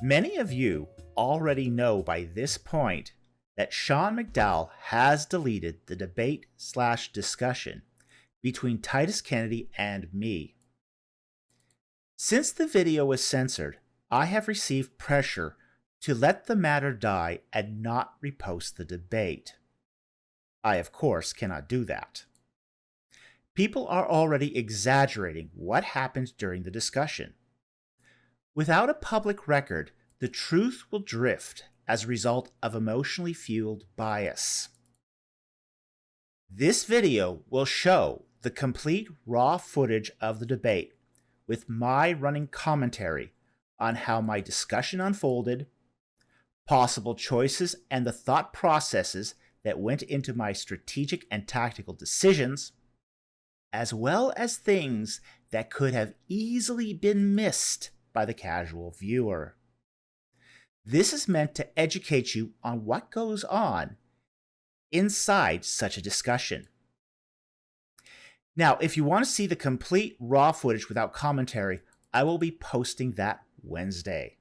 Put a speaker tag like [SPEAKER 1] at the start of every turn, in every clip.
[SPEAKER 1] Many of you already know by this point that Sean McDowell has deleted the debate/discussion between Titus Kennedy and me. Since the video was censored, I have received pressure to let the matter die and not repost the debate. I, of course, cannot do that. People are already exaggerating what happened during the discussion. Without a public record, the truth will drift as a result of emotionally fueled bias. This video will show the complete raw footage of the debate with my running commentary on how my discussion unfolded, possible choices and the thought processes that went into my strategic and tactical decisions, as well as things that could have easily been missed by the casual viewer. This is meant to educate you on what goes on inside such a discussion. Now, if you want to see the complete raw footage without commentary, I will be posting that Wednesday.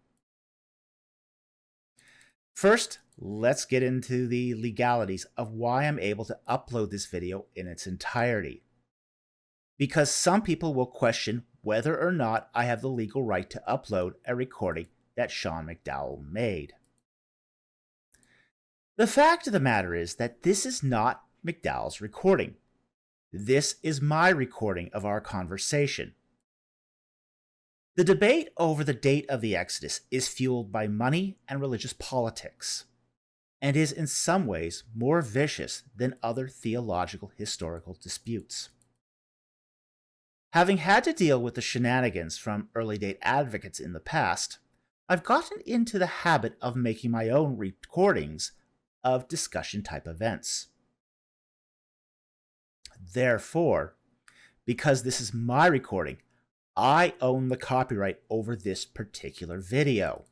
[SPEAKER 1] First, let's get into the legalities of why I'm able to upload this video in its entirety. Because some people will question whether or not I have the legal right to upload a recording that Sean McDowell made. The fact of the matter is that this is not McDowell's recording. This is my recording of our conversation. The debate over the date of the Exodus is fueled by money and religious politics, and is in some ways more vicious than other theological historical disputes. Having had to deal with the shenanigans from early date advocates in the past, I've gotten into the habit of making my own recordings of discussion-type events. Therefore, because this is my recording, I own the copyright over this particular video.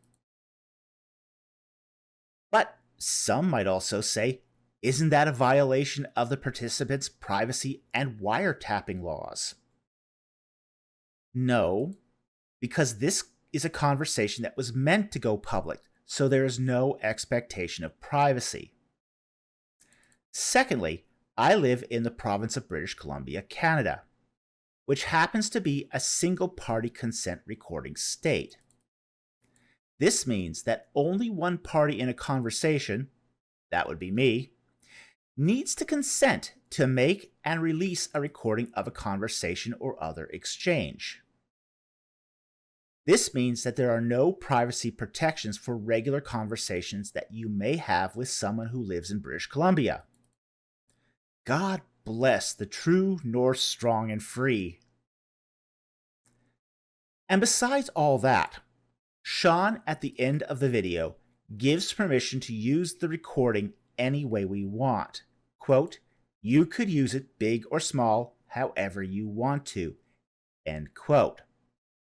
[SPEAKER 1] But some might also say, isn't that a violation of the participants' privacy and wiretapping laws? No, because this is a conversation that was meant to go public, so there is no expectation of privacy. Secondly, I live in the province of British Columbia, Canada, which happens to be a single-party consent recording state. This means that only one party in a conversation, that would be me, needs to consent to make and release a recording of a conversation or other exchange. This means that there are no privacy protections for regular conversations that you may have with someone who lives in British Columbia. God bless the true North strong and free. And besides all that, Sean at the end of the video gives permission to use the recording any way we want. Quote, "You could use it big or small, however you want to." End quote.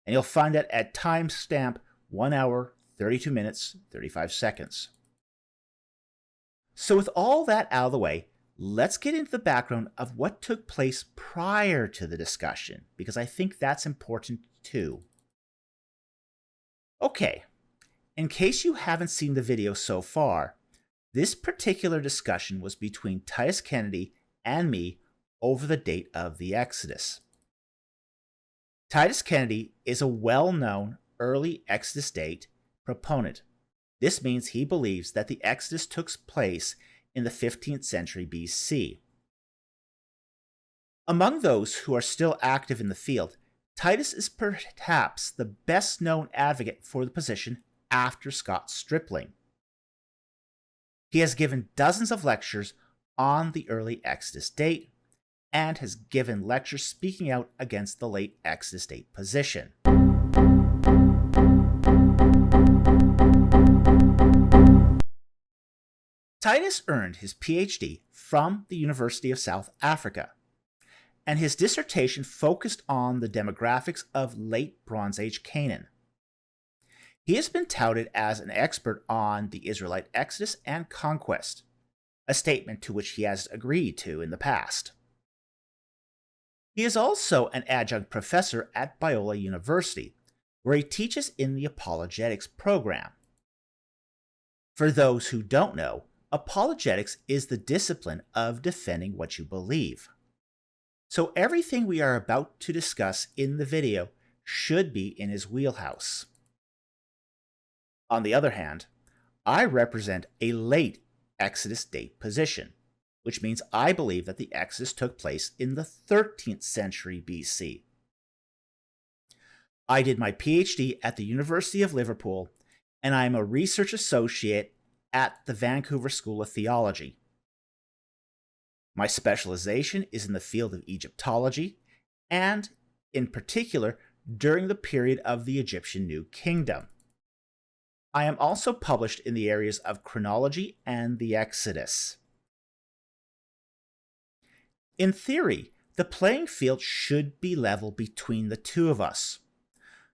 [SPEAKER 1] And you'll find that at timestamp 1 hour, 32 minutes, 35 seconds. So with all that out of the way, let's get into the background of what took place prior to the discussion, because I think that's important too. Okay, in case you haven't seen the video so far, this particular discussion was between Titus Kennedy and me over the date of the Exodus. Titus Kennedy is a well-known early Exodus date proponent. This means he believes that the Exodus took place in the 15th century BC. Among those who are still active in the field, Titus is perhaps the best-known advocate for the position after Scott Stripling. He has given dozens of lectures on the early Exodus date, and has given lectures speaking out against the late Exodus date position. Titus earned his PhD from the University of South Africa, and his dissertation focused on the demographics of late Bronze Age Canaan. He has been touted as an expert on the Israelite Exodus and Conquest, a statement to which he has agreed to in the past. He is also an adjunct professor at Biola University, where he teaches in the apologetics program. For those who don't know, apologetics is the discipline of defending what you believe. So everything we are about to discuss in the video should be in his wheelhouse. On the other hand, I represent a late Exodus date position, which means I believe that the Exodus took place in the 13th century BC. I did my PhD at the University of Liverpool, and I am a research associate at the Vancouver School of Theology. My specialization is in the field of Egyptology, and in particular during the period of the Egyptian New Kingdom. I am also published in the areas of chronology and the Exodus. In theory, the playing field should be level between the two of us.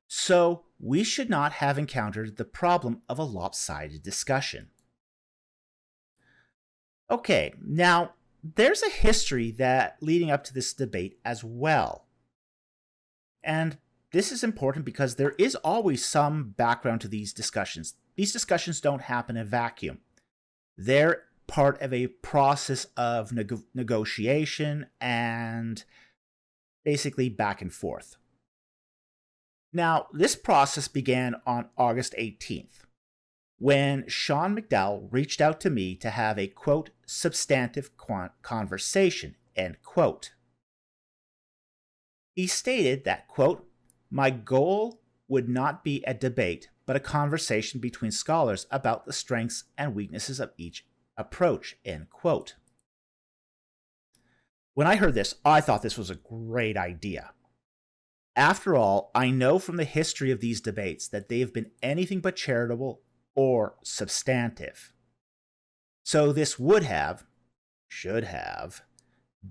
[SPEAKER 1] So we should not have encountered the problem of a lopsided discussion. Okay, now there's a history that leading up to this debate as well. And this is important because there is always some background to these discussions. These discussions don't happen in a vacuum. They're part of a process of negotiation and basically back and forth. Now, this process began on August 18th, when Sean McDowell reached out to me to have a, quote, substantive conversation, end quote. He stated that, quote, my goal would not be a debate, but a conversation between scholars about the strengths and weaknesses of each approach, end quote. When I heard this, I thought this was a great idea. After all, I know from the history of these debates that they have been anything but charitable or substantive. So this should have,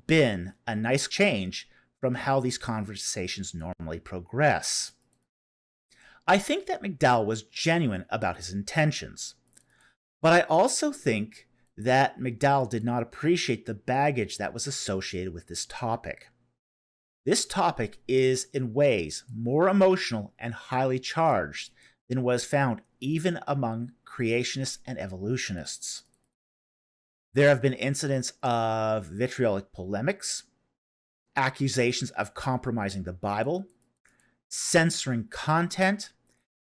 [SPEAKER 1] been a nice change from how these conversations normally progress. I think that McDowell was genuine about his intentions, but I also think that McDowell did not appreciate the baggage that was associated with this topic. This topic is, in ways, more emotional and highly charged than was found even among creationists and evolutionists. There have been incidents of vitriolic polemics, accusations of compromising the Bible, censoring content,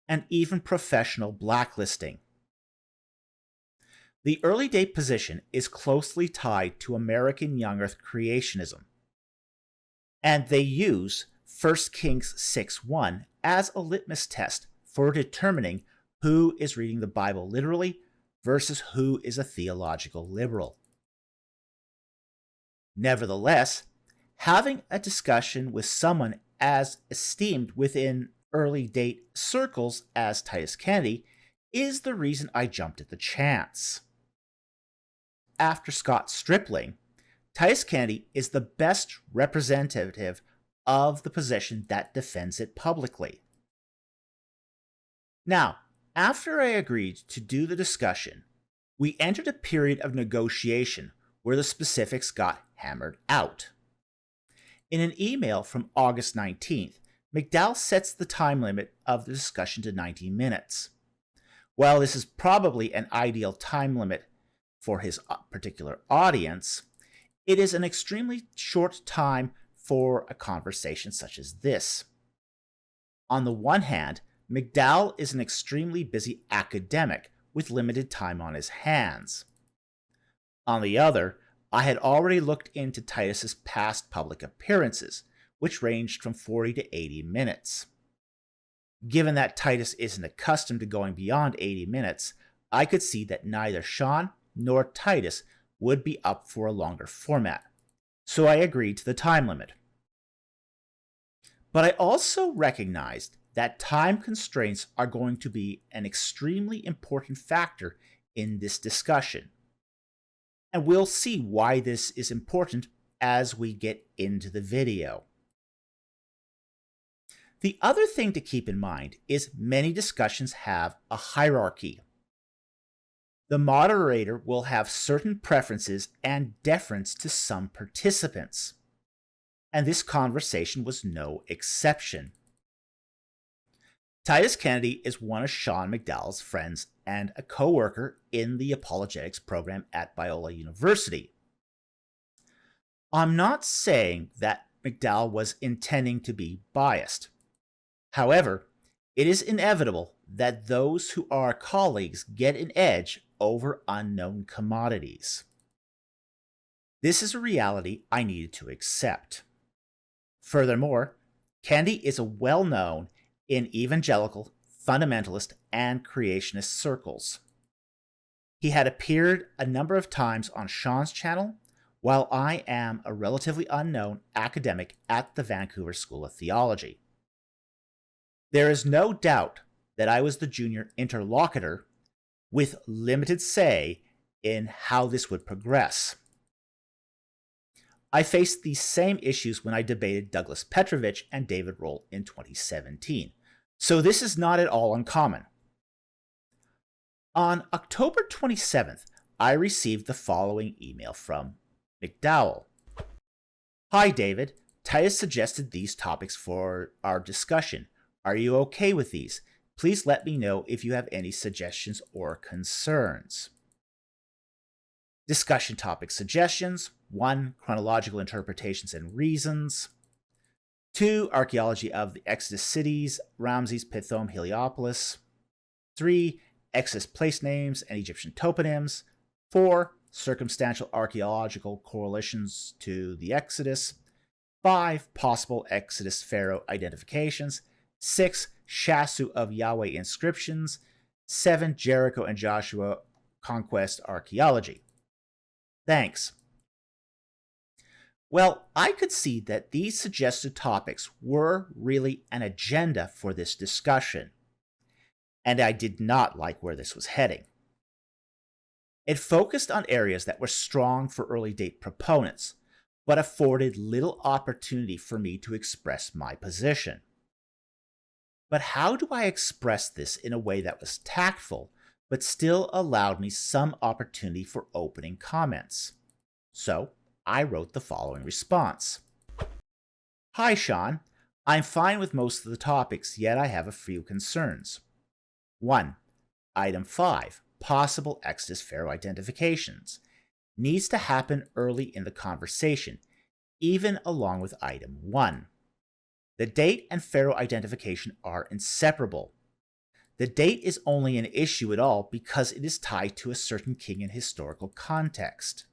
[SPEAKER 1] and even professional blacklisting. The early date position is closely tied to American young earth creationism, and they use 1 Kings 6:1 as a litmus test for determining who is reading the Bible literally versus who is a theological liberal. Nevertheless, having a discussion with someone as esteemed within early date circles as Titus Kennedy is the reason I jumped at the chance. After Scott Stripling, Titus Kennedy is the best representative of the position that defends it publicly. Now, after I agreed to do the discussion, we entered a period of negotiation where the specifics got hammered out. In an email from August 19th, McDowell sets the time limit of the discussion to 90 minutes. While this is probably an ideal time limit for his particular audience, it is an extremely short time for a conversation such as this. On the one hand, McDowell is an extremely busy academic with limited time on his hands. On the other, I had already looked into Titus's past public appearances, which ranged from 40 to 80 minutes. Given that Titus isn't accustomed to going beyond 80 minutes, I could see that neither Sean nor Titus would be up for a longer format, so I agreed to the time limit. But I also recognized that time constraints are going to be an extremely important factor in this discussion. And we'll see why this is important as we get into the video. The other thing to keep in mind is many discussions have a hierarchy. The moderator will have certain preferences and deference to some participants, and this conversation was no exception. Titus Kennedy is one of Sean McDowell's friends and a co-worker in the apologetics program at Biola University. I'm not saying that McDowell was intending to be biased. However, it is inevitable that those who are colleagues get an edge over unknown commodities. This is a reality I needed to accept. Furthermore, Kennedy is a well-known in evangelical, fundamentalist, and creationist circles. He had appeared a number of times on Sean's channel, while I am a relatively unknown academic at the Vancouver School of Theology. There is no doubt that I was the junior interlocutor with limited say in how this would progress. I faced these same issues when I debated Douglas Petrovich and David Roll in 2017, so this is not at all uncommon. On October 27th, I received the following email from McDowell. Hi David, Titus suggested these topics for our discussion. Are you okay with these? Please let me know if you have any suggestions or concerns. Discussion topic suggestions. 1. Chronological interpretations and reasons. 2. Archaeology of the Exodus cities, Ramses, Pithom, Heliopolis. 3. Exodus place names and Egyptian toponyms. 4. Circumstantial archaeological correlations to the Exodus. 5. Possible Exodus Pharaoh identifications. 6. Shasu of Yahweh inscriptions. 7. Jericho and Joshua Conquest archaeology. Thanks. Well, I could see that these suggested topics were really an agenda for this discussion, and I did not like where this was heading. It focused on areas that were strong for early date proponents, but afforded little opportunity for me to express my position. But how do I express this in a way that was tactful, but still allowed me some opportunity for opening comments? So, I wrote the following response. Hi Sean, I'm fine with most of the topics, yet I have a few concerns. 1. Item 5, possible Exodus Pharaoh identifications, needs to happen early in the conversation, even along with item 1. The date and Pharaoh identification are inseparable. The date is only an issue at all because it is tied to a certain king in historical context.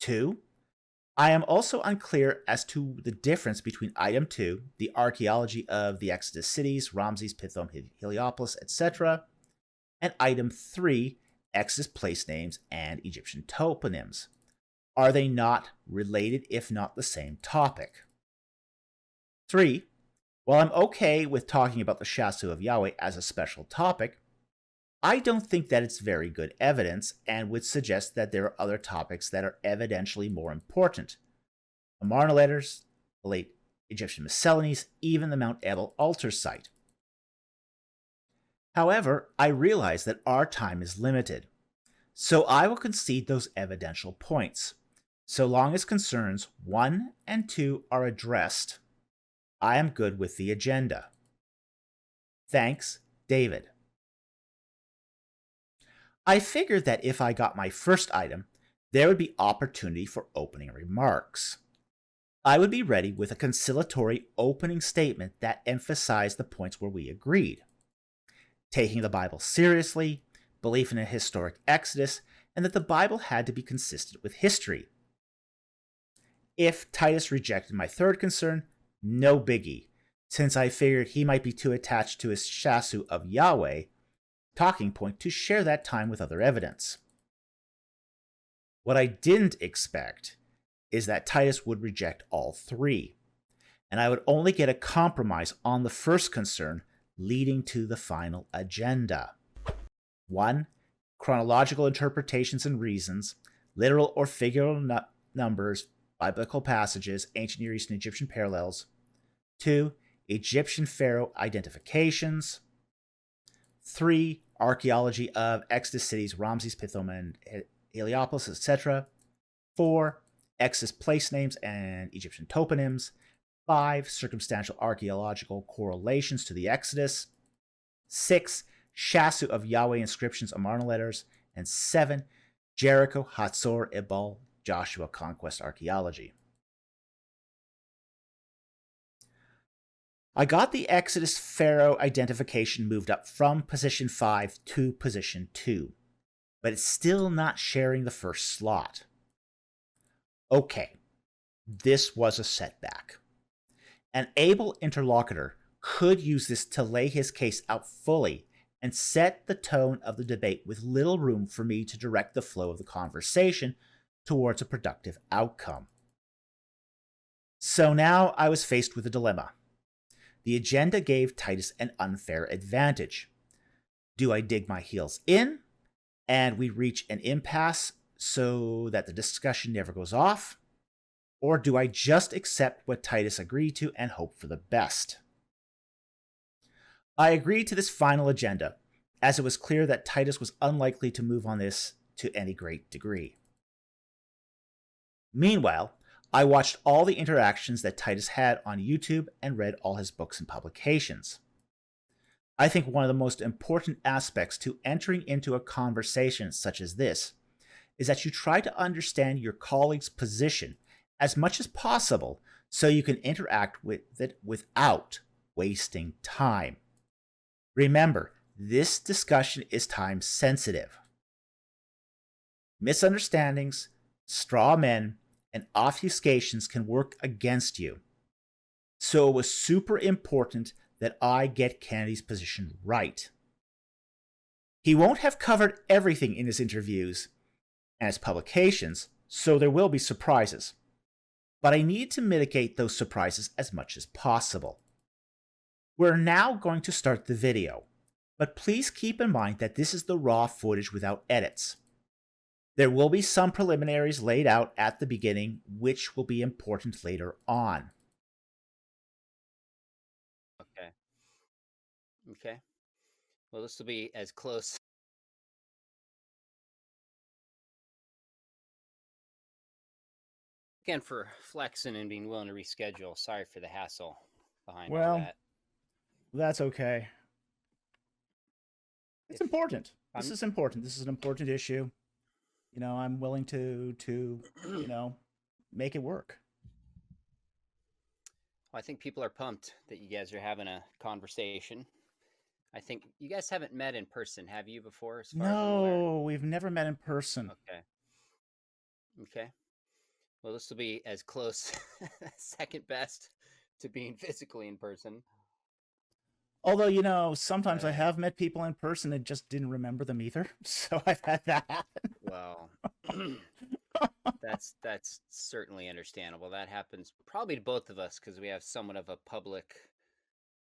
[SPEAKER 1] 2. I am also unclear as to the difference between item 2, the archaeology of the Exodus cities, Ramses, Pithom, Heliopolis, etc., and item 3, Exodus place names and Egyptian toponyms. Are they not related, if not the same topic? 3. While I'm okay with talking about the Shasu of Yahweh as a special topic, I don't think that it's very good evidence and would suggest that there are other topics that are evidentially more important. Amarna letters, the late Egyptian miscellanies, even the Mount Ebal altar site. However, I realize that our time is limited, so I will concede those evidential points. So long as concerns 1 and 2 are addressed, I am good with the agenda. Thanks, David. I figured that if I got my first item, there would be opportunity for opening remarks. I would be ready with a conciliatory opening statement that emphasized the points where we agreed. Taking the Bible seriously, belief in a historic Exodus, and that the Bible had to be consistent with history. If Titus rejected my third concern, no biggie, since I figured he might be too attached to his Shasu of Yahweh talking point to share that time with other evidence. What I didn't expect is that Titus would reject all 3, and I would only get a compromise on the first concern leading to the final agenda. 1. Chronological interpretations and reasons, literal or figurative numbers, biblical passages, ancient Near Eastern Egyptian parallels. 2. Egyptian Pharaoh identifications. 3. Archaeology of Exodus cities, Ramses, Pithom, and Heliopolis, etc. 4. Exodus place names and Egyptian toponyms. 5. Circumstantial archaeological correlations to the Exodus. 6. Shasu of Yahweh inscriptions Amarna letters. And 7. Jericho, Hatzor, Ebal, Joshua Conquest Archaeology. I got the Exodus Pharaoh identification moved up from position 5 to position 2, but it's still not sharing the first slot. Okay, this was a setback. An able interlocutor could use this to lay his case out fully and set the tone of the debate with little room for me to direct the flow of the conversation towards a productive outcome. So now I was faced with a dilemma. The agenda gave Titus an unfair advantage. Do I dig my heels in and we reach an impasse so that the discussion never goes off? Or do I just accept what Titus agreed to and hope for the best? I agreed to this final agenda, as it was clear that Titus was unlikely to move on this to any great degree. Meanwhile, I watched all the interactions that Titus had on YouTube and read all his books and publications. I think one of the most important aspects to entering into a conversation such as this is that you try to understand your colleague's position as much as possible so you can interact with it without wasting time. Remember, this discussion is time sensitive. Misunderstandings, straw men, and obfuscations can work against you. So it was super important that I get Kennedy's position right. He won't have covered everything in his interviews and his publications, so there will be surprises. But I need to mitigate those surprises as much as possible. We're now going to start the video, but please keep in mind that this is the raw footage without edits. There will be some preliminaries laid out at the beginning, which will be important later on.
[SPEAKER 2] Okay. Well, this will be as close. Again, for flexing and being willing to reschedule. Sorry for the hassle behind all that.
[SPEAKER 1] That's okay. It's important. This is important. This is an important issue. You know, I'm willing to make it work.
[SPEAKER 2] Well, I think people are pumped that you guys are having a conversation. I think you guys haven't met in person, have you, before? As far as I'm aware?
[SPEAKER 1] We've never met in person.
[SPEAKER 2] Okay. Well, this will be as close, second best, to being physically in person.
[SPEAKER 1] Although, you know, sometimes I have met people in person and just didn't remember them either. So I've had that happen.
[SPEAKER 2] Well, that's certainly understandable. That happens probably to both of us because we have somewhat of a public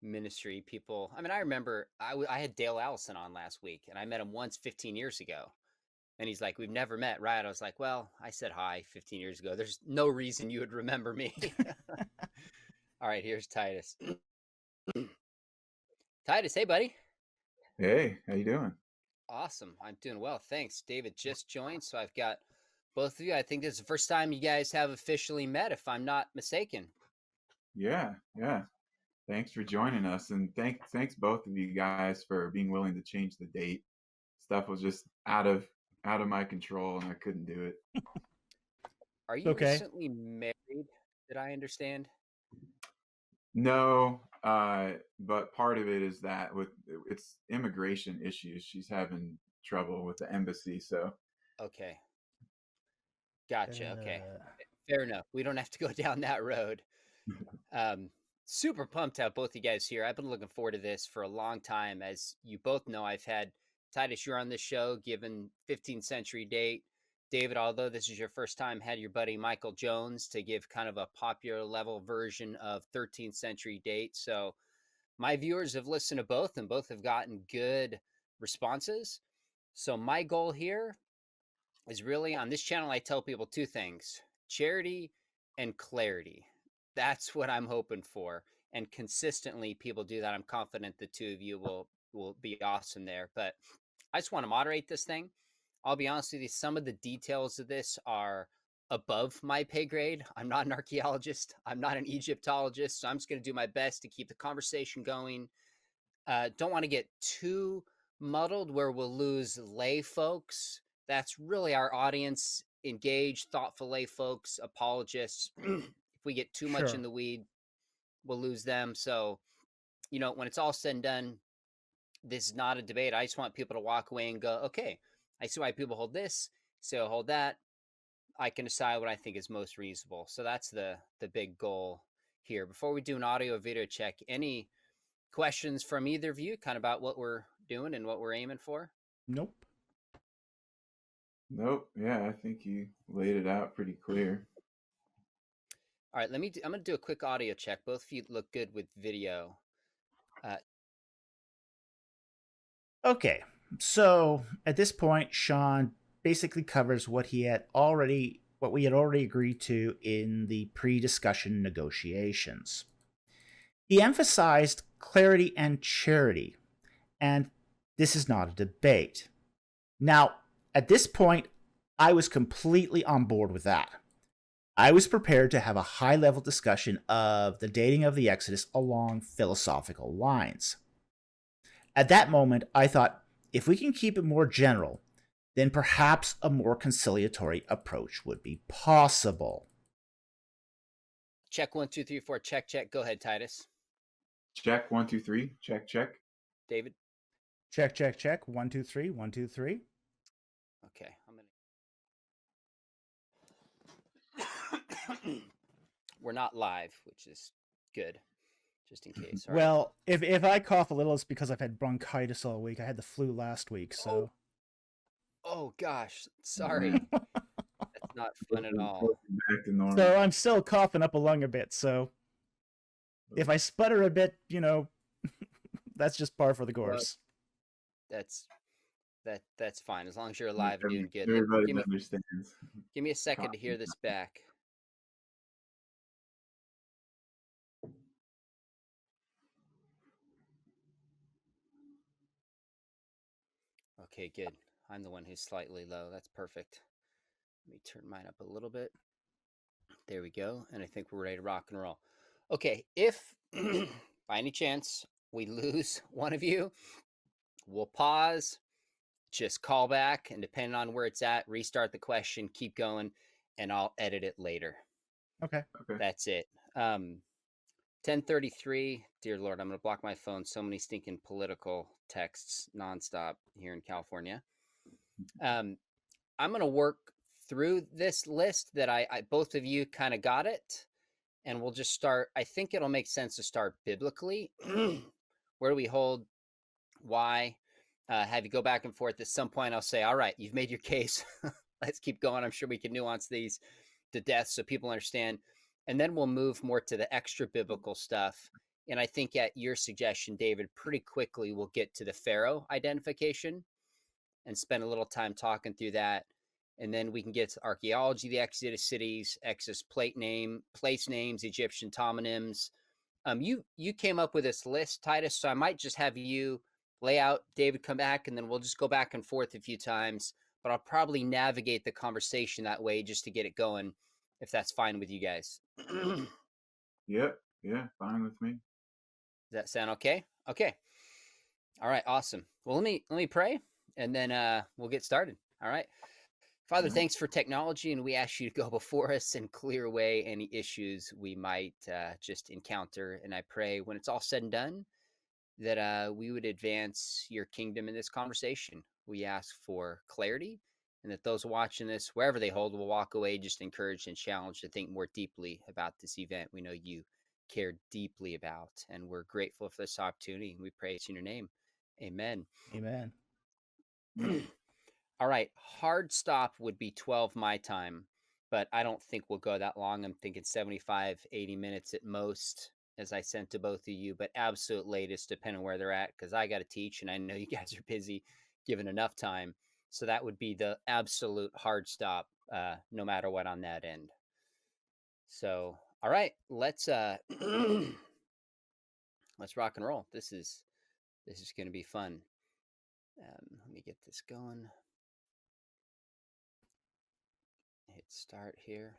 [SPEAKER 2] ministry. People, I mean, I remember I had Dale Allison on last week, and I met him once 15 years ago. And he's like, we've never met, right? I was like, well, I said hi 15 years ago. There's no reason you would remember me. All right, here's Titus. Titus, hey, buddy.
[SPEAKER 3] Hey, how you doing?
[SPEAKER 2] Awesome. I'm doing well. Thanks. David just joined, so I've got both of you. I think this is the first time you guys have officially met, if I'm not mistaken.
[SPEAKER 3] Yeah. Thanks for joining us, and thanks both of you guys for being willing to change the date. Stuff was just out of my control, and I couldn't do it.
[SPEAKER 2] Are you recently married? Did I understand?
[SPEAKER 3] No, but part of it is that it's immigration issues. She's having trouble with the embassy, so.
[SPEAKER 2] Okay. Gotcha. Okay. Fair enough. We don't have to go down that road. Super pumped to have both you guys here. I've been looking forward to this for a long time. As you both know, I've had Titus, you're on the show, given 15th century date. David, although this is your first time, had your buddy Michael Jones to give kind of a popular level version of 13th century date. So my viewers have listened to both, and both have gotten good responses. So my goal here is really, on this channel, I tell people two things: charity and clarity. That's what I'm hoping for. And consistently people do that. I'm confident the two of you will be awesome there. But I just want to moderate this thing. I'll be honest with you, some of the details of this are above my pay grade. I'm not an archaeologist. I'm not an Egyptologist. So I'm just going to do my best to keep the conversation going. Don't want to get too muddled where we'll lose lay folks. That's really our audience. Engaged, thoughtful lay folks, apologists. If we get too much in the weed, we'll lose them. So, when it's all said and done, this is not a debate. I just want people to walk away and go, okay, I see why people hold this, so hold that. I can decide what I think is most reasonable. So that's the big goal here. Before we do an audio video check, any questions from either of you kind of about what we're doing and what we're aiming for?
[SPEAKER 1] Nope.
[SPEAKER 3] Yeah, I think you laid it out pretty clear.
[SPEAKER 2] All right, I'm going to do a quick audio check. Both of you look good with video.
[SPEAKER 1] Okay, so at this point, Sean basically covers what we had already agreed to in the pre-discussion negotiations. He emphasized clarity and charity, and this is not a debate. Now, at this point, I was completely on board with that. I was prepared to have a high-level discussion of the dating of the Exodus along philosophical lines. At that moment, I thought, if we can keep it more general, then perhaps a more conciliatory approach would be possible.
[SPEAKER 2] Check 1, 2, 3, 4. Check. Go ahead, Titus.
[SPEAKER 3] Check 1, 2, 3. Check.
[SPEAKER 2] David.
[SPEAKER 1] Check. 1, 2, 3. 1, 2, 3.
[SPEAKER 2] Okay, I'm gonna. We're not live, which is good, just in case.
[SPEAKER 1] All well, right. if I cough a little, it's because I've had bronchitis all week. I had the flu last week, so.
[SPEAKER 2] Oh gosh, sorry. That's not fun at all.
[SPEAKER 1] So I'm still coughing up a lung a bit. So if I sputter a bit, that's just par for the course.
[SPEAKER 2] Well, that's fine as long as you're alive and doing good.
[SPEAKER 3] Everybody understands.
[SPEAKER 2] Give me a second to hear this back. Okay, good. I'm the one who's slightly low. That's perfect. Let me turn mine up a little bit. There we go. And I think we're ready to rock and roll. Okay, if by any chance we lose one of you, we'll pause, just call back, and depending on where it's at, restart the question, keep going, and I'll edit it later.
[SPEAKER 1] Okay.
[SPEAKER 2] That's it. 10:33. Dear Lord, I'm going to block my phone. So many stinking political texts nonstop here in California. I'm going to work through this list that I both of you kind of got it, and we'll just start. I think it'll make sense to start biblically. Where do we hold? Why? Have you go back and forth. At some point, I'll say, all right, you've made your case. Let's keep going. I'm sure we can nuance these to death so people understand. And then we'll move more to the extra biblical stuff. And I think at your suggestion, David, pretty quickly we'll get to the Pharaoh identification and spend a little time talking through that. And then we can get to archaeology, the Exodus cities, Exodus place names, Egyptian toponyms. You came up with this list, Titus, so I might just have you lay out, David come back, and then we'll just go back and forth a few times. But I'll probably navigate the conversation that way just to get it going, if that's fine with you guys.
[SPEAKER 3] Yep. Yeah, fine with me.
[SPEAKER 2] Does that sound okay? Okay. All right, awesome. Well, let me pray, and then we'll get started. All right. Father, thanks for technology, and we ask you to go before us and clear away any issues we might just encounter. And I pray when it's all said and done that we would advance your kingdom in this conversation. We ask for clarity, and that those watching this, wherever they hold, will walk away just encouraged and challenged to think more deeply about this event we know you care deeply about. And we're grateful for this opportunity, and we pray it's in your name. Amen.
[SPEAKER 1] Amen.
[SPEAKER 2] All right, hard stop would be 12 my time, but I don't think we'll go that long. I'm thinking 75, 80 minutes at most, as I sent to both of you, but absolute latest, depending on where they're at, because I got to teach, and I know you guys are busy given enough time. So that would be the absolute hard stop, no matter what on that end. So, all right, let's let's rock and roll. This is going to be fun. Let me get this going. Hit start here.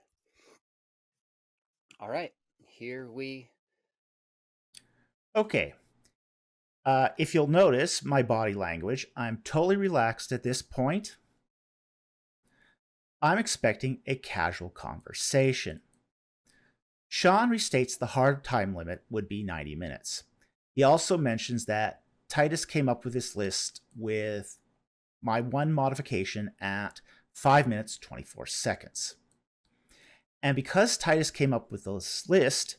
[SPEAKER 2] All right, here we.
[SPEAKER 1] Okay. If you'll notice my body language, I'm totally relaxed at this point. I'm expecting a casual conversation. Sean restates the hard time limit would be 90 minutes. He also mentions that Titus came up with this list with my one modification at 5 minutes 24 seconds. And because Titus came up with this list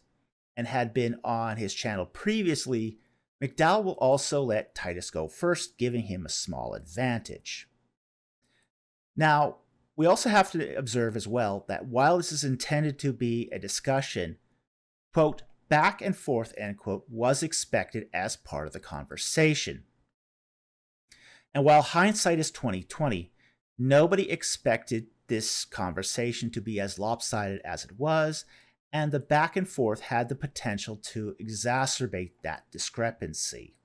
[SPEAKER 1] and had been on his channel previously, McDowell will also let Titus go first, giving him a small advantage. Now, we also have to observe as well that while this is intended to be a discussion, quote, back and forth, end quote, was expected as part of the conversation. And while hindsight is 20/20, nobody expected this conversation to be as lopsided as it was, and the back and forth had the potential to exacerbate that discrepancy.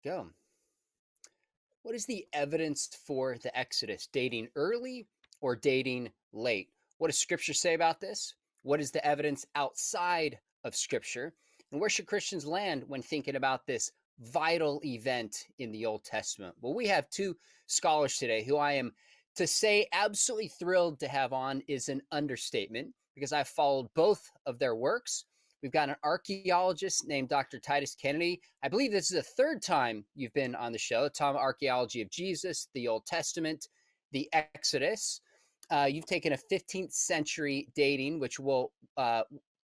[SPEAKER 2] Go. What is the evidence for the Exodus? Dating early or dating late? What does Scripture say about this? What is the evidence outside of Scripture? And where should Christians land when thinking about this vital event in the Old Testament? Well, we have two scholars today who I am, to say absolutely thrilled to have on is an understatement, because I've followed both of their works. We've got an archaeologist named Dr. Titus Kennedy. I believe this is the third time you've been on the show. Tom, Archaeology of Jesus, the Old Testament, the Exodus. You've taken a 15th century dating, which we'll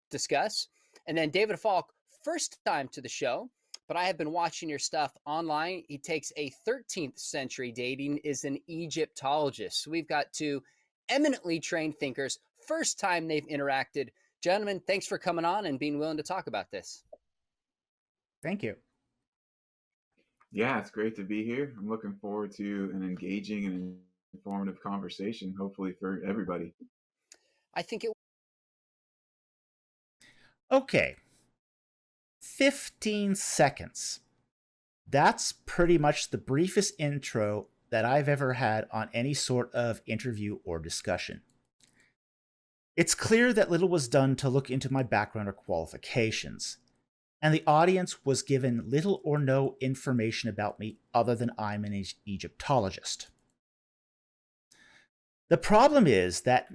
[SPEAKER 2] discuss. And then David Falk, first time to the show, but I have been watching your stuff online. He takes a 13th century dating, is an Egyptologist. So we've got two eminently trained thinkers, first time they've interacted. Gentlemen, thanks for coming on and being willing to talk about this.
[SPEAKER 1] Thank you.
[SPEAKER 3] Yeah, it's great to be here. I'm looking forward to an engaging and informative conversation, hopefully for everybody.
[SPEAKER 2] I think it.
[SPEAKER 1] Okay. 15 seconds. That's pretty much the briefest intro that I've ever had on any sort of interview or discussion. It's clear that little was done to look into my background or qualifications, and the audience was given little or no information about me other than I'm an Egyptologist. The problem is that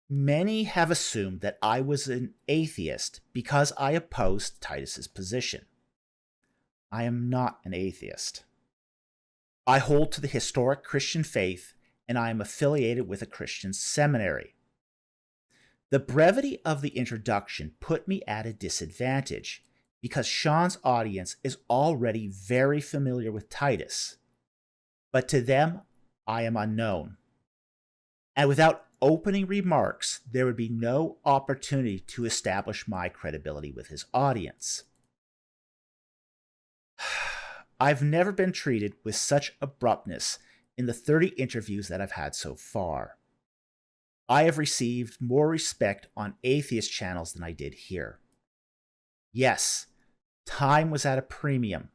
[SPEAKER 1] many have assumed that I was an atheist because I opposed Titus's position. I am not an atheist. I hold to the historic Christian faith, and I am affiliated with a Christian seminary. The brevity of the introduction put me at a disadvantage because Sean's audience is already very familiar with Titus. But to them, I am unknown. And without opening remarks, there would be no opportunity to establish my credibility with his audience. I've never been treated with such abruptness in the 30 interviews that I've had so far. I have received more respect on atheist channels than I did here. Yes, time was at a premium,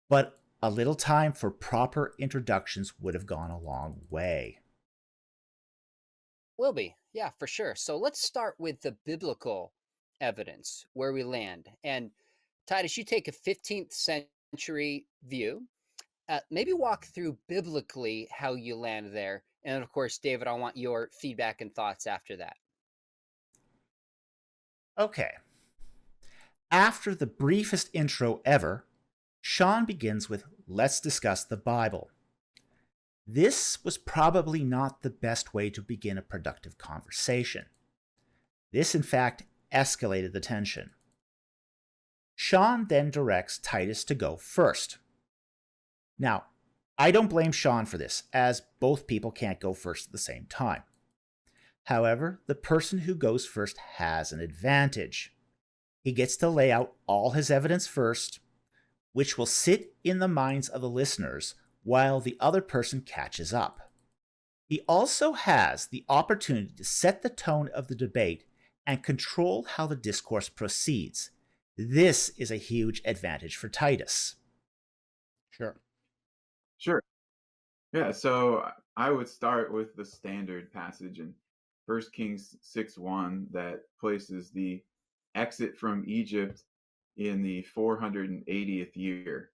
[SPEAKER 1] but a little time for proper introductions would have gone a long way.
[SPEAKER 2] Will be, yeah, for sure. So let's start with the biblical evidence, where we land. And Titus, you take a 15th century view. Maybe walk through biblically how you land there. And of course, David, I want your feedback and thoughts after that.
[SPEAKER 1] Okay. After the briefest intro ever, Sean begins with, "Let's discuss the Bible." This was probably not the best way to begin a productive conversation. This, in fact, escalated the tension. Sean then directs Titus to go first. Now, I don't blame Sean for this, as both people can't go first at the same time. However, the person who goes first has an advantage. He gets to lay out all his evidence first, which will sit in the minds of the listeners while the other person catches up. He also has the opportunity to set the tone of the debate and control how the discourse proceeds. This is a huge advantage for Titus.
[SPEAKER 2] Sure.
[SPEAKER 3] Sure. Yeah, so I would start with the standard passage in 1 Kings 6:1 that places the exit from Egypt in the 480th year,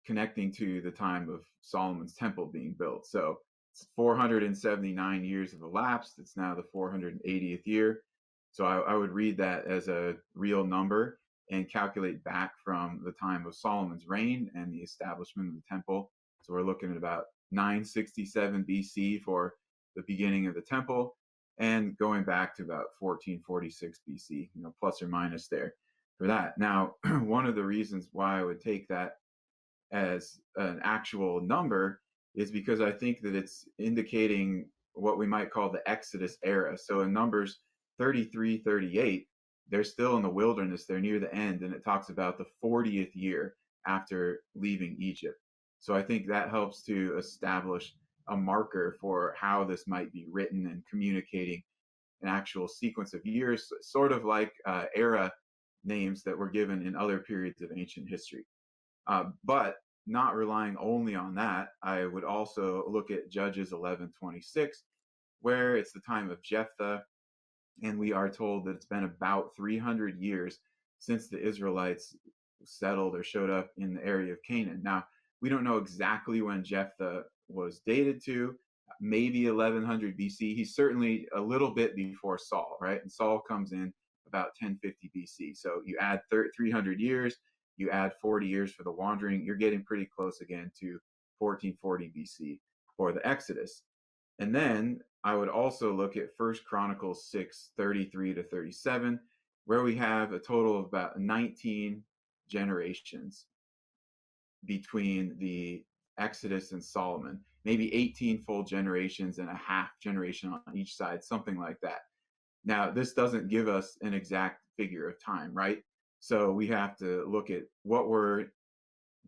[SPEAKER 3] connecting to the time of Solomon's temple being built. So it's 479 years have elapsed. It's now the 480th year. So I would read that as a real number and calculate back from the time of Solomon's reign and the establishment of the temple. So we're looking at about 967 BC for the beginning of the temple, and going back to about 1446 BC, plus or minus there for that. Now, one of the reasons why I would take that as an actual number is because I think that it's indicating what we might call the Exodus era. So in Numbers 33, 38, they're still in the wilderness. They're near the end, and it talks about the 40th year after leaving Egypt. So I think that helps to establish a marker for how this might be written and communicating an actual sequence of years, sort of like era names that were given in other periods of ancient history. But not relying only on that, I would also look at Judges 11:26, where it's the time of Jephthah, and we are told that it's been about 300 years since the Israelites settled or showed up in the area of Canaan. Now, we don't know exactly when Jephthah was dated to, maybe 1100 BC. He's certainly a little bit before Saul, right? And Saul comes in about 1050 BC. So you add 300 years, you add 40 years for the wandering, you're getting pretty close again to 1440 BC for the Exodus. And then I would also look at 1 Chronicles 6:33 to 37, where we have a total of about 19 generations between the Exodus and Solomon, maybe 18 full generations and a half generation on each side, something like that. Now, this doesn't give us an exact figure of time, right? So we have to look at what were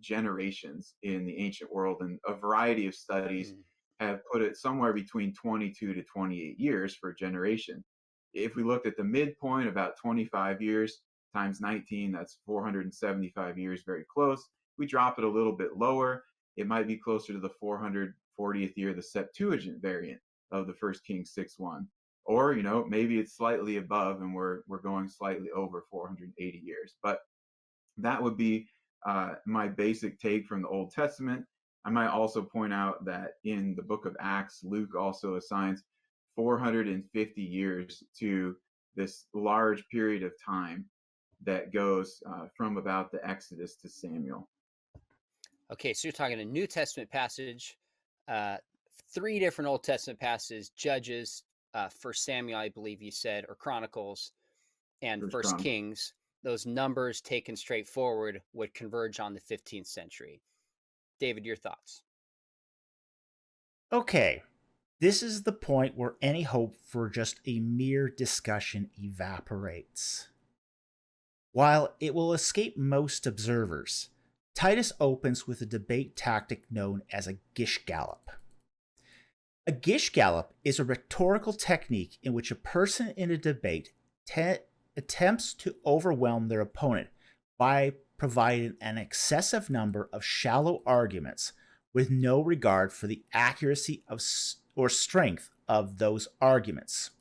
[SPEAKER 3] generations in the ancient world, and a variety of studies have put it somewhere between 22 to 28 years for a generation. If we looked at the midpoint, about 25 years times 19, that's 475 years, very close. We drop it a little bit lower, it might be closer to the 440th year, the Septuagint variant of the 1 Kings 6:1. Or, maybe it's slightly above and we're going slightly over 480 years. But that would be my basic take from the Old Testament. I might also point out that in the book of Acts, Luke also assigns 450 years to this large period of time that goes from about the Exodus to Samuel.
[SPEAKER 2] Okay, so you're talking a New Testament passage, 3 different Old Testament passages, Judges, 1 Samuel, I believe you said, or Chronicles, and 1 Kings. Those numbers taken straight forward would converge on the 15th century. David, your thoughts?
[SPEAKER 1] Okay, this is the point where any hope for just a mere discussion evaporates. While it will escape most observers, Titus opens with a debate tactic known as a gish gallop. A gish gallop is a rhetorical technique in which a person in a debate attempts to overwhelm their opponent by providing an excessive number of shallow arguments with no regard for the accuracy of or strength of those arguments.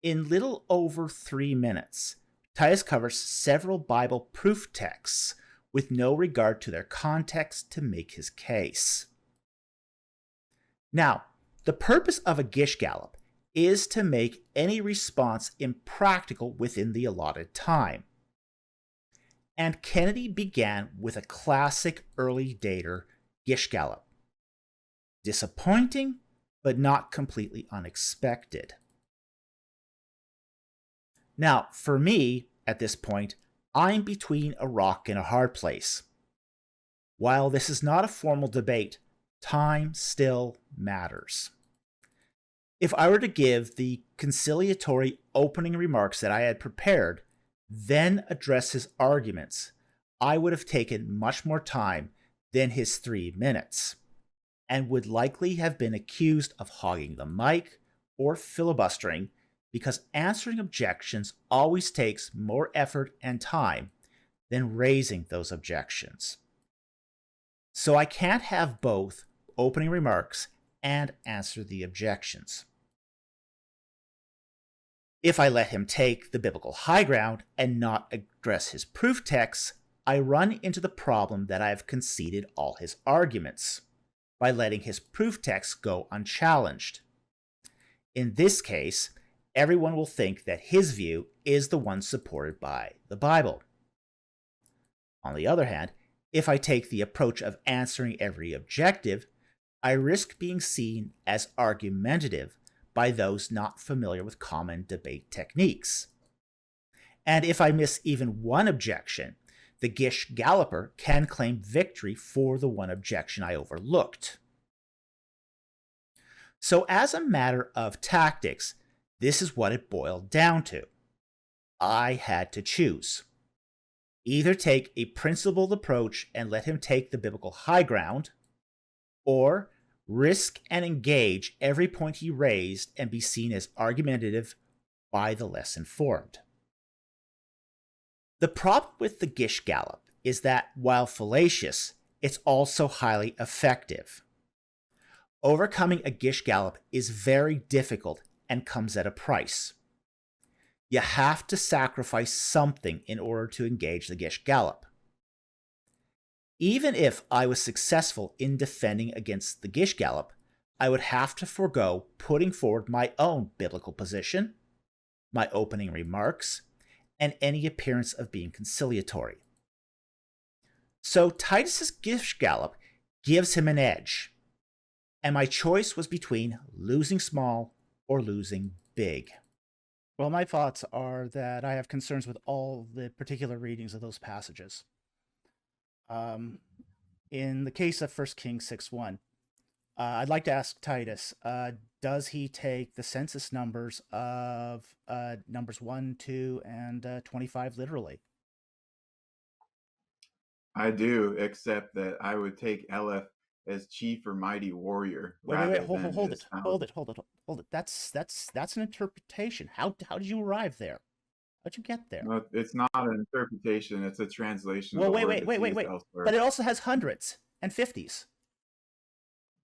[SPEAKER 1] In little over 3 minutes, Titus covers several Bible proof texts with no regard to their context to make his case. Now, the purpose of a gish gallop is to make any response impractical within the allotted time. And Kennedy began with a classic early dater gish gallop. Disappointing, but not completely unexpected. Now, for me, at this point, I'm between a rock and a hard place. While this is not a formal debate, time still matters. If I were to give the conciliatory opening remarks that I had prepared, then address his arguments, I would have taken much more time than his 3 minutes, and would likely have been accused of hogging the mic or filibustering, because answering objections always takes more effort and time than raising those objections. So I can't have both opening remarks and answer the objections. If I let him take the biblical high ground and not address his proof texts, I run into the problem that I have conceded all his arguments by letting his proof texts go unchallenged. In this case, everyone will think that his view is the one supported by the Bible. On the other hand, if I take the approach of answering every objective, I risk being seen as argumentative by those not familiar with common debate techniques. And if I miss even one objection, the Gish Galloper can claim victory for the one objection I overlooked. So as a matter of tactics, this is what it boiled down to. I had to choose. Either take a principled approach and let him take the biblical high ground, or risk and engage every point he raised and be seen as argumentative by the less informed. The problem with the Gish Gallop is that, while fallacious, it's also highly effective. Overcoming a Gish Gallop is very difficult and comes at a price. You have to sacrifice something in order to engage the Gish Gallop. Even if I was successful in defending against the Gish Gallop, I would have to forego putting forward my own biblical position, my opening remarks, and any appearance of being conciliatory. So Titus's Gish Gallop gives him an edge, and my choice was between losing small or losing big.
[SPEAKER 4] Well, my thoughts are that I have concerns with all the particular readings of those passages. In the case of 1 Kings 6:1, I'd like to ask Titus, does he take the census numbers of numbers 1, 2, and 25 literally?
[SPEAKER 3] I do, except that I would take Eleph as chief or mighty warrior.
[SPEAKER 4] Wait, hold it. That's an interpretation. How did you arrive there? How'd you get there?
[SPEAKER 3] No, it's not an interpretation. It's a translation.
[SPEAKER 4] Well, wait. But it also has hundreds and fifties.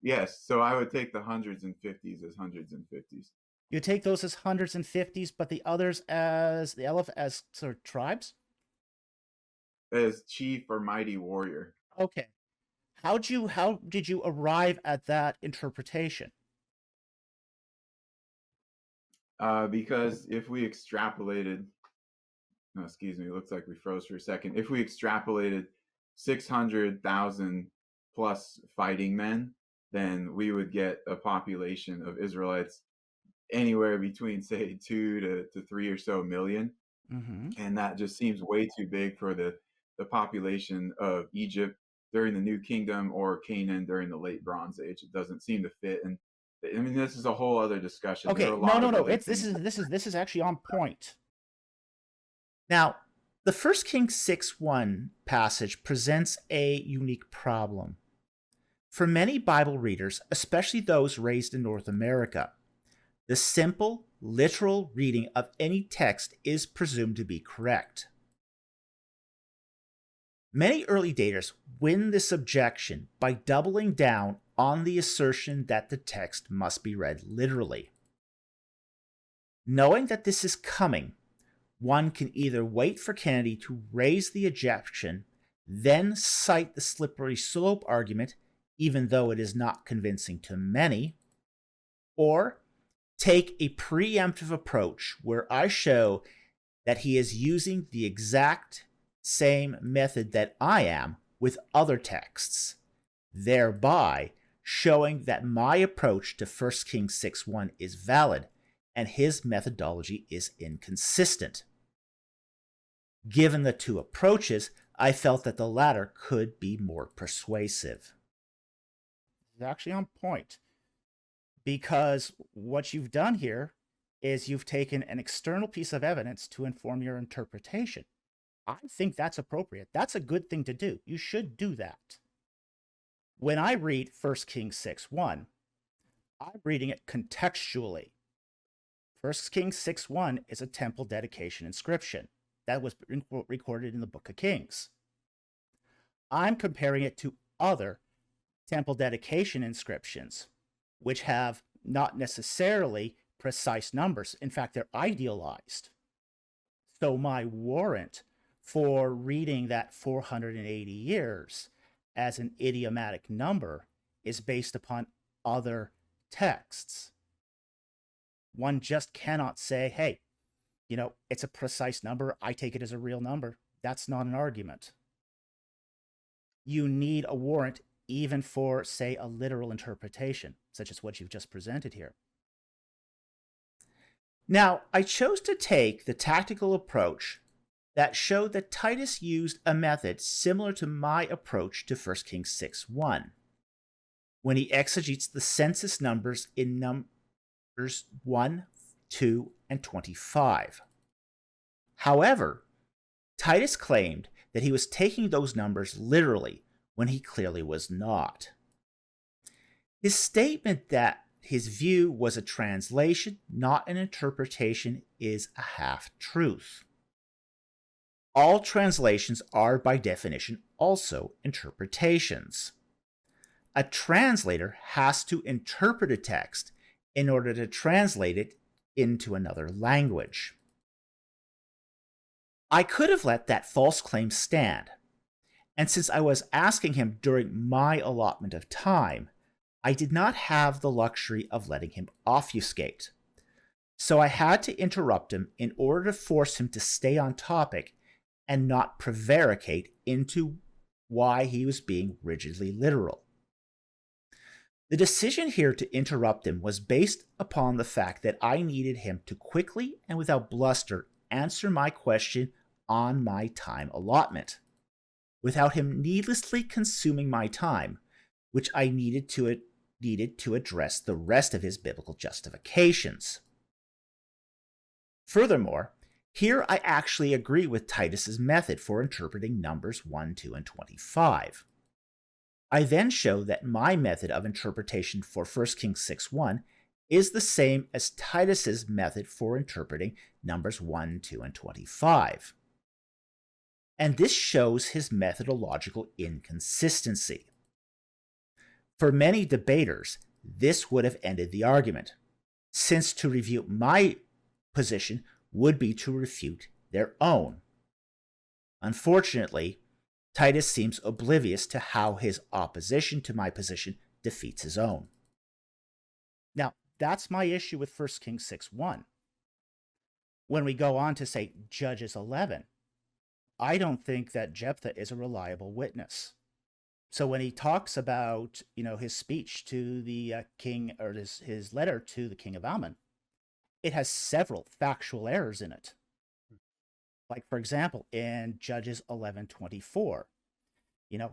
[SPEAKER 3] Yes, so I would take the hundreds and fifties as hundreds and fifties.
[SPEAKER 4] You take those as hundreds and fifties, but the others as the Aleph as sort of tribes?
[SPEAKER 3] As chief or mighty warrior.
[SPEAKER 4] Okay. How did you arrive at that interpretation?
[SPEAKER 3] Because if we extrapolated, excuse me, it looks like we froze for a second. If we extrapolated 600,000 plus fighting men, then we would get a population of Israelites anywhere between, say, 2 to 3 or so million.
[SPEAKER 4] Mm-hmm.
[SPEAKER 3] And that just seems way too big for the population of Egypt during the New Kingdom or Canaan during the Late Bronze Age. It doesn't seem to fit. And I mean, this is a whole other discussion.
[SPEAKER 4] Okay, no. This is actually on point.
[SPEAKER 1] Now, the 1 Kings 6:1 passage presents a unique problem. For many Bible readers, especially those raised in North America, the simple, literal reading of any text is presumed to be correct. Many early daters win this objection by doubling down on the assertion that the text must be read literally. Knowing that this is coming, one can either wait for Kennedy to raise the objection, then cite the slippery slope argument, even though it is not convincing to many, or take a preemptive approach where I show that he is using the exact same method that I am with other texts, thereby showing that my approach to 1 Kings 6:1 is valid and his methodology is inconsistent. Given the two approaches, I felt that the latter could be more persuasive.
[SPEAKER 4] It's actually on point, because what you've done here is you've taken an external piece of evidence to inform your interpretation. I think that's appropriate. That's a good thing to do. You should do that. When I read 1 Kings 6:1, I'm reading it contextually. 1 Kings 6:1 is a temple dedication inscription that was recorded in the Book of Kings. I'm comparing it to other temple dedication inscriptions, which have not necessarily precise numbers. In fact, they're idealized. So my warrant for reading that 480 years as an idiomatic number is based upon other texts. One just cannot say, hey, it's a precise number, I take it as a real number. That's not an argument. You need a warrant even for, say, a literal interpretation, such as what you've just presented here.
[SPEAKER 1] Now, I chose to take the tactical approach that showed that Titus used a method similar to my approach to 1 Kings 6:1, when he exegetes the census numbers in Numbers 1, 2, and 25. However, Titus claimed that he was taking those numbers literally when he clearly was not. His statement that his view was a translation, not an interpretation, is a half-truth. All translations are, by definition, also interpretations. A translator has to interpret a text in order to translate it into another language. I could have let that false claim stand, and since I was asking him during my allotment of time, I did not have the luxury of letting him obfuscate. So I had to interrupt him in order to force him to stay on topic and not prevaricate into why he was being rigidly literal. The decision here to interrupt him was based upon the fact that I needed him to quickly and without bluster answer my question on my time allotment, without him needlessly consuming my time, which I needed to address the rest of his biblical justifications. Furthermore, here I actually agree with Titus's method for interpreting Numbers 1, 2, and 25. I then show that my method of interpretation for 1 Kings 6:1 is the same as Titus's method for interpreting Numbers 1, 2, and 25. And this shows his methodological inconsistency. For many debaters, this would have ended the argument, since to refute my position would be to refute their own. Unfortunately, Titus seems oblivious to how his opposition to my position defeats his own.
[SPEAKER 4] Now, that's my issue with 1 Kings 6:1. When we go on to, say, Judges 11, I don't think that Jephthah is a reliable witness. So when he talks about, his speech to the king, or his letter to the king of Ammon, it has several factual errors in it. Like, for example, in Judges 11:24,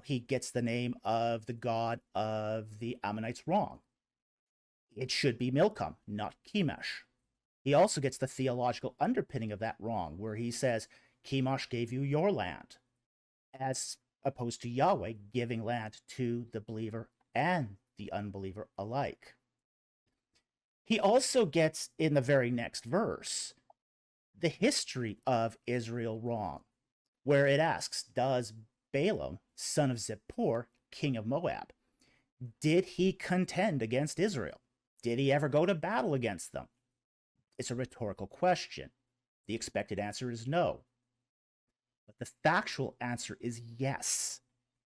[SPEAKER 4] he gets the name of the god of the Ammonites wrong. It should be Milcom, not Chemosh. He also gets the theological underpinning of that wrong, where he says, Chemosh gave you your land, as opposed to Yahweh giving land to the believer and the unbeliever alike. He also gets, in the very next verse, the history of Israel wrong, where it asks, does Balaam, son of Zippor, king of Moab, did he contend against Israel? Did he ever go to battle against them? It's a rhetorical question. The expected answer is no. But the factual answer is yes.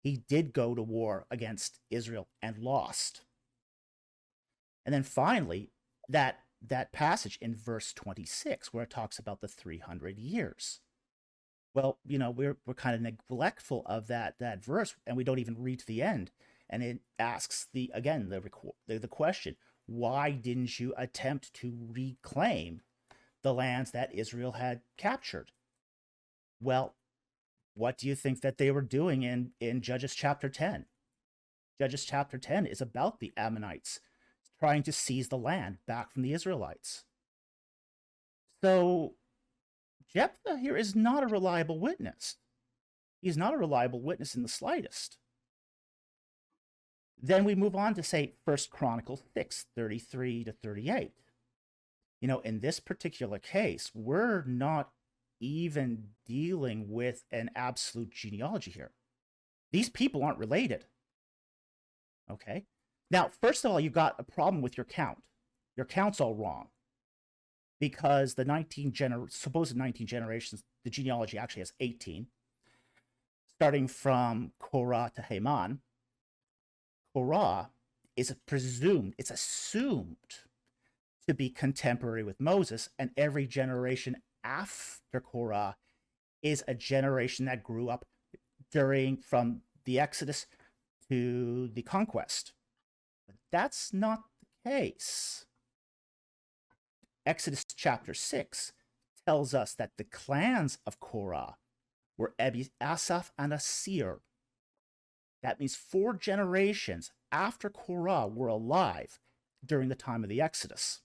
[SPEAKER 4] He did go to war against Israel and lost. And then finally, that passage in verse 26 where it talks about the 300 years. Well, we're kind of neglectful of that verse, and we don't even read to the end. And it asks the question, why didn't you attempt to reclaim the lands that Israel had captured? Well, what do you think that they were doing in Judges chapter 10? Judges chapter 10 is about the Ammonites trying to seize the land back from the Israelites. So Jephthah here is not a reliable witness. He's not a reliable witness in the slightest. Then we move on to, say, 1 Chronicles 6, 33 to 38. In this particular case, we're not even dealing with an absolute genealogy here. These people aren't related. Okay. Now, first of all, you got a problem with your count. Your count's all wrong. Because the supposed 19 generations, the genealogy actually has 18. Starting from Korah to Haman. Korah is it's assumed to be contemporary with Moses, and every generation after Korah is a generation that grew up from the Exodus to the Conquest. But that's not the case. Exodus chapter 6 tells us that the clans of Korah were Asaph and Asir. That means 4 generations after Korah were alive during the time of the Exodus.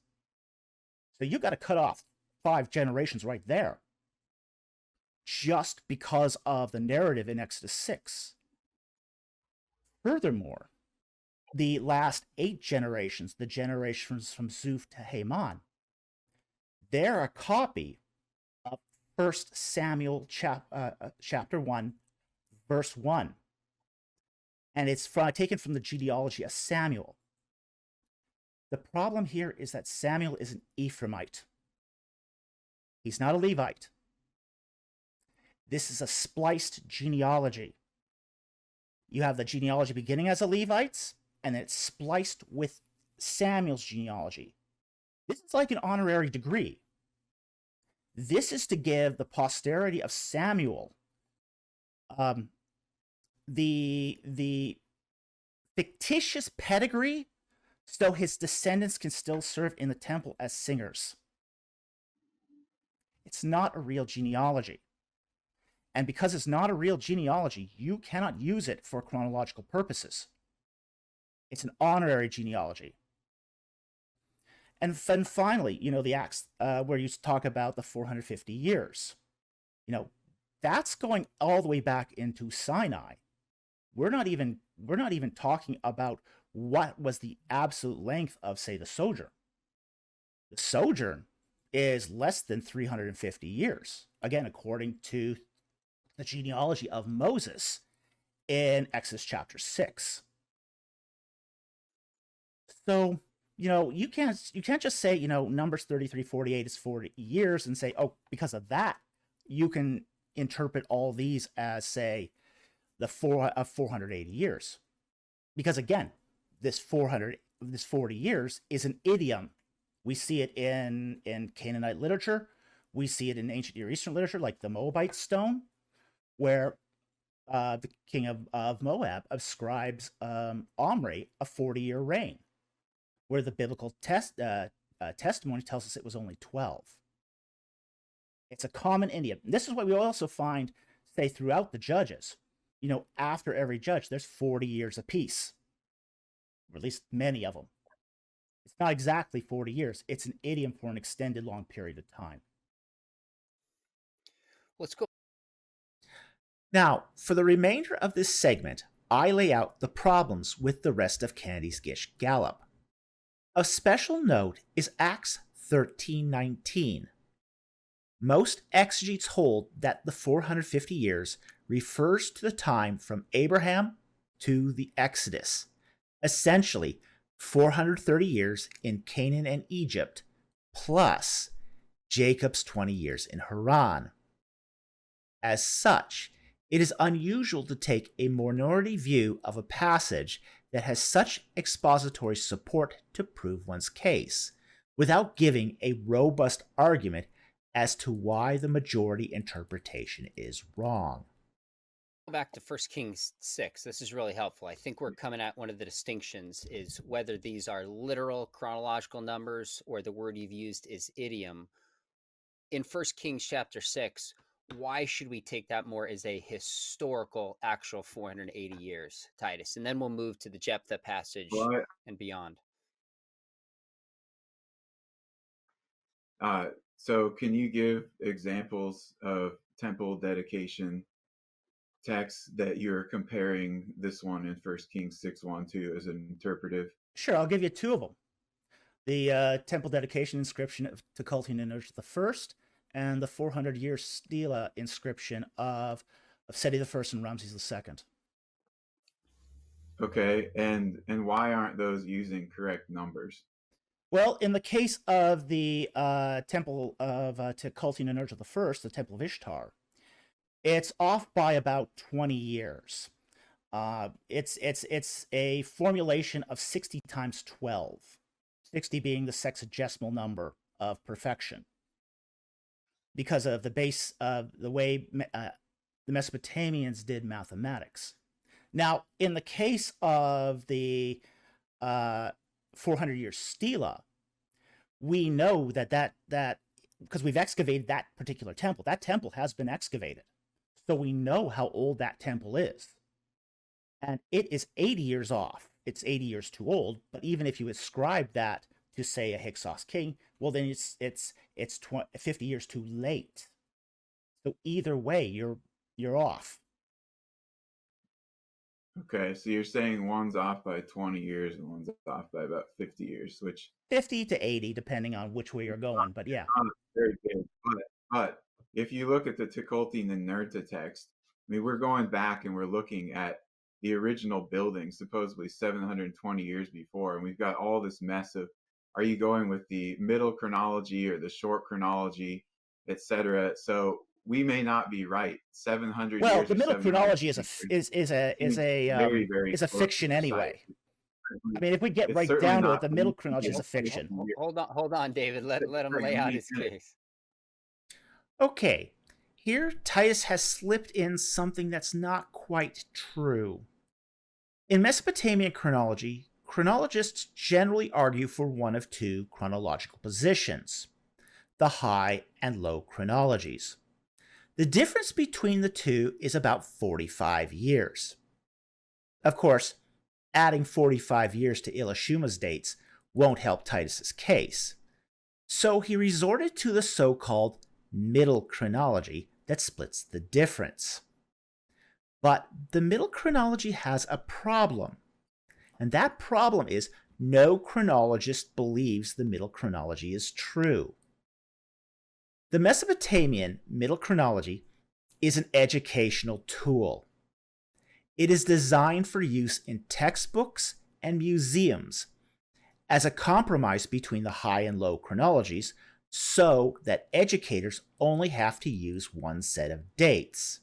[SPEAKER 4] So you got to cut off 5 generations right there, just because of the narrative in Exodus 6. Furthermore, the last 8 generations, the generations from Zuph to Haman, they're a copy of 1 Samuel chapter 1, verse 1. And it's taken from the genealogy of Samuel. The problem here is that Samuel is an Ephraimite. He's not a Levite. This is a spliced genealogy. You have the genealogy beginning as a Levite's, and then it's spliced with Samuel's genealogy. This is like an honorary degree. This is to give the posterity of Samuel the fictitious pedigree so his descendants can still serve in the temple as singers. It's not a real genealogy. And because it's not a real genealogy, you cannot use it for chronological purposes. It's an honorary genealogy. And then finally, the Acts where you talk about the 450 years. That's going all the way back into Sinai. We're not even talking about what was the absolute length of, say, the sojourn. The sojourn is less than 350 years, again, according to the genealogy of Moses in Exodus chapter 6. So, you can't just say, Numbers 33:48 is 40 years and say, oh, because of that, you can interpret all these as, say, the 480 years. Because again, this 40 years is an idiom. We see it in Canaanite literature. We see it in ancient Near Eastern literature, like the Moabite stone, where the king of Moab ascribes Omri a 40-year reign, where the biblical testimony tells us it was only 12. It's a common idiom. This is what we also find, say, throughout the Judges. After every judge, there's 40 years apiece, or at least many of them. It's not exactly 40 years. It's an idiom for an extended long period of time.
[SPEAKER 2] Let's go.
[SPEAKER 1] Now, for the remainder of this segment, I lay out the problems with the rest of Kennedy's Gish Gallop. Of special note is Acts 13:19. Most exegetes hold that the 450 years refers to the time from Abraham to the Exodus, essentially 430 years in Canaan and Egypt, plus Jacob's 20 years in Haran. As such, it is unusual to take a minority view of a passage that has such expository support to prove one's case, without giving a robust argument as to why the majority interpretation is wrong.
[SPEAKER 2] Back to 1 Kings 6. This is really helpful. I think we're coming at one of the distinctions is whether these are literal chronological numbers or the word you've used is idiom. In 1 Kings chapter 6, why should we take that more as a historical actual 480 years, Titus? And then we'll move to the Jephthah passage and beyond.
[SPEAKER 3] So can you give examples of temple dedication texts that you're comparing this one in 1 Kings 6:1 to as an interpretive?
[SPEAKER 4] Sure, I'll give you 2 of them. The temple dedication inscription to Culti-Ninurta I, and the 400-year stela inscription of Seti I and Ramses II.
[SPEAKER 3] Okay, and why aren't those using correct numbers?
[SPEAKER 4] Well, in the case of the temple of Tukulti Ninurta I, the Temple of Ishtar, it's off by about 20 years. It's a formulation of 60 times 12, 60 being the sexagesimal number of perfection, because of the base of the way the Mesopotamians did mathematics. Now, in the case of the 400-year stela, we know that because we've excavated that particular temple. That temple has been excavated, so we know how old that temple is, and it is 80 years off. It's 80 years too old. But even if you ascribe that to, say, a Hyksos king, well, then it's 50 years too late. So either way, you're off.
[SPEAKER 3] Okay, so you're saying one's off by 20 years and one's off by about 50 years, which
[SPEAKER 4] 50 to 80, depending on which way you're going. But yeah.
[SPEAKER 3] not very good. But if you look at the Tukulti Ninurta text, I mean, we're going back and we're looking at the original building, supposedly 720 years before, and we've got all this mess of, are you going with the middle chronology or the short chronology, etc. So we may not be right. 700
[SPEAKER 4] Well,
[SPEAKER 3] years.
[SPEAKER 4] the
[SPEAKER 3] Or
[SPEAKER 4] middle
[SPEAKER 3] 700
[SPEAKER 4] chronology
[SPEAKER 3] years very, very
[SPEAKER 4] is a
[SPEAKER 3] close to
[SPEAKER 4] fiction anyway. I mean, if we get
[SPEAKER 3] It's
[SPEAKER 4] right
[SPEAKER 3] certainly
[SPEAKER 4] down to
[SPEAKER 3] not
[SPEAKER 4] it, the
[SPEAKER 3] the
[SPEAKER 4] middle
[SPEAKER 3] most
[SPEAKER 4] chronology is a
[SPEAKER 3] advanced
[SPEAKER 4] fiction.
[SPEAKER 2] Hold on, David. Let him lay out his case.
[SPEAKER 1] Okay, here Titus has slipped in something that's not quite true. In Mesopotamian chronology, chronologists generally argue for one of two chronological positions, the high and low chronologies. The difference between the two is about 45 years. Of course, adding 45 years to Ilashuma's dates won't help Titus's case, so he resorted to the so-called middle chronology that splits the difference. But the middle chronology has a problem, and that problem is no chronologist believes the middle chronology is true. The Mesopotamian middle chronology is an educational tool. It is designed for use in textbooks and museums as a compromise between the high and low chronologies, so that educators only have to use one set of dates.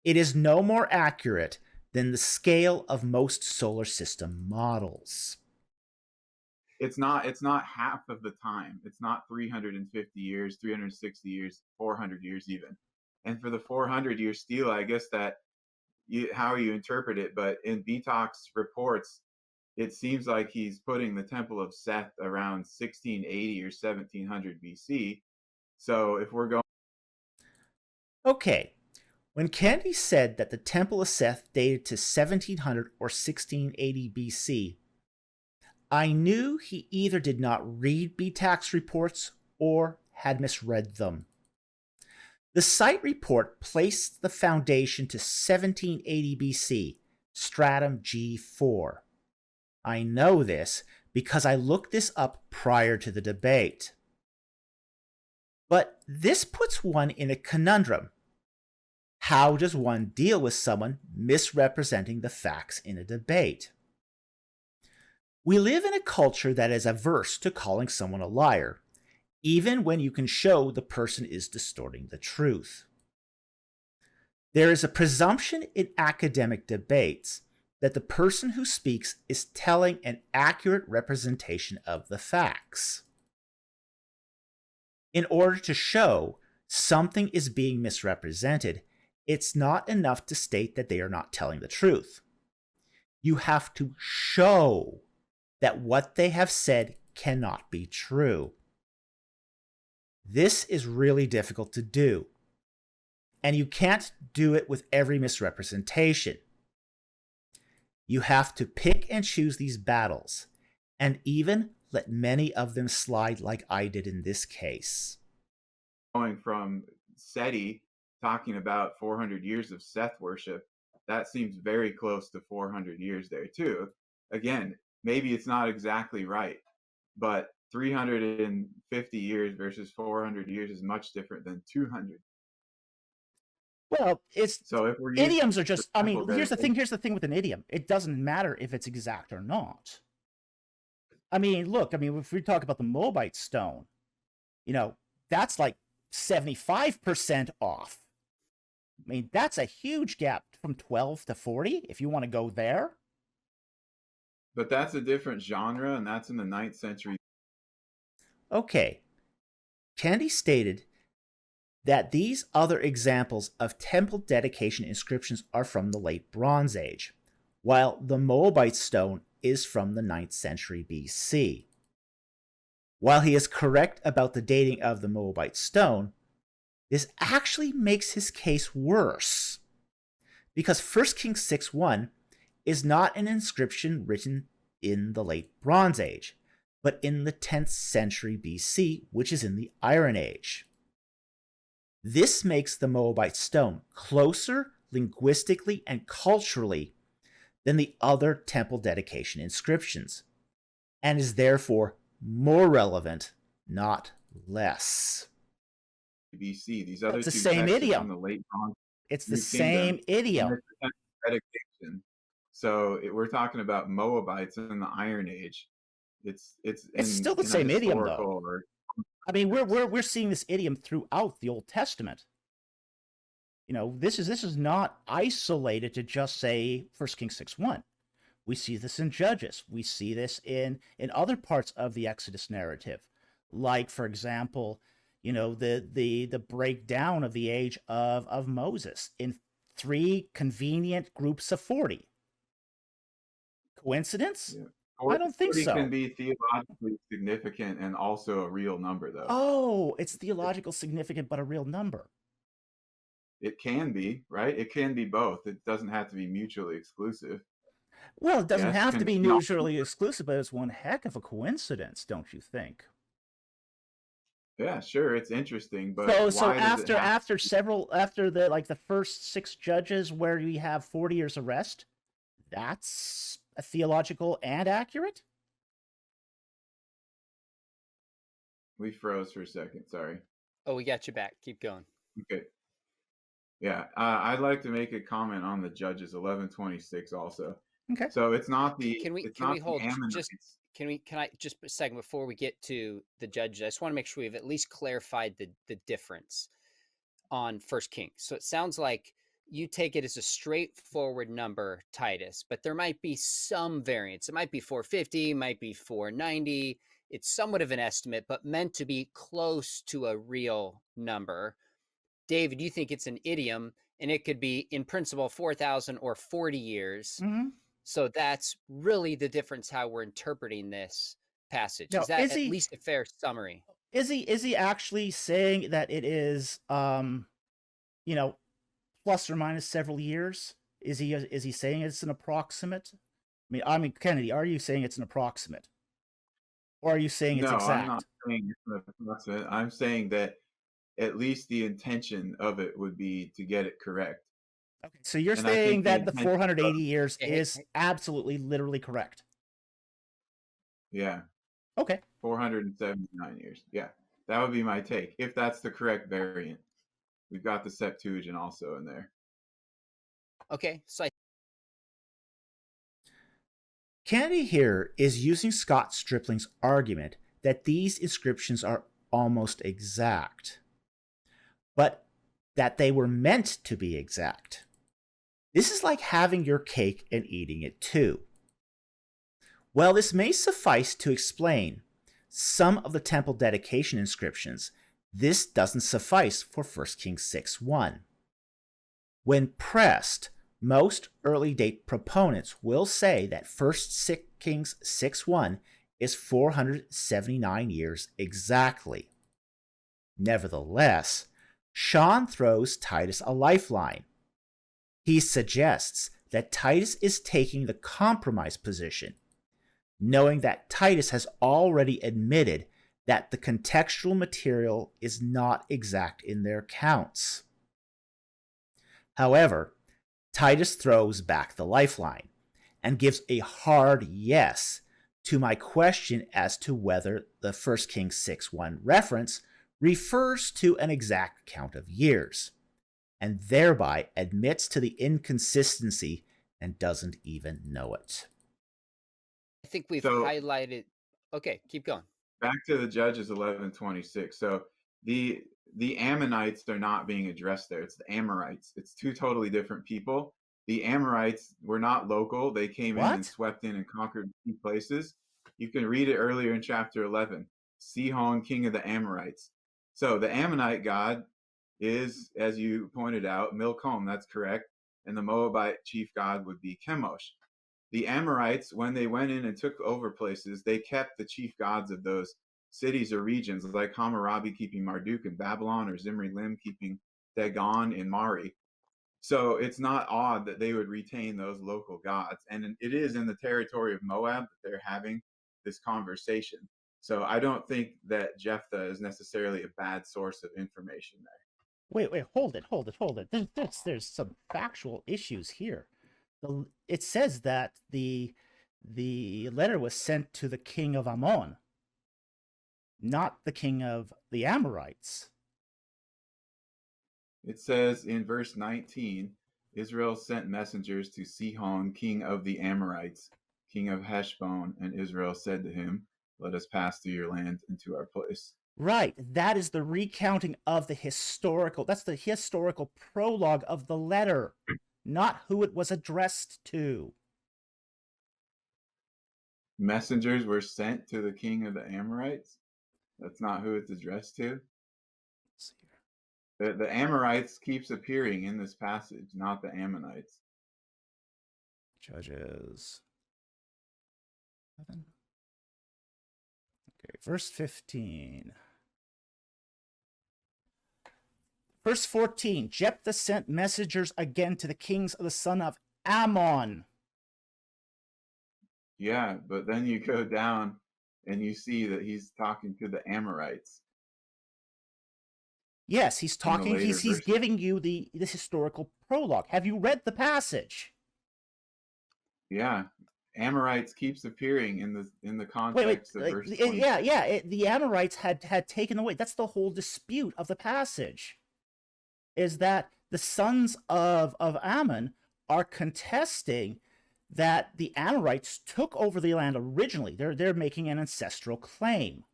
[SPEAKER 1] It is no more accurate than the scale of most solar system models.
[SPEAKER 3] It's not half of the time. It's not 350 years, 360 years, 400 years even. And for the 400-year stele, I guess that how you interpret it, but in Betox's reports, it seems like he's putting the Temple of Seth around 1680 or 1700 BC. So if we're going,
[SPEAKER 1] Okay, when Kennedy said that the Temple of Seth dated to 1700 or 1680 BC, I knew he either did not read BTAC's reports or had misread them. The site report placed the foundation to 1780 BC, stratum G4. I know this because I looked this up prior to the debate. But this puts one in a conundrum. How does one deal with someone misrepresenting the facts in a debate? We live in a culture that is averse to calling someone a liar, even when you can show the person is distorting the truth. There is a presumption in academic debates that the person who speaks is telling an accurate representation of the facts. In order to show something is being misrepresented, it's not enough to state that they are not telling the truth. You have to show that what they have said cannot be true. This is really difficult to do, and you can't do it with every misrepresentation. You have to pick and choose these battles, and even let many of them slide like I did in this case.
[SPEAKER 3] going from Seti talking about 400 years of Seth worship, that seems very close to 400 years there too. Again, maybe it's not exactly right, but 350 years versus 400 years is much different than 200.
[SPEAKER 4] Well,
[SPEAKER 3] So if we're
[SPEAKER 4] idioms are just. I mean,
[SPEAKER 3] temple
[SPEAKER 4] here's the thing.
[SPEAKER 3] dedication-
[SPEAKER 4] Here's the thing with an idiom. It doesn't matter if it's exact or not. I mean, look. I mean, if we talk about the Moabite stone, that's like 75% off. I mean, that's a huge gap from 12 to 40. If you want to go there.
[SPEAKER 3] But that's a different genre, and that's in the 9th century.
[SPEAKER 1] Okay. Kennedy stated that these other examples of temple dedication inscriptions are from the late Bronze Age, while the Moabite stone is from the 9th century BC. While he is correct about the dating of the Moabite stone, this actually makes his case worse, because 1 Kings 6:1 is not an inscription written in the late Bronze Age, but in the 10th century BC, which is in the Iron Age. This makes the Moabite stone closer linguistically and culturally than the other temple dedication inscriptions, and is therefore more relevant, not less.
[SPEAKER 3] BC. These other
[SPEAKER 4] It's the
[SPEAKER 3] two
[SPEAKER 4] same
[SPEAKER 3] texts are
[SPEAKER 4] idiom.
[SPEAKER 3] from the late Bronze.
[SPEAKER 4] It's the
[SPEAKER 3] We've seen
[SPEAKER 4] same
[SPEAKER 3] them.
[SPEAKER 4] idiom.
[SPEAKER 3] And it's a temple dedication. So we're talking about Moabites in the Iron Age. It's
[SPEAKER 4] still the
[SPEAKER 3] in a
[SPEAKER 4] same idiom, though.
[SPEAKER 3] historical or-
[SPEAKER 4] I mean, we're seeing this idiom throughout the Old Testament. This is not isolated to just say 1 Kings 6:1. We see this in Judges. We see this in other parts of the Exodus narrative, like, for example, the breakdown of the age of Moses in 3 convenient groups of 40. Coincidence?
[SPEAKER 3] Yeah.
[SPEAKER 4] I don't think
[SPEAKER 3] 40
[SPEAKER 4] so.
[SPEAKER 3] can be theologically significant and also a real number, though.
[SPEAKER 4] Oh, it's theological significant, but a real number.
[SPEAKER 3] It can be, right? It can be both. It doesn't have to be mutually exclusive.
[SPEAKER 4] Well, it doesn't
[SPEAKER 3] Yes,
[SPEAKER 4] have to be
[SPEAKER 3] can- you know-
[SPEAKER 4] mutually exclusive, but it's one heck of a coincidence, don't you think?
[SPEAKER 3] Yeah, sure, it's interesting, but
[SPEAKER 4] So
[SPEAKER 3] why does it have-
[SPEAKER 4] after the first 6 judges where we have 40 years of rest, that's a theological and accurate?
[SPEAKER 3] We froze for a second. Sorry.
[SPEAKER 2] Oh, we got you back. Keep going.
[SPEAKER 3] Okay. Yeah, I'd like to make a comment on the Judges 11:26 also.
[SPEAKER 4] Okay.
[SPEAKER 3] So it's not the
[SPEAKER 2] Can we
[SPEAKER 3] the
[SPEAKER 2] hold
[SPEAKER 3] Ammonites.
[SPEAKER 2] just can I just a second before we get to the Judges? I just want to make sure we've at least clarified the difference on First Kings. So it sounds like you take it as a straightforward number, Titus, but there might be some variance. It might be 450, might be 490. It's somewhat of an estimate, but meant to be close to a real number. David, you think it's an idiom, and it could be in principle 4,000 or 40 years.
[SPEAKER 4] Mm-hmm.
[SPEAKER 2] So that's really the difference how we're interpreting this passage.
[SPEAKER 4] Now,
[SPEAKER 2] Is that at least a fair summary?
[SPEAKER 4] Is he actually saying that it is plus or minus several years? Is he saying it's an approximate? I mean, Kennedy, are you saying it's an approximate? Or are you saying it's exact?
[SPEAKER 3] No, I'm not saying it's an approximate. I'm saying that at least the intention of it would be to get it correct.
[SPEAKER 4] Okay, so you're
[SPEAKER 3] And I
[SPEAKER 4] saying
[SPEAKER 3] think the
[SPEAKER 4] that the
[SPEAKER 3] intention
[SPEAKER 4] 480 years
[SPEAKER 2] Hey,
[SPEAKER 4] is absolutely, literally correct.
[SPEAKER 3] Yeah,
[SPEAKER 4] Okay.
[SPEAKER 3] 479 years. Yeah, that would be my take. If that's the correct variant. We've got the Septuagint also in there.
[SPEAKER 2] Okay, so
[SPEAKER 1] Kennedy here is using Scott Stripling's argument that these inscriptions are almost exact, but that they were meant to be exact. This is like having your cake and eating it too. While this may suffice to explain some of the temple dedication inscriptions, this doesn't suffice for 1 Kings 6:1. When pressed, most early date proponents will say that 1 Kings 6:1 is 479 years exactly. Nevertheless, Sean throws Titus a lifeline. He suggests that Titus is taking the compromise position, knowing that Titus has already admitted that the contextual material is not exact in their counts. However, Titus throws back the lifeline and gives a hard yes to my question as to whether the 1 Kings 6:1 reference refers to an exact count of years. and thereby admits to the inconsistency and doesn't even know it.
[SPEAKER 2] I think we've
[SPEAKER 3] So-
[SPEAKER 2] highlighted. Okay, keep going.
[SPEAKER 3] Back to the Judges 11:26. So the Ammonites are not being addressed there. It's the Amorites. It's two totally different people. The Amorites were not local. They came in and
[SPEAKER 1] What?
[SPEAKER 3] swept in and conquered key places. You can read it earlier in chapter 11. Sihon, king of the Amorites. So the Ammonite god is, as you pointed out, Milcom. That's correct. And the Moabite chief god would be Chemosh. The Amorites, when they went in and took over places, they kept the chief gods of those cities or regions, like Hammurabi keeping Marduk in Babylon, or Zimri-Lim keeping Dagon in Mari. So it's not odd that they would retain those local gods. And it is in the territory of Moab that they're having this conversation. So I don't think that Jephthah is necessarily a bad source of information there.
[SPEAKER 4] Wait, hold it. There's some factual issues here. It says that the letter was sent to the king of Ammon, not the king of the Amorites.
[SPEAKER 3] It says in verse 19, Israel sent messengers to Sihon, king of the Amorites, king of Heshbon, and Israel said to him, "Let us pass through your land into our place."
[SPEAKER 4] Right, that is the recounting of the historical. That's the historical prologue of the letter, not who it was addressed to.
[SPEAKER 3] Messengers were sent to the king of the Amorites? That's not who it's addressed to?
[SPEAKER 4] Let's see here.
[SPEAKER 3] The Amorites keeps appearing in this passage, not the Ammonites.
[SPEAKER 4] Judges 11. Okay, verse 15. Verse 14, Jephthah sent messengers again to the kings of the son of Ammon.
[SPEAKER 3] Yeah, but then you go down and you see that he's talking to the Amorites.
[SPEAKER 4] Yes, he's talking,
[SPEAKER 3] later
[SPEAKER 4] he's
[SPEAKER 3] verses.
[SPEAKER 4] giving you this historical prologue. Have you read the passage?
[SPEAKER 3] Yeah, Amorites keeps appearing in the context of verse 20.
[SPEAKER 4] The Amorites had taken away. That's the whole dispute of the passage, is that the sons of Ammon are contesting that the Amorites took over the land originally. They're making an ancestral claim.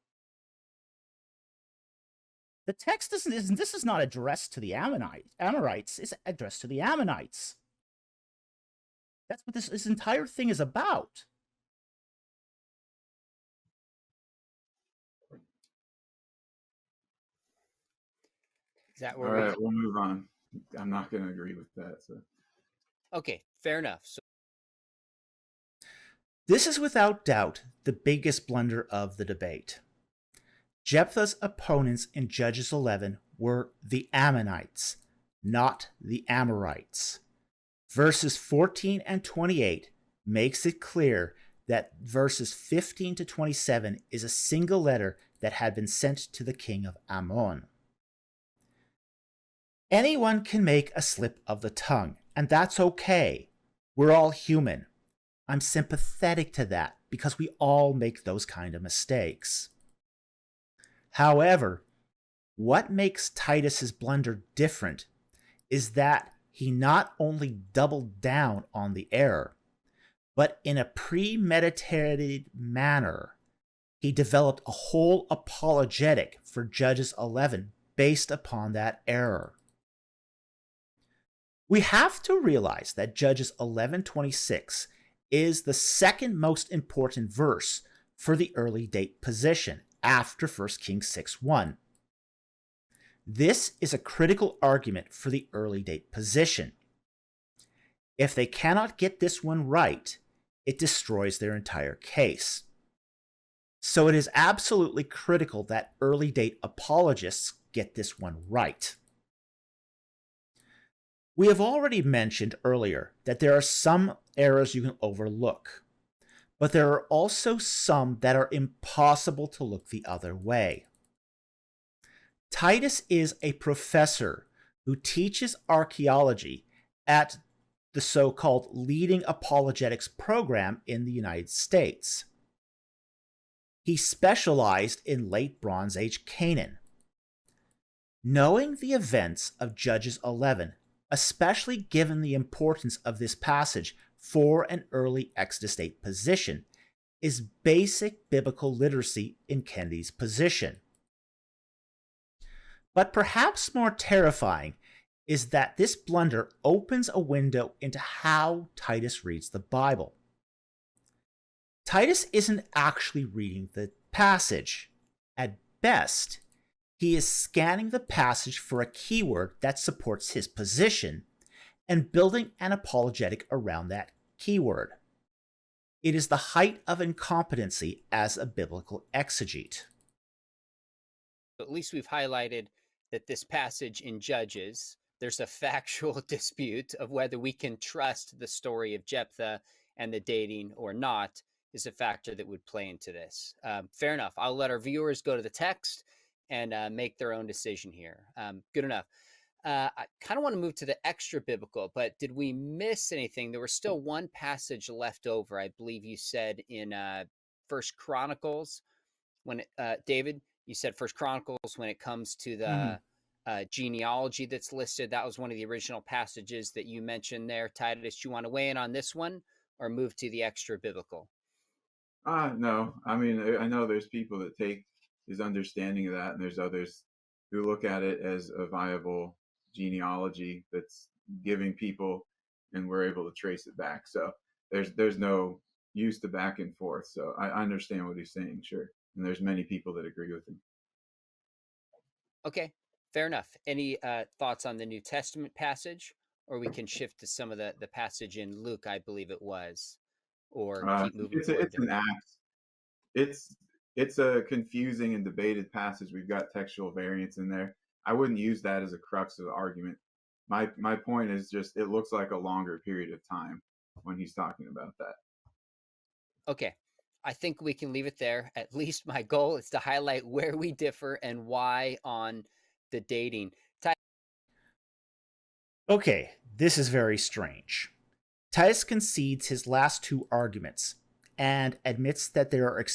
[SPEAKER 4] The text this is not addressed to the Amorites. It's addressed to the Ammonites. That's what this entire thing is about.
[SPEAKER 2] Is that
[SPEAKER 3] All
[SPEAKER 2] where
[SPEAKER 3] right, we'll move on. I'm not going to agree with that. So
[SPEAKER 2] Okay, fair enough. So
[SPEAKER 1] This is without doubt the biggest blunder of the debate. Jephthah's opponents in Judges 11 were the Ammonites, not the Amorites. Verses 14 and 28 makes it clear that verses 15 to 27 is a single letter that had been sent to the king of Ammon. Anyone can make a slip of the tongue, and that's okay. We're all human. I'm sympathetic to that because we all make those kind of mistakes. However, what makes Titus's blunder different is that he not only doubled down on the error, but in a premeditated manner, he developed a whole apologetic for Judges 11 based upon that error. We have to realize that Judges 11:26 is the second most important verse for the early date position after 1 Kings 6:1. This is a critical argument for the early date position. If they cannot get this one right, it destroys their entire case. So it is absolutely critical that early date apologists get this one right. We have already mentioned earlier that there are some errors you can overlook, but there are also some that are impossible to look the other way. Titus is a professor who teaches archaeology at the so-called Leading Apologetics program in the United States. He specialized in late Bronze Age Canaan. Knowing the events of Judges 11, especially given the importance of this passage for an early Exodus 8 position, is basic biblical literacy in Kennedy's position. But perhaps more terrifying is that this blunder opens a window into how Titus reads the Bible. Titus isn't actually reading the passage. At best, he is scanning the passage for a keyword that supports his position and building an apologetic around that keyword. It is the height of incompetency as a biblical exegete.
[SPEAKER 2] At least we've highlighted that this passage in Judges, there's a factual dispute of whether we can trust the story of Jephthah and the dating or not is a factor that would play into this. Fair enough. I'll let our viewers go to the text and make their own decision here. Good enough. I kind of want to move to the extra biblical, but did we miss anything? There was still one passage left over, I believe you said in First Chronicles, when David, you said First Chronicles when it comes to the genealogy that's listed. That was one of the original passages that you mentioned there. Titus, do you want to weigh in on this one or move to the extra biblical?
[SPEAKER 3] No, I mean, I know there's people that take his understanding of that, and there's others who look at it as a viable genealogy that's giving people, and we're able to trace it back. So there's no use to back and forth. So I understand what he's saying, sure. And there's many people that agree with him.
[SPEAKER 2] Okay, fair enough. Any thoughts on the New Testament passage, or we can shift to some of the passage in Luke, I believe it was, or keep moving forward?
[SPEAKER 3] It's an Acts. It's a confusing and debated passage. We've got textual variants in there. I wouldn't use that as a crux of the argument. My point is just it looks like a longer period of time when he's talking about that.
[SPEAKER 2] Okay, I think we can leave it there. At least my goal is to highlight where we differ and why on the dating.
[SPEAKER 1] Okay, this is very strange. Titus concedes his last two arguments and admits that there are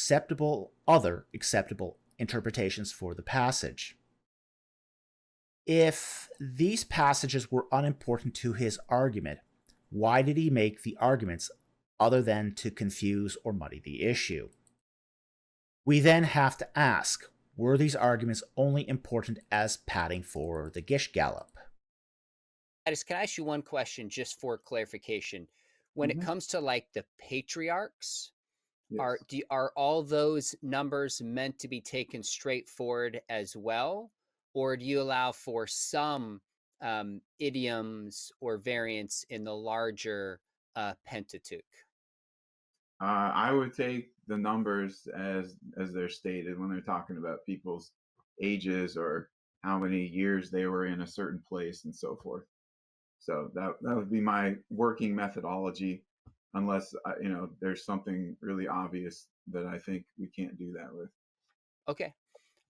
[SPEAKER 1] other acceptable interpretations for the passage. If these passages were unimportant to his argument, why did he make the arguments other than to confuse or muddy the issue? We then have to ask, were these arguments only important as padding for the Gish Gallop?
[SPEAKER 2] Titus, can I ask you one question just for clarification? When it comes to like the patriarchs, yes, are all those numbers meant to be taken straightforward as well? Or do you allow for some idioms or variants in the larger Pentateuch?
[SPEAKER 3] I would take the numbers as they're stated when they're talking about people's ages or how many years they were in a certain place and so forth. So that would be my working methodology, unless there's something really obvious that I think we can't do that with.
[SPEAKER 2] Okay.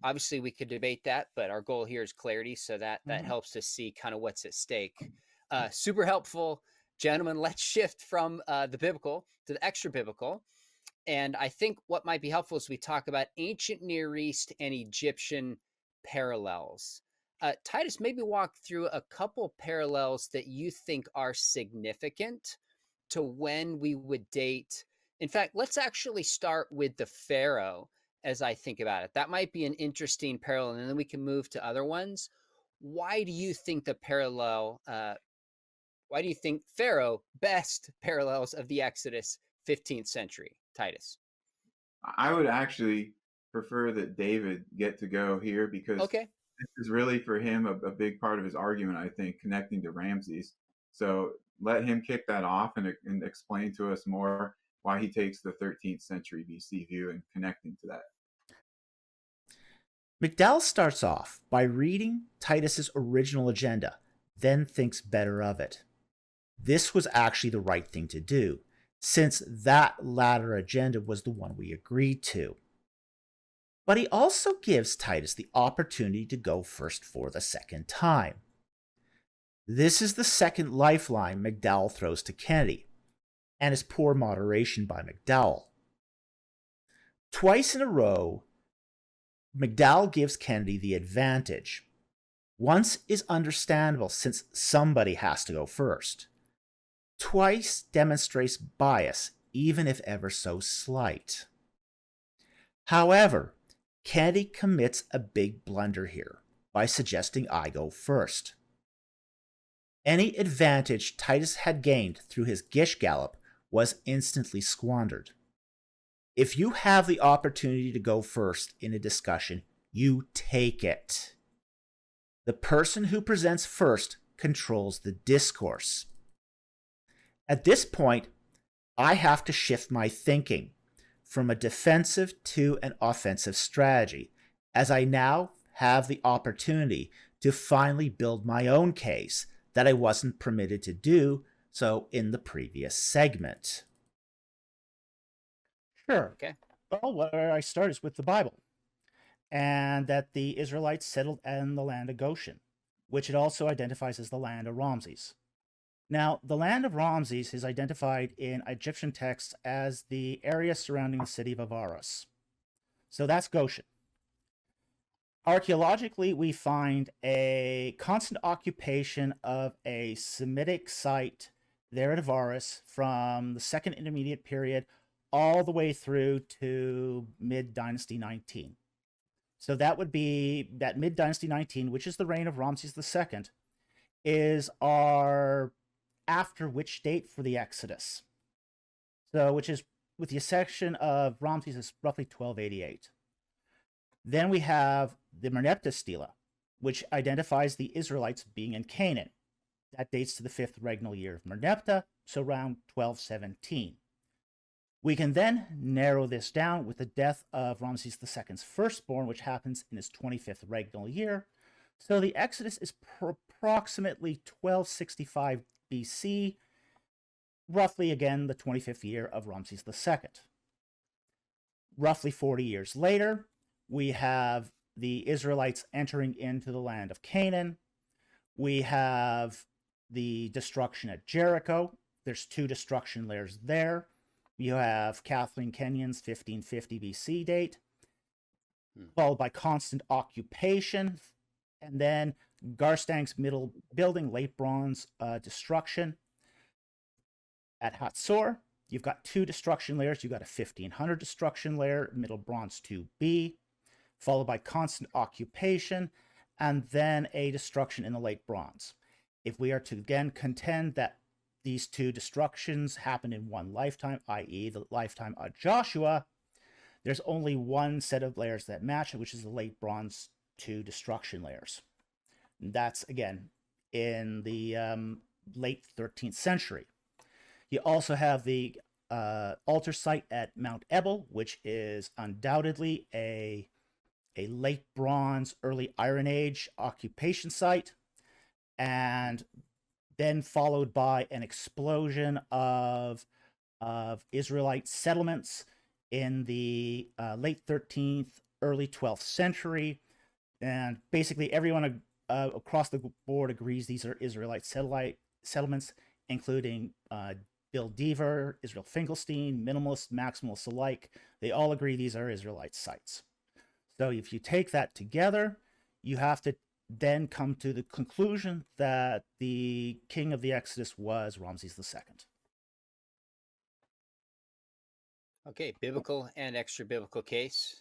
[SPEAKER 2] Obviously, we could debate that, but our goal here is clarity, so that helps us see kind of what's at stake. Super helpful, gentlemen. Let's shift from the biblical to the extra biblical. And I think what might be helpful is we talk about ancient Near East and Egyptian parallels. Titus, maybe walk through a couple parallels that you think are significant to when we would date. In fact, let's actually start with the Pharaoh as I think about it. That might be an interesting parallel, and then we can move to other ones. Why do you think why do you think Pharaoh best parallels of the Exodus 15th century, Titus?
[SPEAKER 3] I would actually prefer that David get to go here because this is really for him a big part of his argument, I think, connecting to Ramses. So let him kick that off and explain to us more why he takes the 13th century BC view and connecting to that.
[SPEAKER 1] McDowell starts off by reading Titus's original agenda, then thinks better of it. This was actually the right thing to do, since that latter agenda was the one we agreed to. But he also gives Titus the opportunity to go first for the second time. This is the second lifeline McDowell throws to Kennedy, and is poor moderation by McDowell. Twice in a row, McDowell gives Kennedy the advantage. Once is understandable since somebody has to go first. Twice demonstrates bias, even if ever so slight. However, Kennedy commits a big blunder here by suggesting I go first. Any advantage Titus had gained through his Gish Gallop was instantly squandered. If you have the opportunity to go first in a discussion, you take it. The person who presents first controls the discourse. At this point, I have to shift my thinking from a defensive to an offensive strategy, as I now have the opportunity to finally build my own case that I wasn't permitted to do so in the previous segment.
[SPEAKER 4] Sure.
[SPEAKER 2] Okay.
[SPEAKER 4] Well, where I start is with the Bible, and that the Israelites settled in the land of Goshen, which it also identifies as the land of Ramses. Now, the land of Ramses is identified in Egyptian texts as the area surrounding the city of Avaris. So that's Goshen. Archaeologically, we find a constant occupation of a Semitic site there at Avaris from the Second Intermediate Period all the way through to mid-Dynasty 19. So that would be that mid-Dynasty 19, which is the reign of Ramses II, is our after which date for the Exodus. So, which is, with the exception of Ramses, is roughly 1288. Then we have the Merneptah Stela, which identifies the Israelites being in Canaan. That dates to the 5th regnal year of Merneptah, so around 1217. We can then narrow this down with the death of Ramses II's firstborn, which happens in his 25th regnal year. So the Exodus is approximately 1265 BC, roughly again the 25th year of Ramses II. Roughly 40 years later, we have the Israelites entering into the land of Canaan. We have the destruction at Jericho. There's 2 destruction layers there. You have Kathleen Kenyon's 1550 BC date, followed by constant occupation, and then Garstang's middle building, late bronze destruction. At Hatzor, you've got 2 destruction layers. You've got a 1500 destruction layer, middle bronze 2B, followed by constant occupation, and then a destruction in the late bronze. If we are to again contend that these 2 destructions happen in one lifetime, i.e. the lifetime of Joshua, there's only one set of layers that match it, which is the late bronze 2 destruction layers. And that's, again, in the late 13th century. You also have the altar site at Mount Ebal, which is undoubtedly a late bronze, early Iron Age occupation site, and then followed by an explosion of Israelite settlements in the late 13th, early 12th century. And basically everyone across the board agrees these are Israelite settlements, including Bill Deaver, Israel Finkelstein, minimalists, maximalists alike. They all agree these are Israelite sites. So if you take that together, you have to then come to the conclusion that the king of the Exodus was Ramses II.
[SPEAKER 2] Okay, biblical and extra biblical case.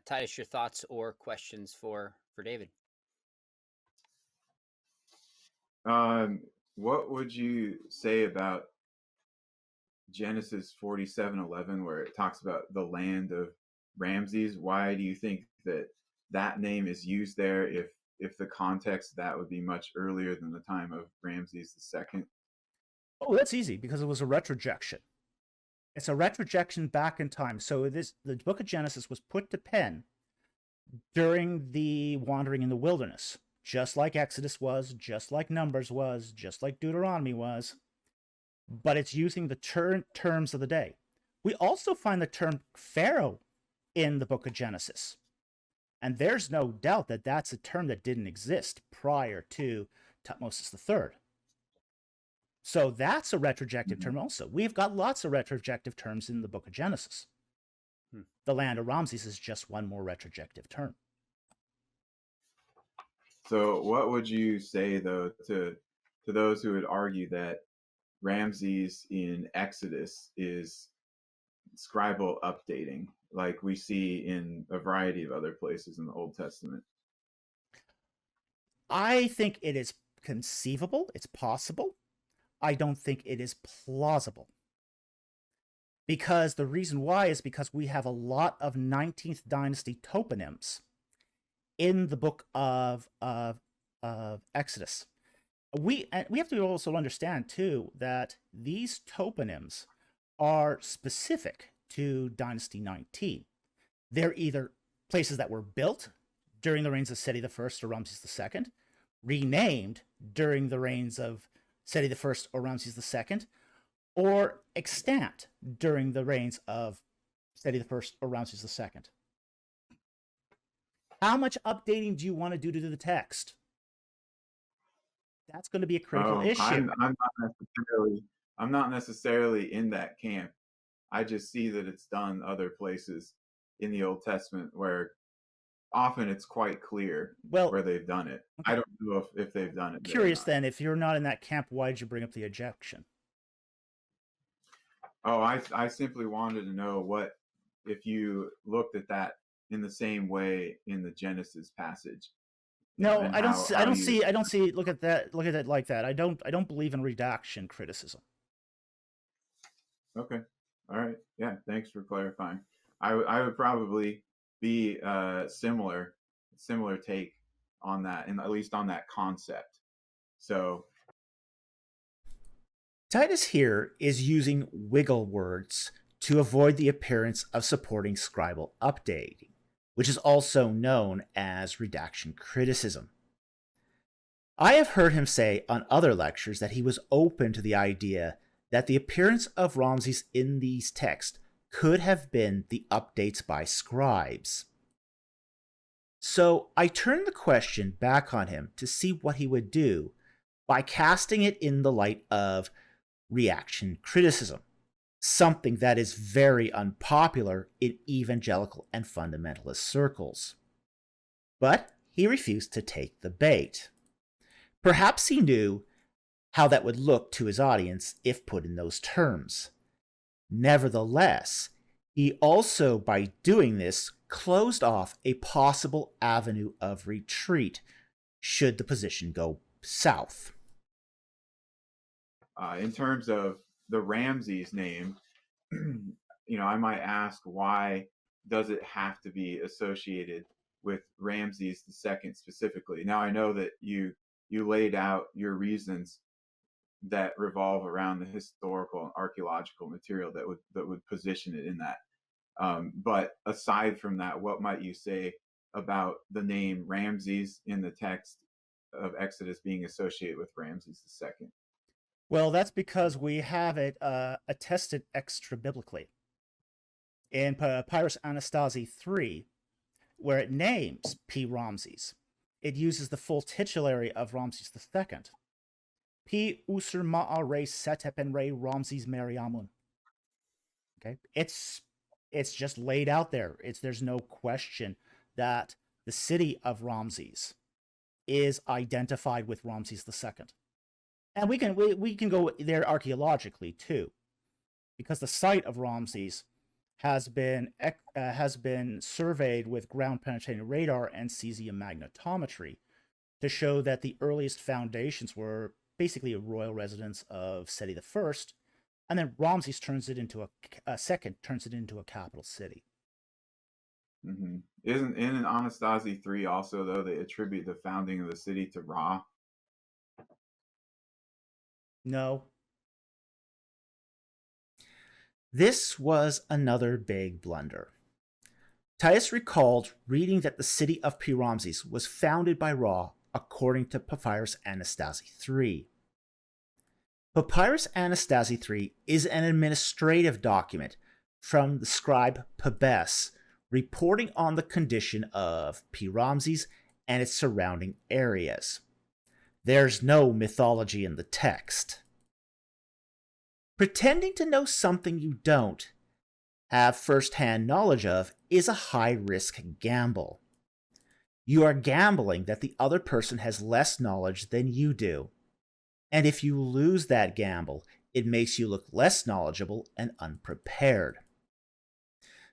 [SPEAKER 2] Titus, your thoughts or questions for David?
[SPEAKER 3] What would you say about Genesis 47:11, where it talks about the land of Ramses? Why do you think that name is used there if the context that would be much earlier than the time of Ramses II?
[SPEAKER 4] Oh, that's easy, because it was a retrojection. It's a retrojection back in time. So the book of Genesis was put to pen during the wandering in the wilderness, just like Exodus was, just like Numbers was, just like Deuteronomy was. But it's using the terms of the day. We also find the term Pharaoh in the book of Genesis. And there's no doubt that that's a term that didn't exist prior to Tutmosis III. So that's a retrojective term also. We've got lots of retrojective terms in the book of Genesis. The land of Ramses is just one more retrojective term.
[SPEAKER 3] So what would you say though to those who would argue that Ramses in Exodus is scribal updating, like we see in a variety of other places in the Old Testament?
[SPEAKER 4] I think it is conceivable, it's possible. I don't think it is plausible. Because the reason why is because we have a lot of 19th dynasty toponyms in the book of Exodus. We have to also understand too that these toponyms are specific to Dynasty 19. They're either places that were built during the reigns of Seti I or Ramses II, renamed during the reigns of Seti I or Ramses II, or extant during the reigns of Seti I or Ramses II. How much updating do you want to do to the text? That's going to be a critical issue.
[SPEAKER 3] I'm not necessarily in that camp. I just see that it's done other places in the Old Testament where often it's quite clear where they've done it. Okay. I don't know if they've done it.
[SPEAKER 4] Curious then, if you're not in that camp, why did you bring up the objection?
[SPEAKER 3] Oh, I simply wanted to know what if you looked at that in the same way in the Genesis passage.
[SPEAKER 4] No, I don't see. Look at that like that. I don't believe in redaction criticism.
[SPEAKER 3] Okay. All right. Yeah. Thanks for clarifying. I would probably be similar take on that, and at least on that concept. So
[SPEAKER 1] Titus here is using wiggle words to avoid the appearance of supporting scribal updating, which is also known as redaction criticism. I have heard him say on other lectures that he was open to the idea that the appearance of Ramses in these texts could have been the updates by scribes. So I turned the question back on him to see what he would do by casting it in the light of reaction criticism, something that is very unpopular in evangelical and fundamentalist circles. But he refused to take the bait. Perhaps he knew how that would look to his audience if put in those terms. Nevertheless, he also, by doing this, closed off a possible avenue of retreat should the position go south.
[SPEAKER 3] In terms of the Ramses name, I might ask, why does it have to be associated with Ramses II specifically? Now, I know that you laid out your reasons that revolve around the historical and archaeological material that would position it in that. But aside from that, what might you say about the name Ramses in the text of Exodus being associated with Ramses II?
[SPEAKER 4] Well, that's because we have it attested extra-biblically. In Papyrus Anastasi 3, where it names P. Ramses, it uses the full titulary of Ramses II. P. Usur Ma'a Re Setepen Re Ramses Meriamun. Okay, it's just laid out there. There's no question that the city of Ramses is identified with Ramses II. And we can go there archaeologically too, because the site of Ramses has been surveyed with ground penetrating radar and cesium magnetometry to show that the earliest foundations were basically a royal residence of Seti I, and then Ramses turns it into a capital city.
[SPEAKER 3] Mm-hmm. Isn't in Anastasi 3 also, though, they attribute the founding of the city to Ra?
[SPEAKER 4] No.
[SPEAKER 1] This was another big blunder. Titus recalled reading that the city of P. Ramses was founded by Ra according to Papyrus Anastasi 3. Papyrus Anastasi 3 is an administrative document from the scribe Pabes reporting on the condition of P. Ramses and its surrounding areas. There's no mythology in the text. Pretending to know something you don't have first-hand knowledge of is a high-risk gamble. You are gambling that the other person has less knowledge than you do. And if you lose that gamble, it makes you look less knowledgeable and unprepared.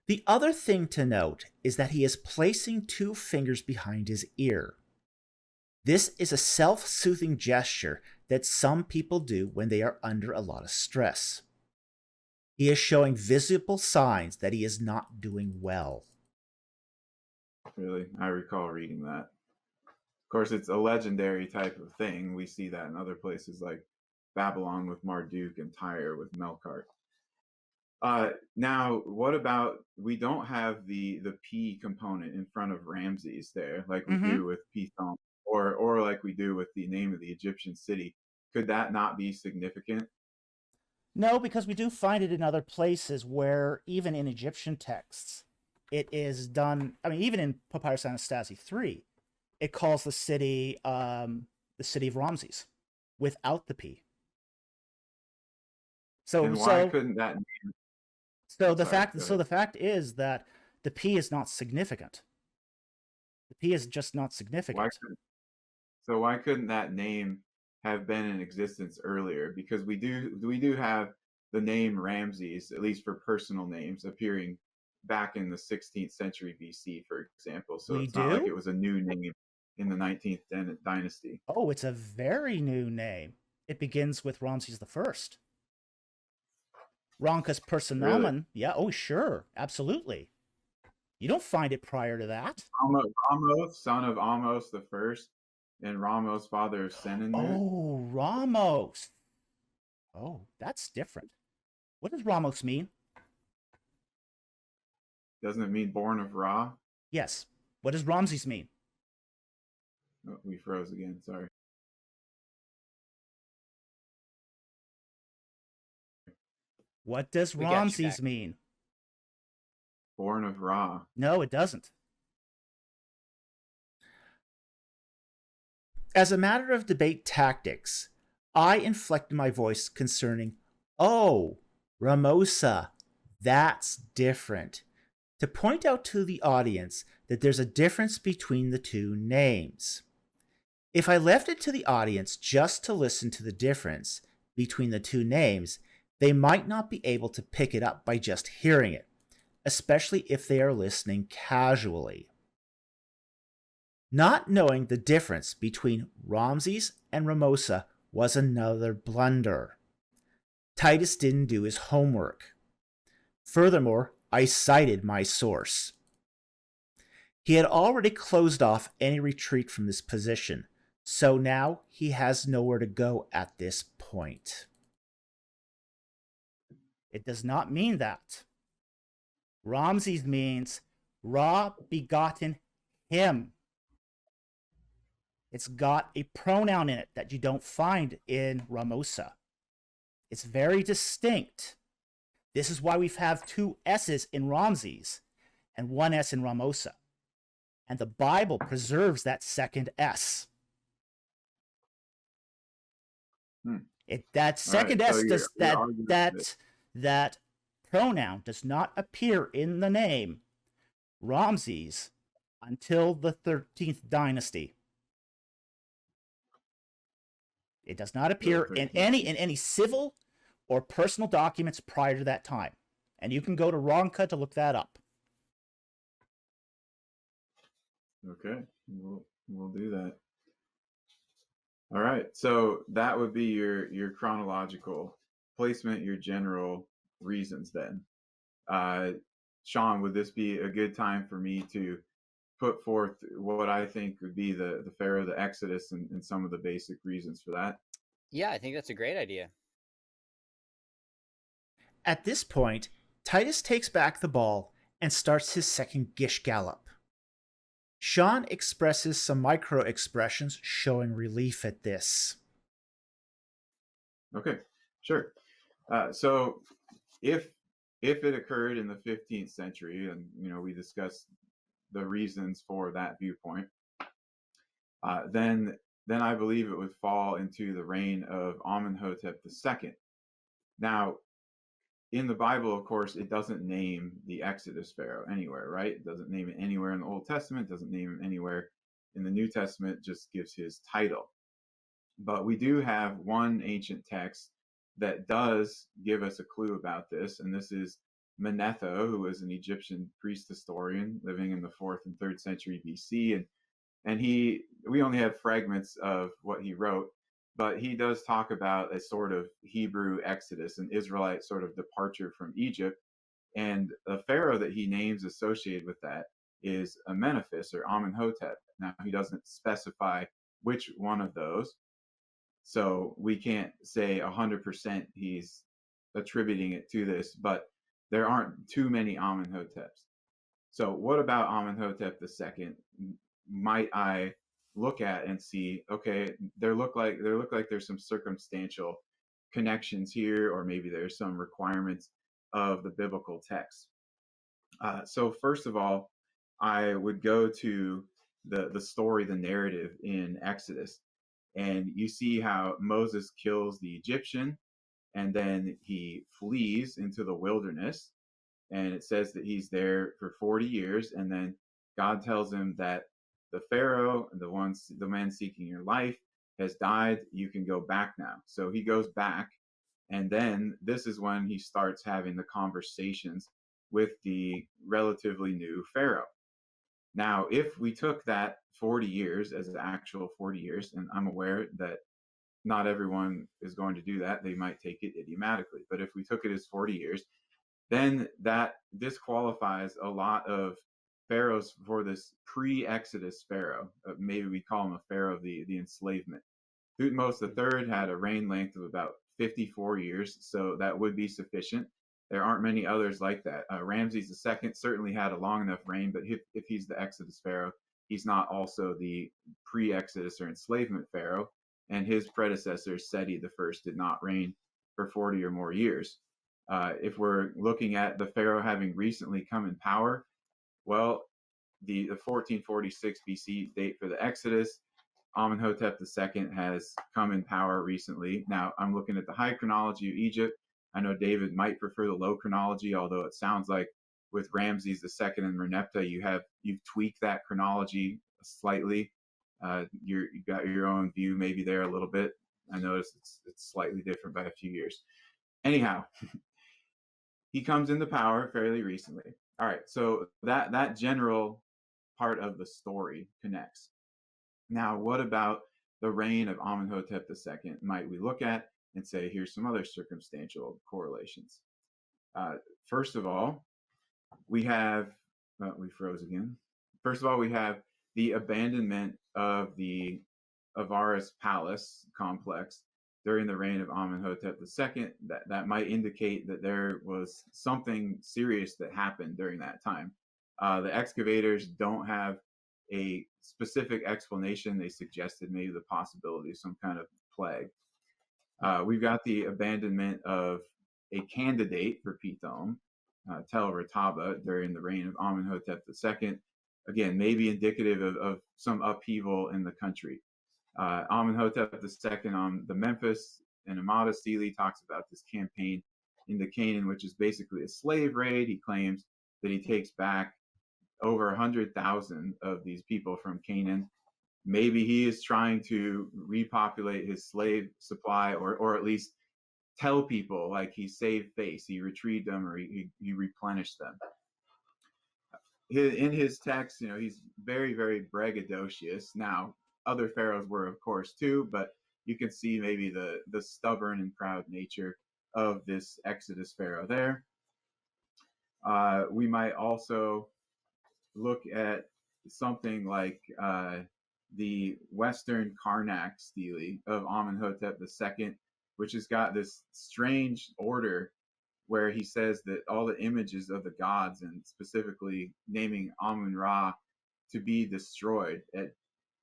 [SPEAKER 1] The other thing to note is that he is placing 2 fingers behind his ear. This is a self-soothing gesture that some people do when they are under a lot of stress. He is showing visible signs that he is not doing well.
[SPEAKER 3] Really, I recall reading that. Of course, it's a legendary type of thing. We see that in other places like Babylon with Marduk and Tyre with Melkart. Now, what about, we don't have the P component in front of Ramses there, like we do with Pithom, or like we do with the name of the Egyptian city. Could that not be significant?
[SPEAKER 4] No, because we do find it in other places where, even in Egyptian texts, it is done. I mean, even in Papyrus Anastasi 3, it calls the city of Ramses without the P.
[SPEAKER 3] And why couldn't that name?
[SPEAKER 4] So the fact is that the P is not significant. The P is just not significant.
[SPEAKER 3] Why couldn't that name have been in existence earlier? Because we do have the name Ramses, at least for personal names, appearing back in the 16th century BC, for example. So it's not like it was a new name in the 19th dynasty.
[SPEAKER 4] Oh, it's a very new name. It begins with Ramses I. Ronkus Personamen. Really? Yeah, oh sure, absolutely. You don't find it prior to that.
[SPEAKER 3] Ramos, son of Amos the First, and Ramos, father of Senenmut.
[SPEAKER 4] Oh, Ramos. Oh, that's different. What does Ramos mean?
[SPEAKER 3] Doesn't it mean born of Ra?
[SPEAKER 4] Yes. What does Ramses mean?
[SPEAKER 3] Oh, we froze again, sorry.
[SPEAKER 4] What does Ramses mean?
[SPEAKER 3] Born of Ra.
[SPEAKER 4] No, it doesn't.
[SPEAKER 1] As a matter of debate tactics, I inflected my voice concerning, oh, Ramosa, that's different, to point out to the audience that there's a difference between the 2 names. If I left it to the audience just to listen to the difference between the 2 names, they might not be able to pick it up by just hearing it, especially if they are listening casually. Not knowing the difference between Ramses and Ramosa was another blunder. Titus didn't do his homework. Furthermore, I cited my source. He had already closed off any retreat from this position, so now he has nowhere to go at this point. It does not mean that. Ramses means Ra begotten him. It's got a pronoun in it that you don't find in Ramosa. It's very distinct. This is why we have 2 S's in Ramses and 1 S in Ramosa. And the Bible preserves that second S. That second S does that pronoun does not appear in the name Ramses until the 13th dynasty. It does not appear in any civil or personal documents prior to that time. And you can go to Ronka to look that up.
[SPEAKER 3] Okay, we'll do that. All right, so that would be your chronological placement, your general reasons then. Sean, would this be a good time for me to put forth what I think would be the Pharaoh, the Exodus, and some of the basic reasons for that?
[SPEAKER 2] Yeah, I think that's a great idea.
[SPEAKER 1] At this point, Titus takes back the ball and starts his second Gish gallop. Sean expresses some micro-expressions showing relief at this.
[SPEAKER 3] Okay, sure. So if it occurred in the 15th century, and we discussed the reasons for that viewpoint, then I believe it would fall into the reign of Amenhotep II. Now, in the Bible, of course, it doesn't name the Exodus Pharaoh anywhere, right? It doesn't name it anywhere in the Old Testament, doesn't name it anywhere in the New Testament just gives his title. But we do have one ancient text that does give us a clue about this, and this is Manetho, who was an Egyptian priest historian living in the 4th and 3rd century BC, and we only have fragments of what he wrote, but he does talk about a sort of Hebrew exodus, an Israelite sort of departure from Egypt, and the pharaoh that he names associated with that is Amenephis or Amenhotep. Now he doesn't specify which one of those, so we can't say 100% he's attributing it to this, but there aren't too many Amenhoteps. So what about Amenhotep II might I look at and see, okay, there look like there's some circumstantial connections here, or maybe there's some requirements of the biblical text. So first of all, I would go to the story, the narrative in Exodus, and you see how Moses kills the Egyptian, and then he flees into the wilderness, and it says that he's there for 40 years, and then God tells him that the Pharaoh, the man seeking your life, has died. You can go back now. So he goes back, and then this is when he starts having the conversations with the relatively new Pharaoh. Now, if we took that 40 years as the actual 40 years, and I'm aware that not everyone is going to do that, they might take it idiomatically, but if we took it as 40 years, then that disqualifies a lot of pharaohs for this pre-Exodus pharaoh. Maybe we call him a pharaoh of the enslavement. Thutmose III had a reign length of about 54 years, so that would be sufficient. There aren't many others like that. Ramses II certainly had a long enough reign, but if he's the Exodus pharaoh, he's not also the pre-Exodus or enslavement pharaoh, and his predecessor, Seti I, did not reign for 40 or more years. If we're looking at the pharaoh having recently come in power, well, the 1446 BC date for the Exodus, Amenhotep II has come in power recently. Now, I'm looking at the high chronology of Egypt. I know David might prefer the low chronology, although it sounds like with Ramses II and Merneptah, you've tweaked that chronology slightly. You've got your own view maybe there a little bit. I noticed it's slightly different by a few years. Anyhow, he comes into power fairly recently. All right, so that general part of the story connects. Now, what about the reign of Amenhotep II might we look at and say, here's some other circumstantial correlations. First of all, we have, we froze again. First of all, we have the abandonment of the Avaris Palace complex during the reign of Amenhotep II. That might indicate that there was something serious that happened during that time. The excavators don't have a specific explanation. They suggested maybe the possibility of some kind of plague. We've got the abandonment of a candidate for Pithom, Tel Retaba, during the reign of Amenhotep II. Again, maybe indicative of some upheaval in the country. Amenhotep II on the Memphis and Amada Stele talks about this campaign into Canaan, which is basically a slave raid. He claims that he takes back over 100,000 of these people from Canaan. Maybe he is trying to repopulate his slave supply, or at least tell people like he saved face, he retrieved them, or he replenished them. In his text, he's very, very braggadocious. Now, other pharaohs were, of course, too, but you can see maybe the stubborn and proud nature of this Exodus pharaoh there. We might also look at something like the Western Karnak stele of Amenhotep II, which has got this strange order where he says that all the images of the gods, and specifically naming Amun-Ra, to be destroyed.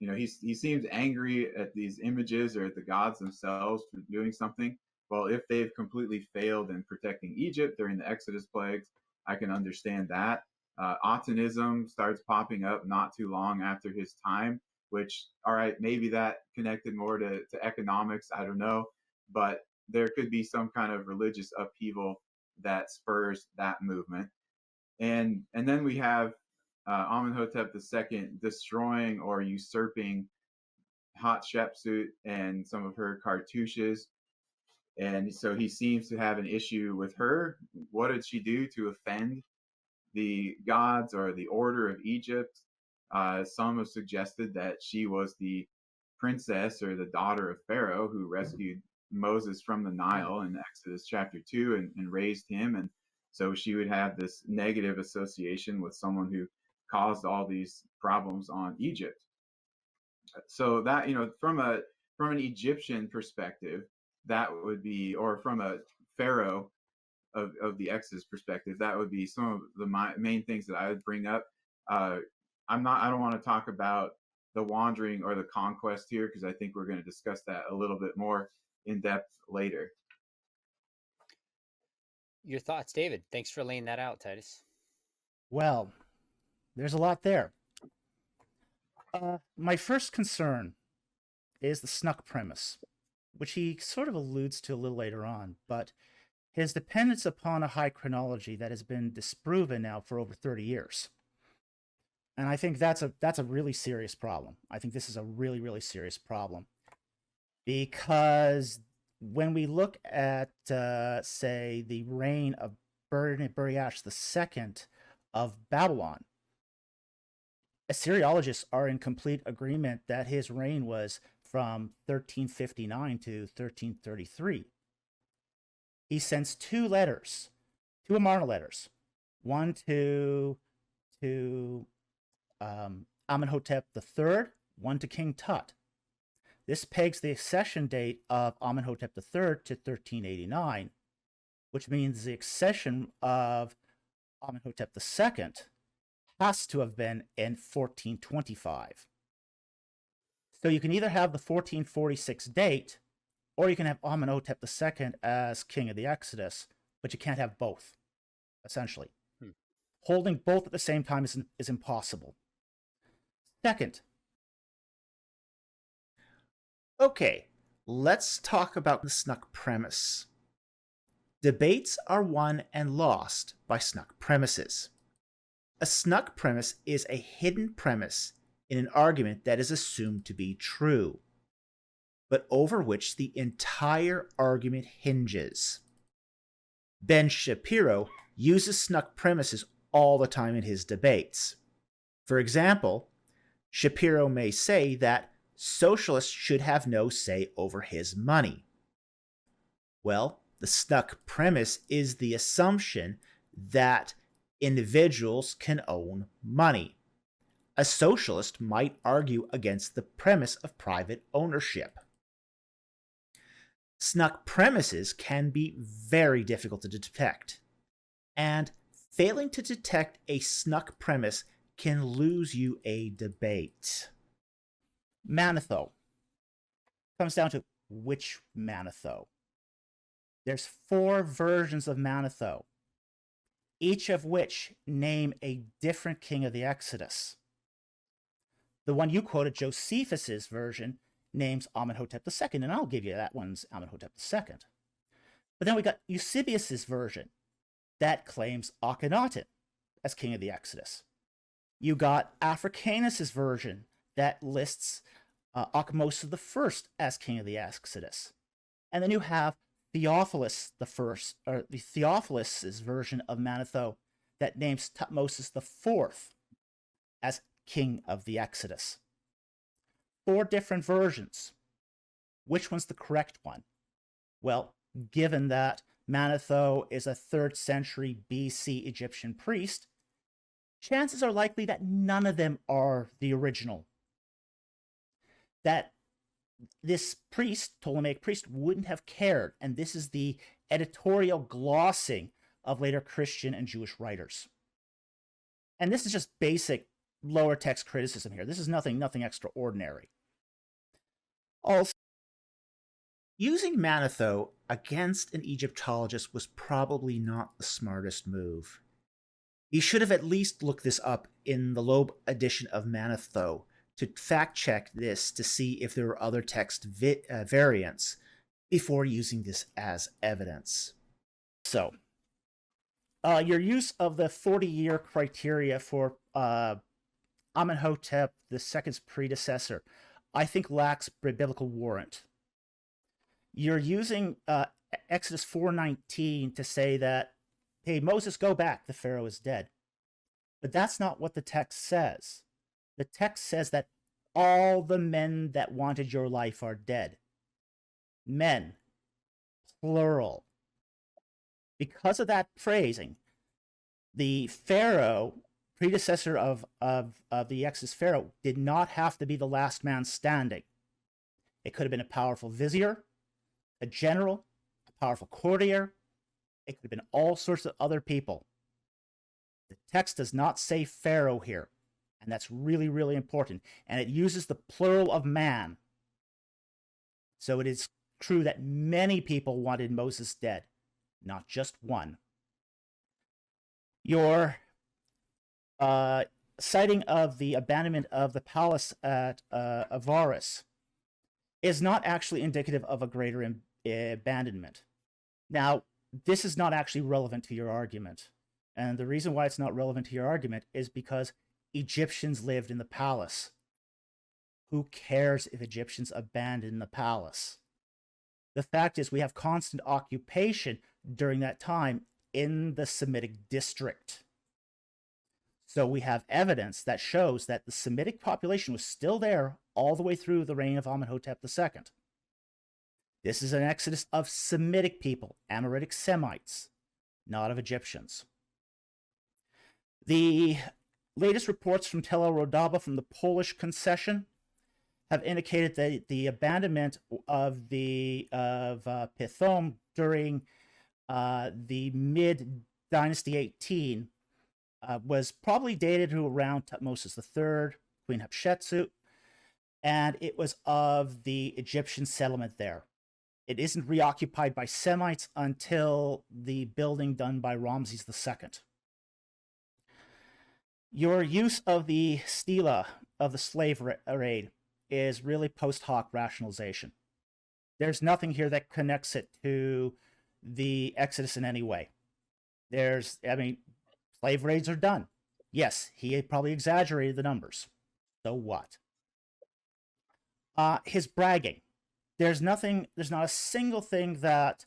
[SPEAKER 3] He seems angry at these images or at the gods themselves for doing something. Well, if they've completely failed in protecting Egypt during the Exodus plagues, I can understand that. Atenism starts popping up not too long after his time, which, all right, maybe that connected more to economics, I don't know, but there could be some kind of religious upheaval that spurs that movement. And then we have Amenhotep II destroying or usurping Hatshepsut and some of her cartouches. And so he seems to have an issue with her. What did she do to offend the gods or the order of Egypt? Some have suggested that she was the princess or the daughter of Pharaoh who rescued Moses from the Nile in Exodus chapter 2 and raised him. And so she would have this negative association with someone who caused all these problems on Egypt. So that, from an Egyptian perspective, that would be, or from a Pharaoh of the Exodus perspective, that would be some of the main things that I would bring up. I don't want to talk about the wandering or the conquest here, because I think we're going to discuss that a little bit more in depth later.
[SPEAKER 2] Your thoughts, David? Thanks for laying that out, Titus.
[SPEAKER 4] Well, there's a lot there. My first concern is the snuck premise, which he sort of alludes to a little later on, but his dependence upon a high chronology that has been disproven now for over 30 years. And I think that's a really serious problem. I think this is a really, really serious problem. Because when we look at, say, the reign of Buriash II of Babylon, Assyriologists are in complete agreement that his reign was from 1359 to 1333. He sends two Amarna letters, one to Amenhotep III, one to King Tut. This pegs the accession date of Amenhotep III to 1389, which means the accession of Amenhotep II has to have been in 1425. So you can either have the 1446 date, or you can have Amenhotep II as king of the Exodus, but you can't have both, essentially. Holding both at the same time is impossible. Second.
[SPEAKER 1] Okay, let's talk about the snuck premise. Debates are won and lost by snuck premises. A snuck premise is a hidden premise in an argument that is assumed to be true, but over which the entire argument hinges. Ben Shapiro uses snuck premises all the time in his debates. For example, Shapiro may say that socialists should have no say over his money. Well, the snuck premise is the assumption that individuals can own money. A socialist might argue against the premise of private ownership. Snuck premises can be very difficult to detect, and failing to detect a snuck premise can lose you a debate.
[SPEAKER 4] Manetho. Comes down to which Manetho. There's 4 versions of Manetho, each of which name a different king of the Exodus. The one you quoted, Josephus's version, names Amenhotep II, and I'll give you that one's Amenhotep II. But then we got Eusebius's version that claims Akhenaten as king of the Exodus. You got Africanus's version that lists Ahmose I as king of the Exodus. And then you have Theophilus the Theophilus' version of Manetho that names Tutmosis IV as king of the Exodus. 4 different versions. Which one's the correct one? Well, given that Manetho is a 3rd century BC Egyptian priest, chances are likely that none of them are the original. That this priest, Ptolemaic priest, wouldn't have cared, and this is the editorial glossing of later Christian and Jewish writers. And this is just basic lower text criticism here. This is nothing extraordinary. Also,
[SPEAKER 1] using Manetho against an Egyptologist was probably not the smartest move. He should have at least looked this up in the Loeb edition of Manetho to fact-check this to see if there were other text variants before using this as evidence.
[SPEAKER 4] So, your use of the 40-year criteria for Amenhotep II's predecessor, I think lacks biblical warrant. You're using Exodus 4:19 to say that, hey, Moses, go back, the Pharaoh is dead. But that's not what the text says. The text says that all the men that wanted your life are dead. Men, plural. Because of that phrasing, the Pharaoh, predecessor of the Exodus Pharaoh, did not have to be the last man standing. It could have been a powerful vizier, a general, a powerful courtier. It could have been all sorts of other people. The text does not say Pharaoh here, and that's really, really important. And it uses the plural of man. So it is true that many people wanted Moses dead, not just one. Your citing of the abandonment of the palace at Avaris is not actually indicative of a greater abandonment. Now, this is not actually relevant to your argument. And the reason why it's not relevant to your argument is because Egyptians lived in the palace. Who cares if Egyptians abandon the palace? The fact is we have constant occupation during that time in the Semitic district. So we have evidence that shows that the Semitic population was still there all the way through the reign of Amenhotep II. This is an exodus of Semitic people, Amoritic Semites, not of Egyptians. The latest reports from Tel el-Rodaba from the Polish concession have indicated that the abandonment of Pithom during the mid-Dynasty 18 was probably dated to around Tutmosis III, Queen Hatshepsut, and it was of the Egyptian settlement there. It isn't reoccupied by Semites until the building done by Ramses II. Your use of the stela of the slave raid is really post hoc rationalization. There's nothing here that connects it to the Exodus in any way. Slave raids are done. Yes, he probably exaggerated the numbers. So what? His bragging. There's not a single thing that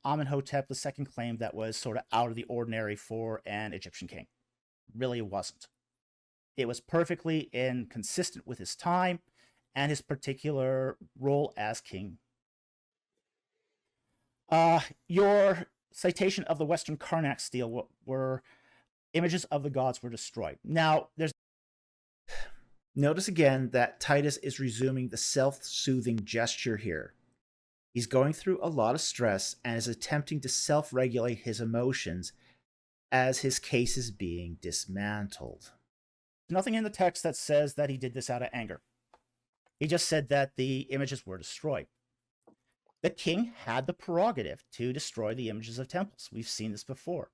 [SPEAKER 4] Amenhotep II claimed that was sort of out of the ordinary for an Egyptian king. Really, it wasn't. It was perfectly consistent with his time and his particular role as king. Your citation of the Western Karnak stele were images of the gods were destroyed. Now,
[SPEAKER 1] Notice again that Titus is resuming the self-soothing gesture here. He's going through a lot of stress and is attempting to self-regulate his emotions as his case is being dismantled.
[SPEAKER 4] There's nothing in the text that says that he did this out of anger. He just said that the images were destroyed. The king had the prerogative to destroy the images of temples. We've seen this before.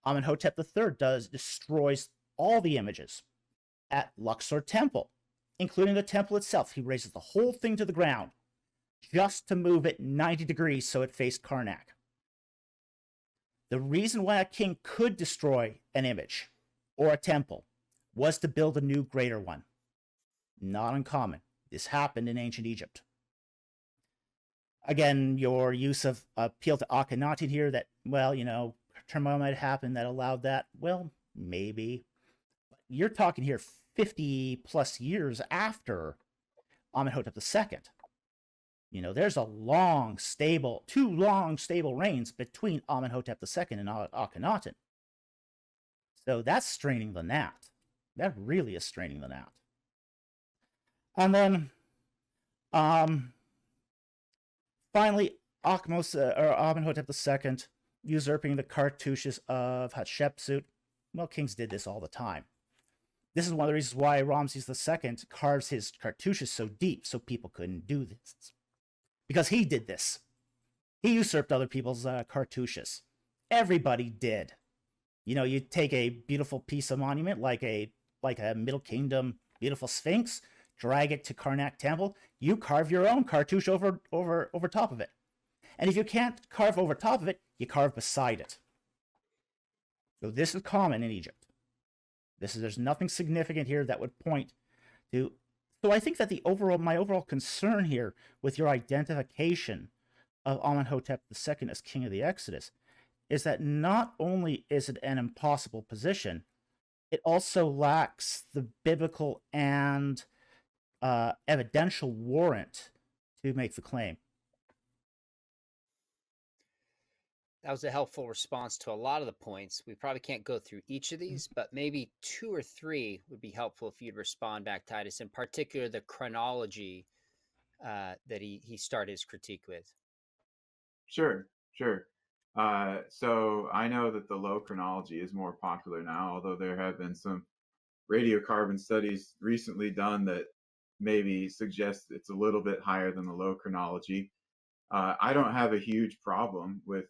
[SPEAKER 4] Amenhotep III destroys all the images at Luxor Temple, including the temple itself. He raises the whole thing to the ground just to move it 90 degrees so it faced Karnak. The reason why a king could destroy an image or a temple was to build a new, greater one. Not uncommon. This happened in ancient Egypt. Again, your use of appeal to Akhenaten here that, turmoil might happen that allowed that. Well, maybe. But you're talking here 50 plus years after Amenhotep II. There's two long, stable reigns between Amenhotep II and Akhenaten. So that's straining the gnat. That really is straining the gnat. And then, finally, Amenhotep II usurping the cartouches of Hatshepsut. Well, kings did this all the time. This is one of the reasons why Ramses II carves his cartouches so deep so people couldn't do this. Because he did this. He usurped other people's cartouches. Everybody did. You take a beautiful piece of monument like a Middle Kingdom beautiful Sphinx, drag it to Karnak Temple, you carve your own cartouche over top of it. And if you can't carve over top of it, you carve beside it. So this is common in Egypt. There's nothing significant here that would point to. So I think that my overall concern here with your identification of Amenhotep II as king of the Exodus is that not only is it an impossible position, it also lacks the biblical and evidential warrant to make the claim.
[SPEAKER 2] That was a helpful response to a lot of the points. We probably can't go through each of these, but maybe 2 or 3 would be helpful if you'd respond back, Titus, in particular the chronology that he started his critique with.
[SPEAKER 3] Sure. So I know that the low chronology is more popular now, although there have been some radiocarbon studies recently done that maybe suggest it's a little bit higher than the low chronology. I don't have a huge problem with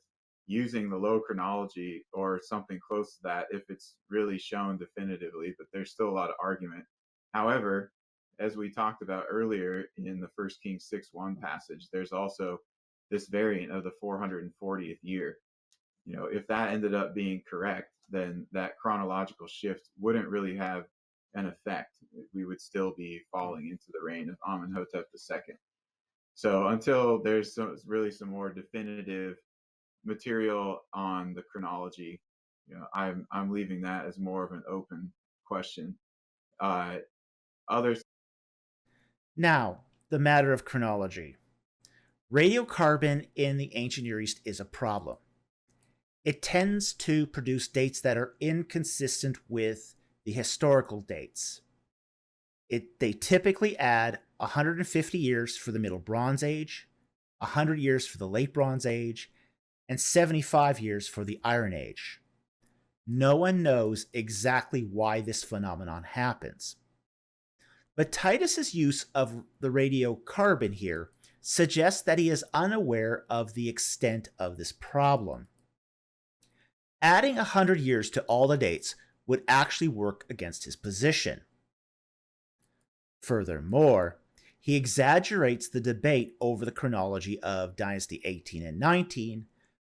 [SPEAKER 3] using the low chronology or something close to that if it's really shown definitively, but there's still a lot of argument. However, as we talked about earlier in the 1 Kings 6:1 passage, there's also this variant of the 440th year. If that ended up being correct, then that chronological shift wouldn't really have an effect. We would still be falling into the reign of Amenhotep II. So until there's really some more definitive material on the chronology, I'm leaving that as more of an open question. Others.
[SPEAKER 1] Now, the matter of chronology. Radiocarbon in the ancient Near East is a problem. It tends to produce dates that are inconsistent with the historical dates. They typically add 150 years for the Middle Bronze Age, 100 years for the Late Bronze Age, and 75 years for the Iron Age. No one knows exactly why this phenomenon happens. But Titus's use of the radiocarbon here suggests that he is unaware of the extent of this problem. Adding 100 years to all the dates would actually work against his position. Furthermore, he exaggerates the debate over the chronology of Dynasty 18 and 19,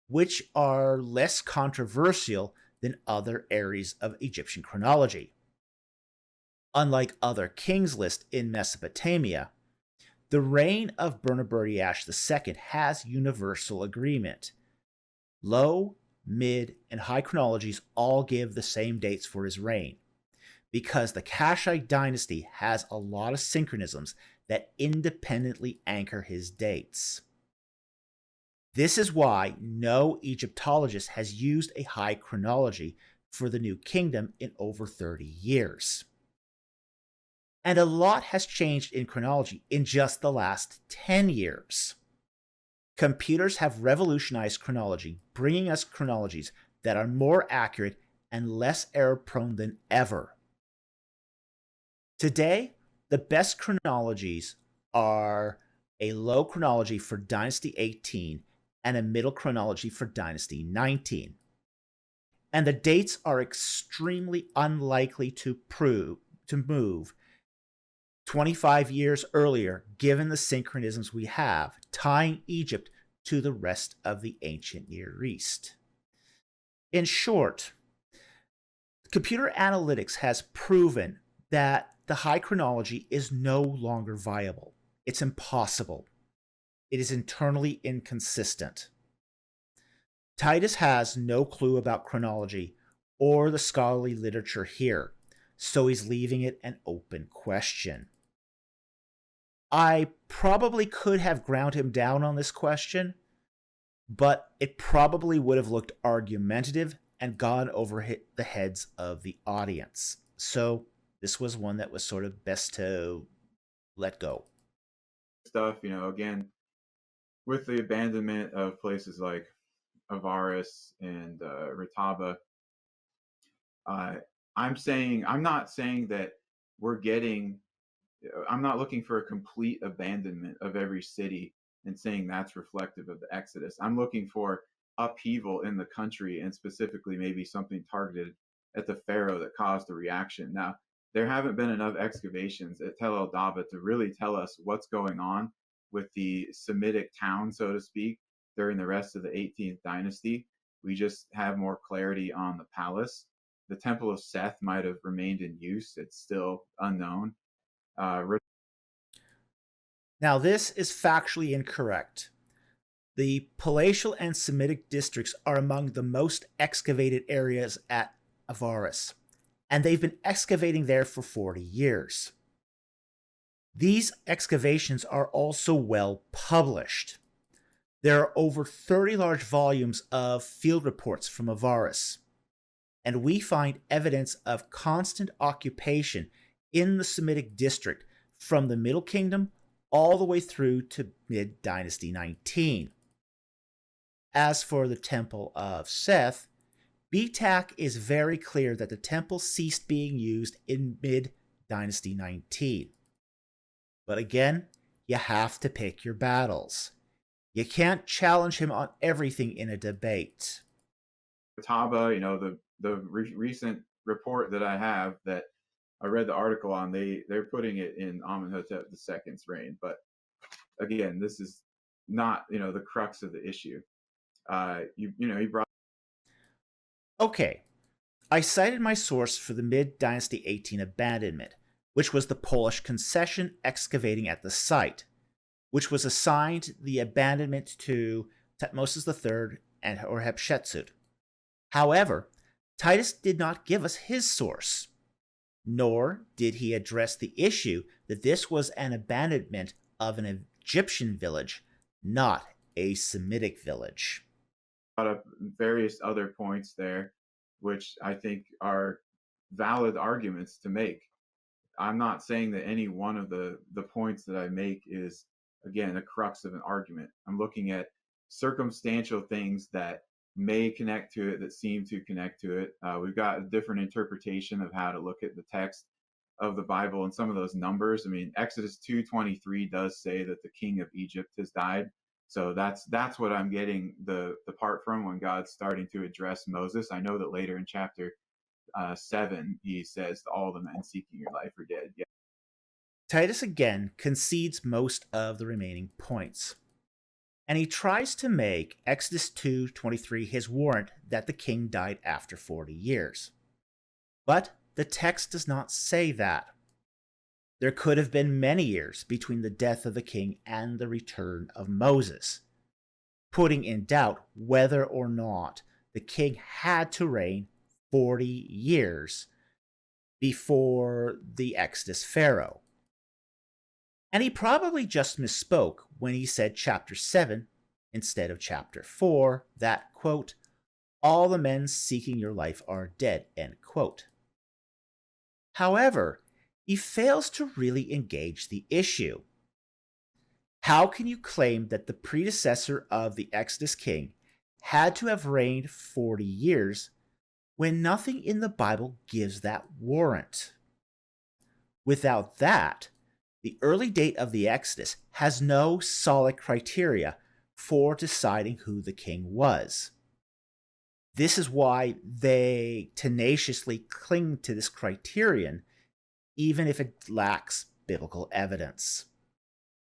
[SPEAKER 1] which are less controversial than other areas of Egyptian chronology. Unlike other kings lists in Mesopotamia, the reign of Bernaburiash II has universal agreement. Low, mid, and high chronologies all give the same dates for his reign, because the Kashite dynasty has a lot of synchronisms that independently anchor his dates. This is why no Egyptologist has used a high chronology for the New Kingdom in over 30 years. And a lot has changed in chronology in just the last 10 years. Computers have revolutionized chronology, bringing us chronologies that are more accurate and less error-prone than ever. Today, the best chronologies are a low chronology for Dynasty 18 and a middle chronology for Dynasty 19. And the dates are extremely unlikely to move 25 years earlier, given the synchronisms we have, tying Egypt to the rest of the ancient Near East. In short, computer analytics has proven that the high chronology is no longer viable. It's impossible. It is internally inconsistent. Titus has no clue about chronology or the scholarly literature here, so he's leaving it an open question. I probably could have ground him down on this question, but it probably would have looked argumentative and gone over the heads of the audience. So this was one that was sort of best to let go.
[SPEAKER 3] Stuff, again, with the abandonment of places like Avaris and Rataba, I'm not saying that I'm not looking for a complete abandonment of every city and saying that's reflective of the Exodus. I'm looking for upheaval in the country, and specifically maybe something targeted at the Pharaoh that caused the reaction. Now, there haven't been enough excavations at Tel El Daba to really tell us what's going on with the Semitic town, so to speak, during the rest of the 18th dynasty. We just have more clarity on the palace. The Temple of Seth might have remained in use. It's still unknown.
[SPEAKER 1] Now, this is factually incorrect. The palatial and Semitic districts are among the most excavated areas at Avaris, and they've been excavating there for 40 years. These excavations are also well published. There are over 30 large volumes of field reports from Avaris, and we find evidence of constant occupation in the Semitic district from the Middle Kingdom all the way through to mid-Dynasty 19. As for the Temple of Seth, BTAC is very clear that the temple ceased being used in mid-Dynasty 19. But again, you have to pick your battles. You can't challenge him on everything in a debate.
[SPEAKER 3] Taba, the recent report that I have that I read the article on, they're putting it in Amenhotep II's reign. But again, this is not, the crux of the issue. He brought.
[SPEAKER 1] Okay, I cited my source for the mid-Dynasty 18 abandonment, which was the Polish concession excavating at the site, which was assigned the abandonment to Thutmosis III or Hatshepsut. However, Titus did not give us his source, nor did he address the issue that this was an abandonment of an Egyptian village, not a Semitic village.
[SPEAKER 3] Up various other points there, which I think are valid arguments to make. I'm not saying that any one of the points that I make is, again, the crux of an argument. I'm looking at circumstantial things that may connect to it, that seem to connect to it. We've got a different interpretation of how to look at the text of the Bible and some of those numbers. I mean, Exodus 2:23 does say that the king of Egypt has died. So that's what I'm getting the part from when God's starting to address Moses. I know that later in chapter 7, he says, all the men seeking your life are dead. Yeah.
[SPEAKER 1] Titus again concedes most of the remaining points, and he tries to make Exodus 2:23 his warrant that the king died after 40 years. But the text does not say that. There could have been many years between the death of the king and the return of Moses, putting in doubt whether or not the king had to reign 40 years before the Exodus Pharaoh. And he probably just misspoke when he said chapter 7 instead of chapter 4 that, quote, all the men seeking your life are dead, end quote. However, he fails to really engage the issue. How can you claim that the predecessor of the Exodus king had to have reigned 40 years when nothing in the Bible gives that warrant? Without that, the early date of the Exodus has no solid criteria for deciding who the king was. This is why they tenaciously cling to this criterion, even if it lacks biblical evidence.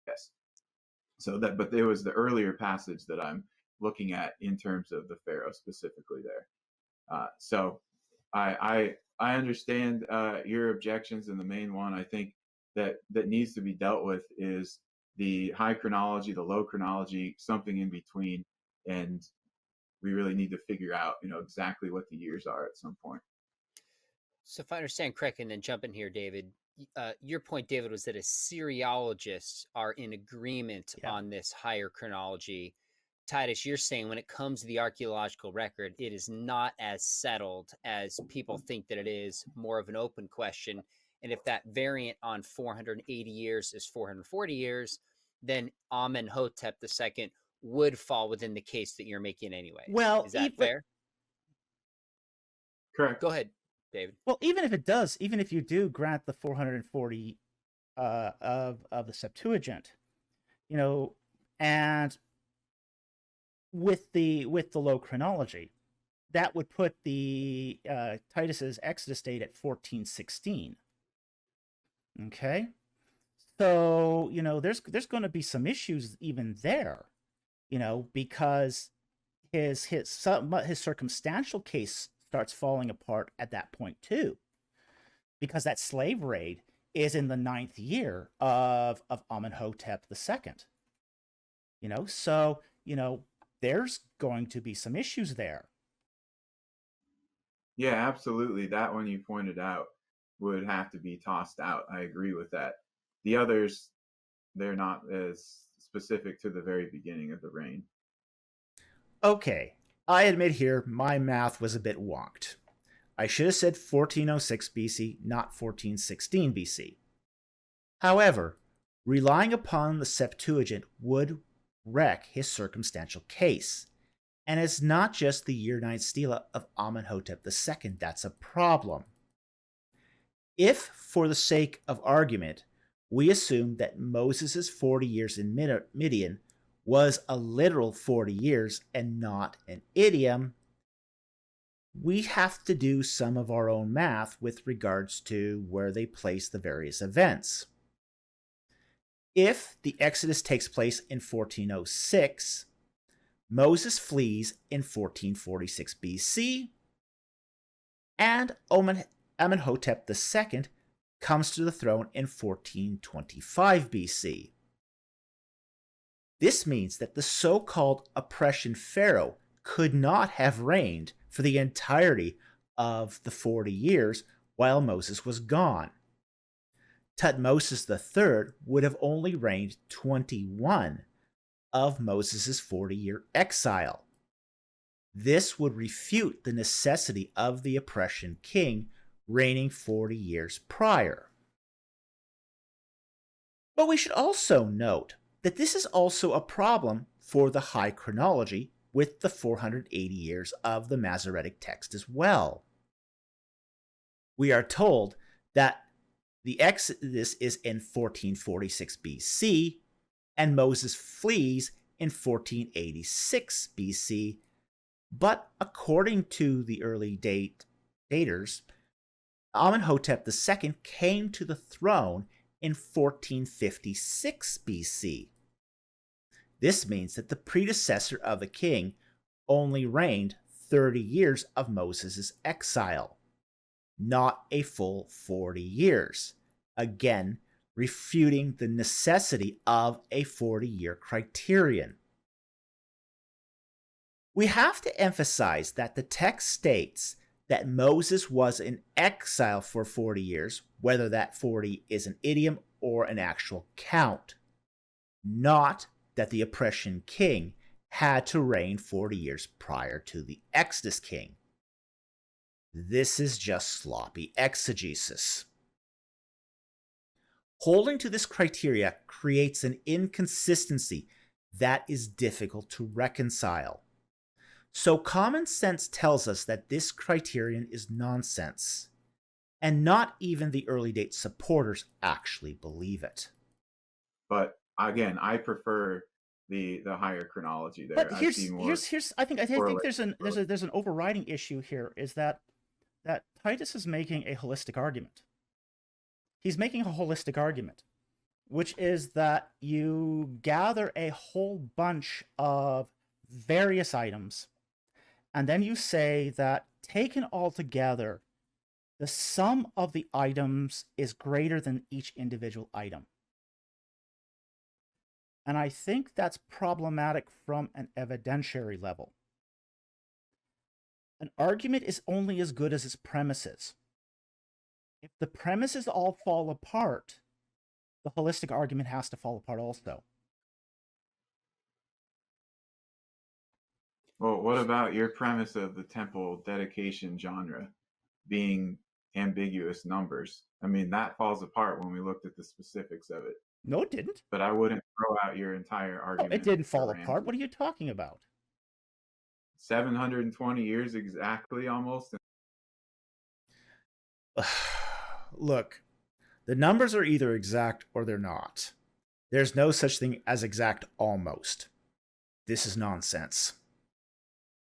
[SPEAKER 3] Yes. But there was the earlier passage that I'm looking at in terms of the Pharaoh specifically there. So I understand your objections, and the main one I think that needs to be dealt with is the high chronology, the low chronology, something in between, and we really need to figure out, exactly what the years are at some point.
[SPEAKER 2] So if I understand correctly, and then jump in here, David, your point, David, was that Assyriologists are in agreement on this higher chronology. Titus, you're saying when it comes to the archaeological record, it is not as settled as people think that it is, more of an open question. And if that variant on 480 years is 440 years, then Amenhotep II would fall within the case that you're making anyway.
[SPEAKER 1] Well,
[SPEAKER 2] is that fair?
[SPEAKER 3] Correct.
[SPEAKER 2] Go ahead, David.
[SPEAKER 4] Well, even if you do grant the 440 of the Septuagint, and with the low chronology, that would put the Titus's Exodus date at 1416. Okay, so there's going to be some issues even there, because his circumstantial case starts falling apart at that point too, because that slave raid is in the 9th year of Amenhotep II. So there's going to be some issues there.
[SPEAKER 3] Yeah, absolutely. That one you pointed out would have to be tossed out. I agree with that. The others, they're not as specific to the very beginning of the reign.
[SPEAKER 1] Okay, I admit here my math was a bit wonked. I should have said 1406 BC, not 1416 BC. However, relying upon the Septuagint would wreck his circumstantial case. And it's not just the year 9 stela of Amenhotep II that's a problem. If, for the sake of argument, we assume that Moses' 40 years in Midian was a literal 40 years and not an idiom, we have to do some of our own math with regards to where they place the various events. If the Exodus takes place in 1406, Moses flees in 1446 BC, and Amenhotep II comes to the throne in 1425 BC. This means that the so-called oppression pharaoh could not have reigned for the entirety of the 40 years while Moses was gone. Tutmosis III would have only reigned 21 of Moses' 40-year exile. This would refute the necessity of the oppression king reigning 40 years prior. But we should also note that this is also a problem for the high chronology with the 480 years of the Masoretic text as well. We are told that the Exodus is in 1446 BC, and Moses flees in 1486 BC, but according to the early daters, Amenhotep II came to the throne in 1456 BC. This means that the predecessor of the king only reigned 30 years of Moses' exile, not a full 40 years, again refuting the necessity of a 40-year criterion. We have to emphasize that the text states that Moses was in exile for 40 years, whether that 40 is an idiom or an actual count, not that the oppression king had to reign 40 years prior to the Exodus king. This is just sloppy exegesis. Holding to this criteria creates an inconsistency that is difficult to reconcile. So common sense tells us that this criterion is nonsense, and not even the early date supporters actually believe it.
[SPEAKER 3] But again, I prefer the higher chronology there.
[SPEAKER 4] But I think there's an overriding issue here, is that Titus is making a holistic argument. He's making a holistic argument, which is that you gather a whole bunch of various items, and then you say that taken all together, the sum of the items is greater than each individual item. And I think that's problematic from an evidentiary level. An argument is only as good as its premises. If the premises all fall apart, the holistic argument has to fall apart also.
[SPEAKER 3] Well, what about your premise of the temple dedication genre being ambiguous numbers? I mean, that falls apart when we looked at the specifics of it.
[SPEAKER 4] No, it didn't.
[SPEAKER 3] But I wouldn't throw out your entire argument.
[SPEAKER 4] No, it didn't fall apart. What are you talking about?
[SPEAKER 3] 720 years exactly, almost.
[SPEAKER 1] Look, the numbers are either exact or they're not. There's no such thing as exact almost. This is nonsense.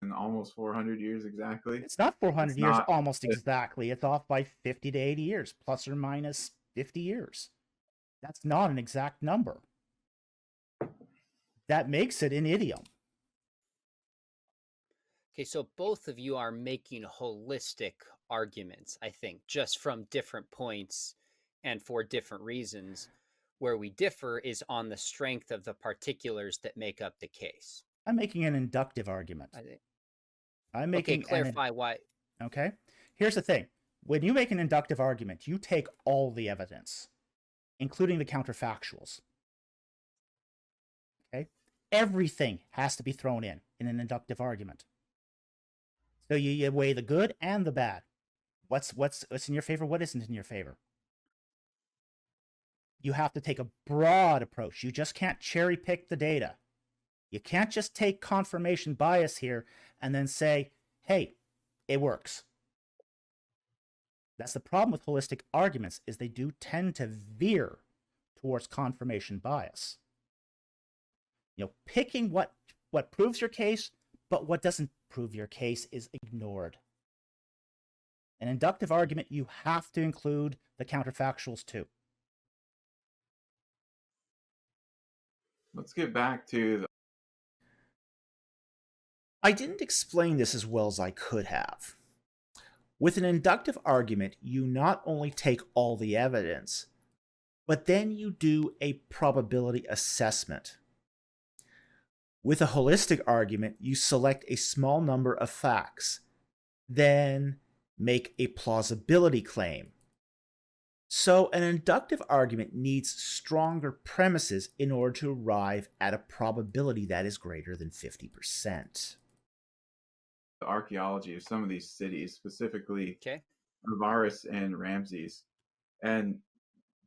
[SPEAKER 3] And almost 400 years exactly?
[SPEAKER 4] It's not 400 years almost exactly. It's off by 50 to 80 years, plus or minus 50 years. That's not an exact number. That makes it an idiom.
[SPEAKER 2] Okay, so both of you are making holistic arguments, I think, just from different points and for different reasons. Where we differ is on the strength of the particulars that make up the case.
[SPEAKER 4] I'm making an inductive argument.
[SPEAKER 2] I think.
[SPEAKER 4] I'm making
[SPEAKER 2] clarify why.
[SPEAKER 4] Okay. Here's the thing. When you make an inductive argument, you take all the evidence, including the counterfactuals. Okay? Everything has to be thrown in an inductive argument. So you weigh the good and the bad. What's in your favor? What isn't in your favor? You have to take a broad approach. You just can't cherry pick the data. You can't just take confirmation bias here and then say, hey, it works. That's the problem with holistic arguments, is they do tend to veer towards confirmation bias. Picking what proves your case, but what doesn't prove your case is ignored. An inductive argument, you have to include the counterfactuals too.
[SPEAKER 3] Let's get back to
[SPEAKER 1] I didn't explain this as well as I could have. With an inductive argument, you not only take all the evidence, but then you do a probability assessment. With a holistic argument, you select a small number of facts, then make a plausibility claim. So an inductive argument needs stronger premises in order to arrive at a probability that is greater than 50%.
[SPEAKER 3] the archaeology of some of these cities, specifically
[SPEAKER 2] Okay.
[SPEAKER 3] Avaris and Ramses. And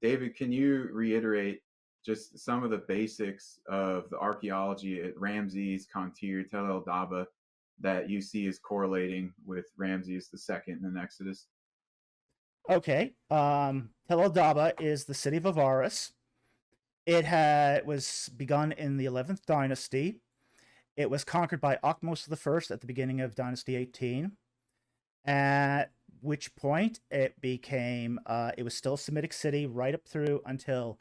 [SPEAKER 3] David, can you reiterate just some of the basics of the archaeology at Ramses, Contir, Tel El Daba that you see as correlating with Ramses II in Exodus?
[SPEAKER 4] Okay. Tel El Daba is the city of Avaris. It was begun in the 11th dynasty. It was conquered by Akhmos I at the beginning of Dynasty 18, at which point it became, it was still a Semitic city right up through until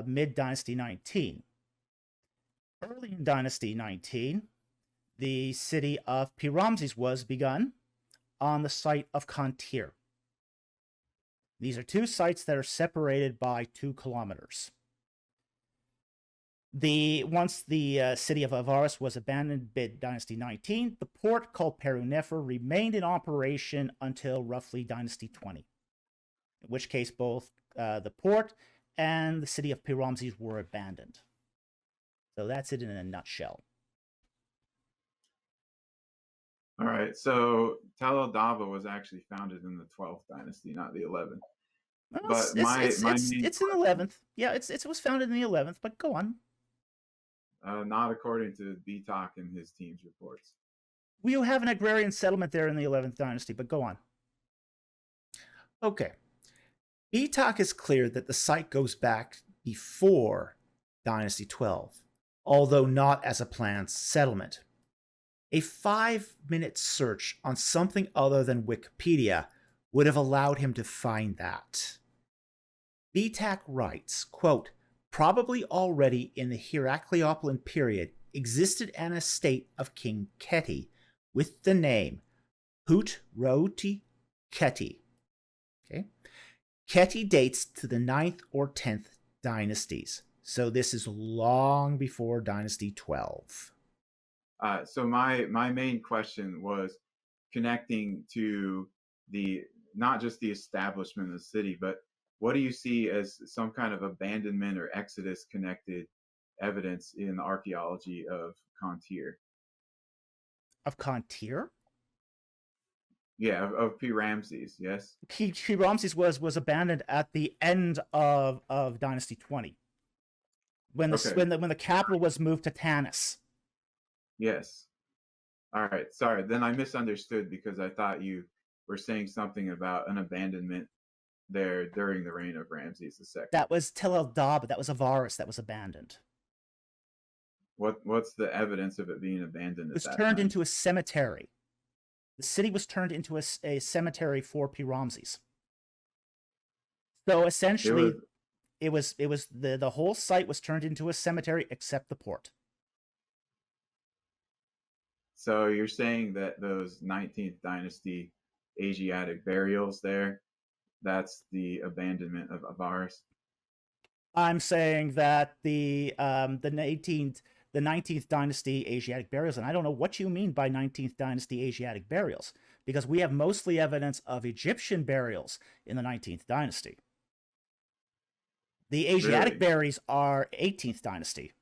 [SPEAKER 4] mid-Dynasty 19. Early in Dynasty 19, the city of Pi-Ramses was begun on the site of Contir. These are two sites that are separated by 2 kilometers. Once the city of Avaris was abandoned mid-Dynasty 19, the port called Peru Nefer remained in operation until roughly Dynasty 20, in which case both the port and the city of Pi-Ramses were abandoned. So that's it in a nutshell.
[SPEAKER 3] All right, so Tel El Daba was actually founded in the 12th dynasty, not the 11th.
[SPEAKER 4] Well,
[SPEAKER 3] But
[SPEAKER 4] it's in the 11th. Yeah, it was founded in the 11th, but go on.
[SPEAKER 3] Not according to Bitak and his team's reports.
[SPEAKER 4] We have an agrarian settlement there in the 11th dynasty, but go on.
[SPEAKER 1] Okay. Bitak is clear that the site goes back before Dynasty 12, although not as a planned settlement. A 5-minute search on something other than Wikipedia would have allowed him to find that. Bitak writes, quote, "Probably already in the Heracleopolis period existed an estate of King Keti with the name Hut-Roti Keti. Okay? Keti dates to the 9th or 10th dynasties, so this is long before Dynasty 12.
[SPEAKER 3] So my main question was connecting to not just the establishment of the city, but what do you see as some kind of abandonment or exodus connected evidence in the archaeology of Contir?
[SPEAKER 4] Of Contir?
[SPEAKER 3] Yeah, of Pi-Ramses, yes.
[SPEAKER 4] Pi-Ramses was abandoned at the end of Dynasty 20, when the capital was moved to Tanis.
[SPEAKER 3] Yes. All right. Sorry. Then I misunderstood because I thought you were saying something about an abandonment there during the reign of Ramses II.
[SPEAKER 4] That was Tel El Daba. That was Avaris that was abandoned.
[SPEAKER 3] What's the evidence of it being abandoned?
[SPEAKER 4] It was turned into a cemetery. The city was turned into a cemetery for Pi-Ramses. So essentially, it was the whole site was turned into a cemetery except the port.
[SPEAKER 3] So you're saying that those 19th dynasty Asiatic burials there, that's the abandonment of Avaris?
[SPEAKER 4] I'm saying that the 19th dynasty Asiatic burials, and I don't know what you mean by 19th dynasty Asiatic burials, because we have mostly evidence of Egyptian burials in the 19th dynasty. The Asiatic burials are 18th dynasty.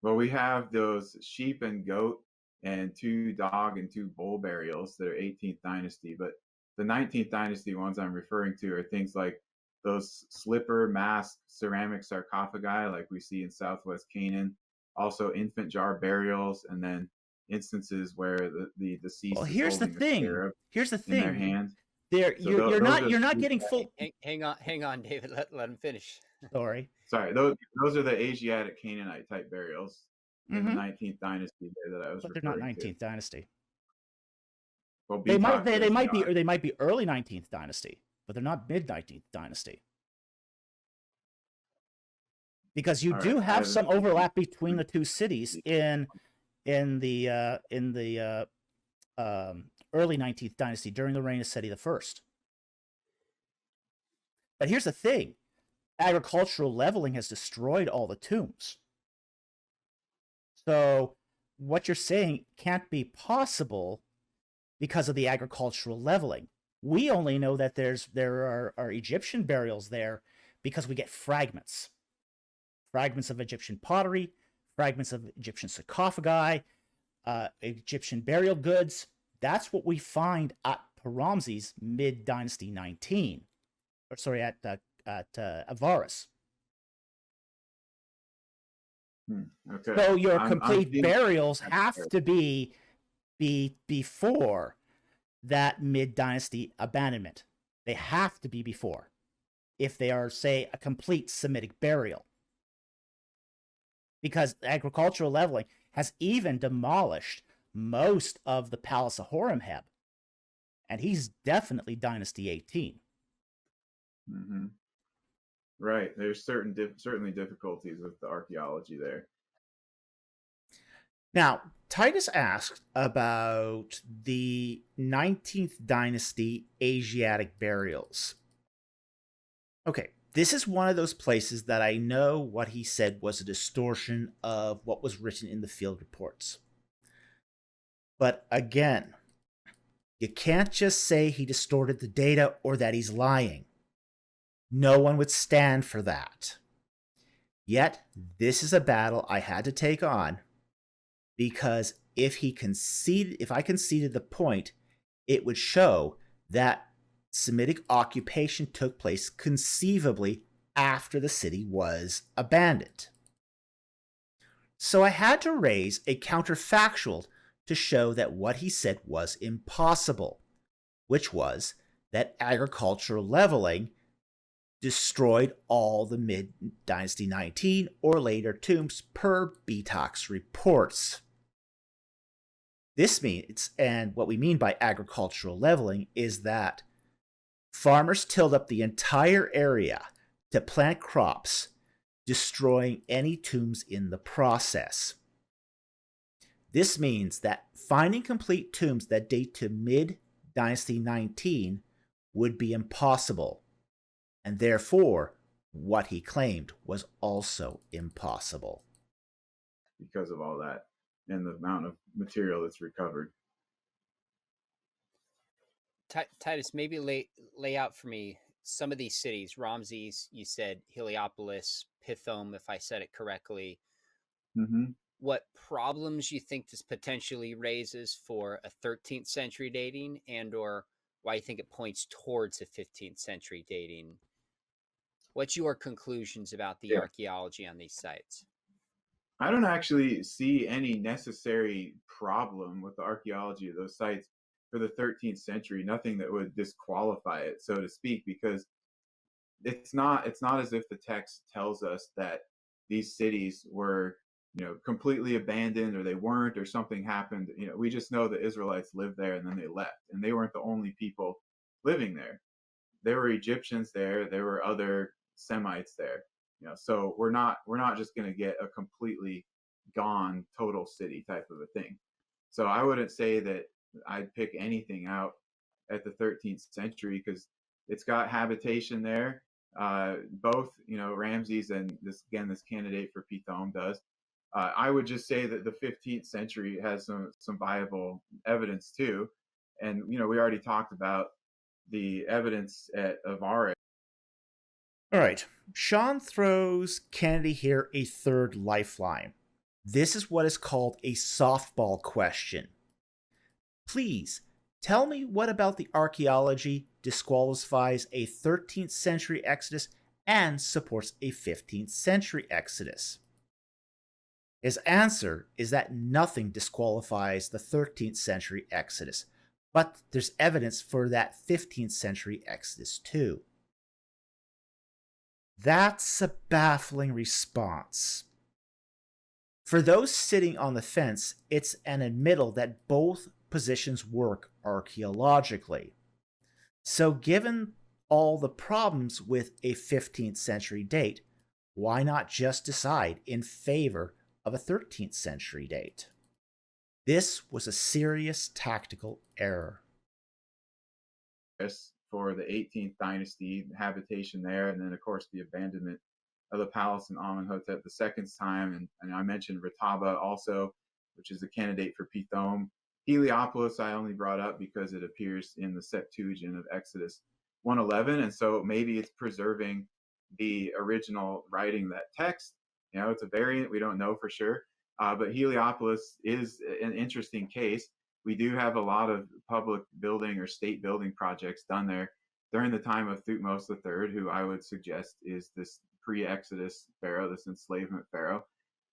[SPEAKER 3] Well, we have those sheep and goat and 2 dog and 2 bull burials that are 18th dynasty, but the 19th dynasty ones I'm referring to are things like those slipper mask ceramic sarcophagi like we see in southwest Canaan, also infant jar burials, and then instances where the deceased is holding a scarab in their hand.
[SPEAKER 4] You're not getting full.
[SPEAKER 2] Hang on, David. Let him finish.
[SPEAKER 4] Sorry.
[SPEAKER 3] Those are the Asiatic Canaanite type burials in the 19th dynasty there that I was.
[SPEAKER 4] But they're not 19th dynasty.
[SPEAKER 3] Well,
[SPEAKER 4] they might be early 19th dynasty, but they're not mid 19th dynasty. Because you do have some overlap between the two cities in the early 19th dynasty during the reign of Seti I. But here's the thing: agricultural leveling has destroyed all the tombs. So what you're saying can't be possible because of the agricultural leveling. We only know that there are Egyptian burials there because we get fragments of Egyptian pottery, fragments of Egyptian sarcophagi, Egyptian burial goods. That's what we find at Paramses mid-dynasty 19, or sorry, at Avaris.
[SPEAKER 3] Okay.
[SPEAKER 4] So your complete burials have to be before that mid-dynasty abandonment. They have to be before, if they are, say, a complete Semitic burial. Because agricultural leveling has even demolished most of the Palace of Horemheb. And he's definitely Dynasty 18.
[SPEAKER 3] Mm-hmm. Right. There's certainly difficulties with the archaeology there.
[SPEAKER 1] Now, Titus asked about the 19th dynasty Asiatic burials. Okay, this is one of those places that I know what he said was a distortion of what was written in the field reports. But again, you can't just say he distorted the data or that he's lying. No one would stand for that. Yet, this is a battle I had to take on, because if I conceded the point, it would show that Semitic occupation took place conceivably after the city was abandoned. So I had to raise a counterfactual to show that what he said was impossible, which was that agricultural leveling destroyed all the mid-Dynasty 19 or later tombs per Betox reports. This means, and what we mean by agricultural leveling, is that farmers tilled up the entire area to plant crops, destroying any tombs in the process. This means that finding complete tombs that date to mid-Dynasty 19 would be impossible, and therefore, what he claimed was also impossible.
[SPEAKER 3] Because of all that and the amount of material that's recovered.
[SPEAKER 2] Titus, maybe lay out for me some of these cities. Ramses, you said Heliopolis, Pithom, if I said it correctly.
[SPEAKER 3] Mm-hmm.
[SPEAKER 2] What problems you think this potentially raises for a 13th century dating, and or why you think it points towards a 15th century dating? What's your conclusions about the archaeology on these sites?
[SPEAKER 3] I don't actually see any necessary problem with the archaeology of those sites for the 13th century, nothing that would disqualify it, so to speak, because it's not as if the text tells us that these cities were, completely abandoned, or they weren't, or something happened. We just know the Israelites lived there and then they left, and they weren't the only people living there. There were Egyptians there, there were other Semites there. So we're not just going to get a completely gone total city type of a thing. So I wouldn't say that I'd pick anything out at the 13th century because it's got habitation there. Both, Ramses and this candidate for Pithom does. I would just say that the 15th century has some viable evidence too, and we already talked about the evidence at Avaris.
[SPEAKER 1] All right, Sean throws Kennedy here a third lifeline. This is what is called a softball question. Please tell me what about the archaeology disqualifies a 13th century Exodus and supports a 15th century Exodus. His answer is that nothing disqualifies the 13th century Exodus, but there's evidence for that 15th century Exodus too. That's a baffling response. For those sitting on the fence, it's an admittal that both positions work archaeologically. So given all the problems with a 15th century date, why not just decide in favor of a 13th century date? This was a serious tactical error.
[SPEAKER 3] For the 18th dynasty, habitation there, and then of course the abandonment of the palace in Amenhotep II's time, and I mentioned Rataba also, which is a candidate for Pithom. Heliopolis I only brought up because it appears in the Septuagint of Exodus 111, and so maybe it's preserving the original writing, that text. It's a variant, we don't know for sure, but Heliopolis is an interesting case. We do have a lot of public building or state building projects done there during the time of Thutmose III, who I would suggest is this pre-Exodus Pharaoh, this enslavement Pharaoh.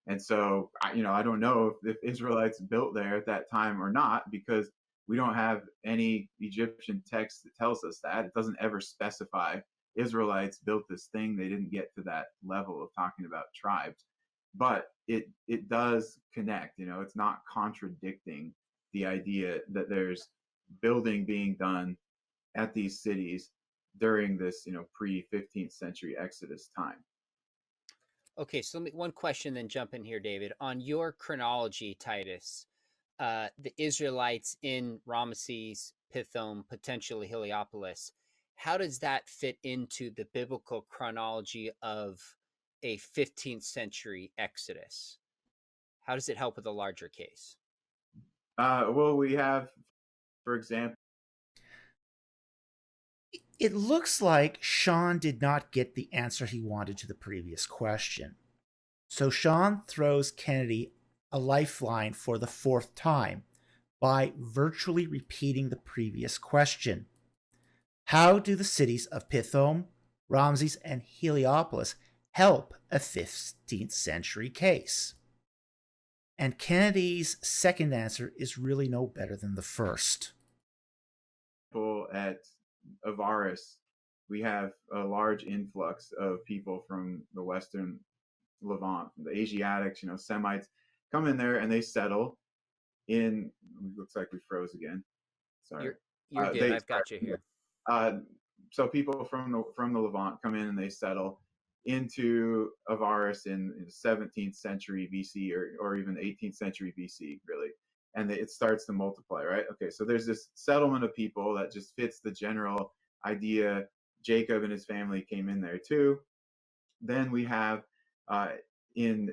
[SPEAKER 3] And so, I don't know if Israelites built there at that time or not, because we don't have any Egyptian text that tells us that. It doesn't ever specify Israelites built this thing. They didn't get to that level of talking about tribes. But it does connect, it's not contradicting the idea that there's building being done at these cities during this, pre-15th century Exodus time.
[SPEAKER 2] Okay, so one question, then jump in here, David. On your chronology, Titus, the Israelites in Ramesses, Pithom, potentially Heliopolis, how does that fit into the biblical chronology of a 15th century Exodus? How does it help with a larger case?
[SPEAKER 3] Well, we have, for example,
[SPEAKER 1] it looks like Sean did not get the answer he wanted to the previous question. So Sean throws Kennedy a lifeline for the fourth time by virtually repeating the previous question. How do the cities of Pithom, Ramses, and Heliopolis help a 15th century case? And Kennedy's second answer is really no better than the first.
[SPEAKER 3] At Avaris, we have a large influx of people from the Western Levant, the Asiatics, Semites, come in there and they settle in. Looks like we froze again. Sorry,
[SPEAKER 2] you're good. I've got you here.
[SPEAKER 3] So people from the Levant come in and they settle into Avaris in the 17th century BC or even 18th century BC, really. And it starts to multiply, right? Okay, so there's this settlement of people that just fits the general idea. Jacob and his family came in there too. Then we have in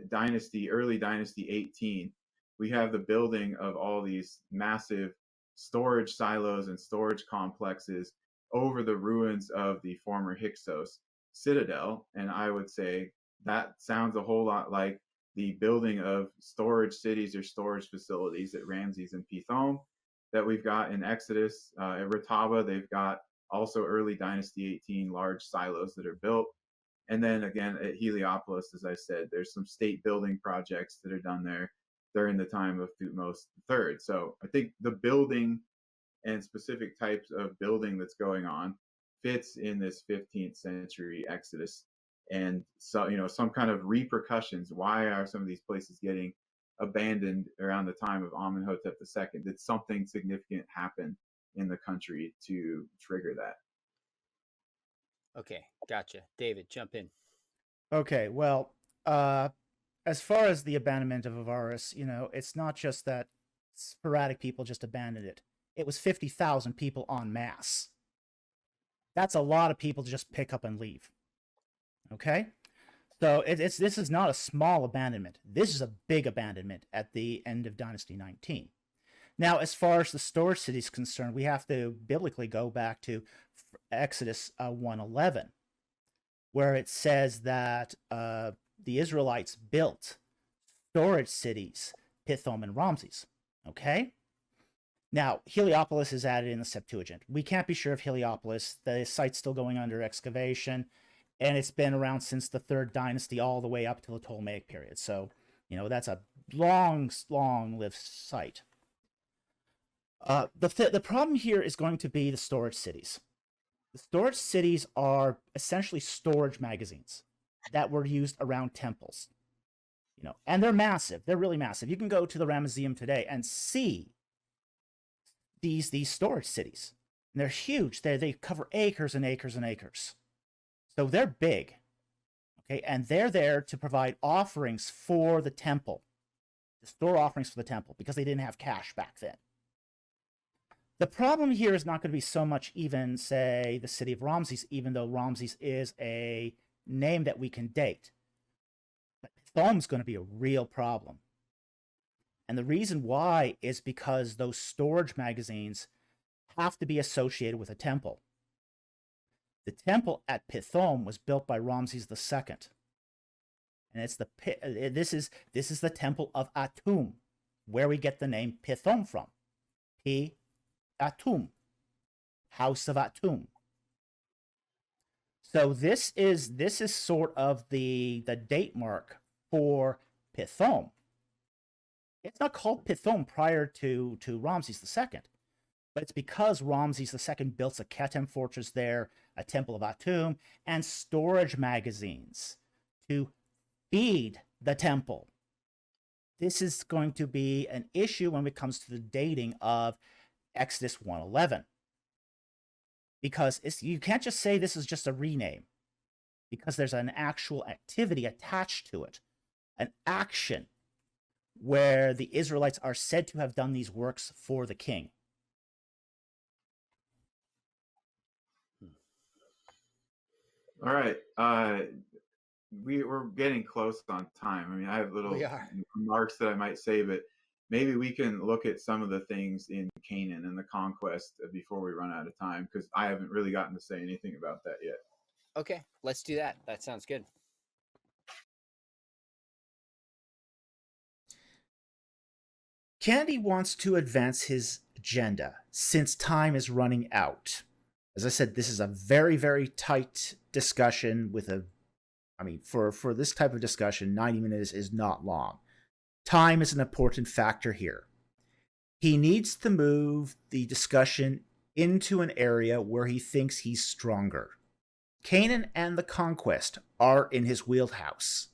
[SPEAKER 3] early dynasty 18, we have the building of all these massive storage silos and storage complexes over the ruins of the former Hyksos citadel. And I would say that sounds a whole lot like the building of storage cities or storage facilities at Ramses and Pithom that we've got in Exodus. At Rataba, they've got also early dynasty 18 large silos that are built. And then again at Heliopolis, as I said, there's some state building projects that are done there during the time of Thutmose III. So I think the building and specific types of building that's going on fits in this 15th century Exodus. And so, some kind of repercussions. Why are some of these places getting abandoned around the time of Amenhotep II? Did something significant happen in the country to trigger that?
[SPEAKER 2] Okay, gotcha. David, jump in.
[SPEAKER 4] Okay, well, I as far as the abandonment of Avaris, it's not just that sporadic people just abandoned it. It was 50,000 people en masse. That's a lot of people to just pick up and leave. Okay? So this is not a small abandonment. This is a big abandonment at the end of Dynasty 19. Now, as far as the storage city is concerned, we have to biblically go back to Exodus 1:11, where it says that the Israelites built storage cities, Pithom and Ramses. Okay? Now, Heliopolis is added in the Septuagint. We can't be sure of Heliopolis. The site's still going under excavation, and it's been around since the 3rd dynasty all the way up to the Ptolemaic period. So, that's a long-lived site. The problem here is going to be the storage cities. The storage cities are essentially storage magazines that were used around temples. And they're massive. They're really massive. You can go to the Ramesseum today and see these storage cities. And they're huge. They cover acres and acres and acres. So they're big. Okay, and they're there to provide offerings for the temple. To store offerings for the temple, because they didn't have cash back then. The problem here is not going to be so much even, say, the city of Ramses, even though Ramses is a name that we can date. But Pithom's going to be a real problem. And the reason why is because those storage magazines have to be associated with a temple. The temple at Pithom was built by Ramses II. And it's this is the temple of Atum, where we get the name Pithom from. Atum, House of Atum. So this is sort of the date mark for Pithom. It's not called Pithom prior to Ramses II, but it's because Ramses II built a Ketem fortress there, a temple of Atum, and storage magazines to feed the temple. This is going to be an issue when it comes to the dating of Exodus 1:11, because you can't just say this is just a rename, because there's an actual activity attached to it, an action where the Israelites are said to have done these works for the king.
[SPEAKER 3] All right. We're getting close on time. I mean, I have little remarks that I might say, but maybe we can look at some of the things in Canaan and the Conquest before we run out of time, because I haven't really gotten to say anything about that yet.
[SPEAKER 2] Okay, let's do that. That sounds good.
[SPEAKER 1] Kennedy wants to advance his agenda since time is running out. As I said, this is a very, very tight discussion for this type of discussion, 90 minutes is not long. Time is an important factor here. He needs to move the discussion into an area where he thinks he's stronger. Canaan and the Conquest are in his wheelhouse.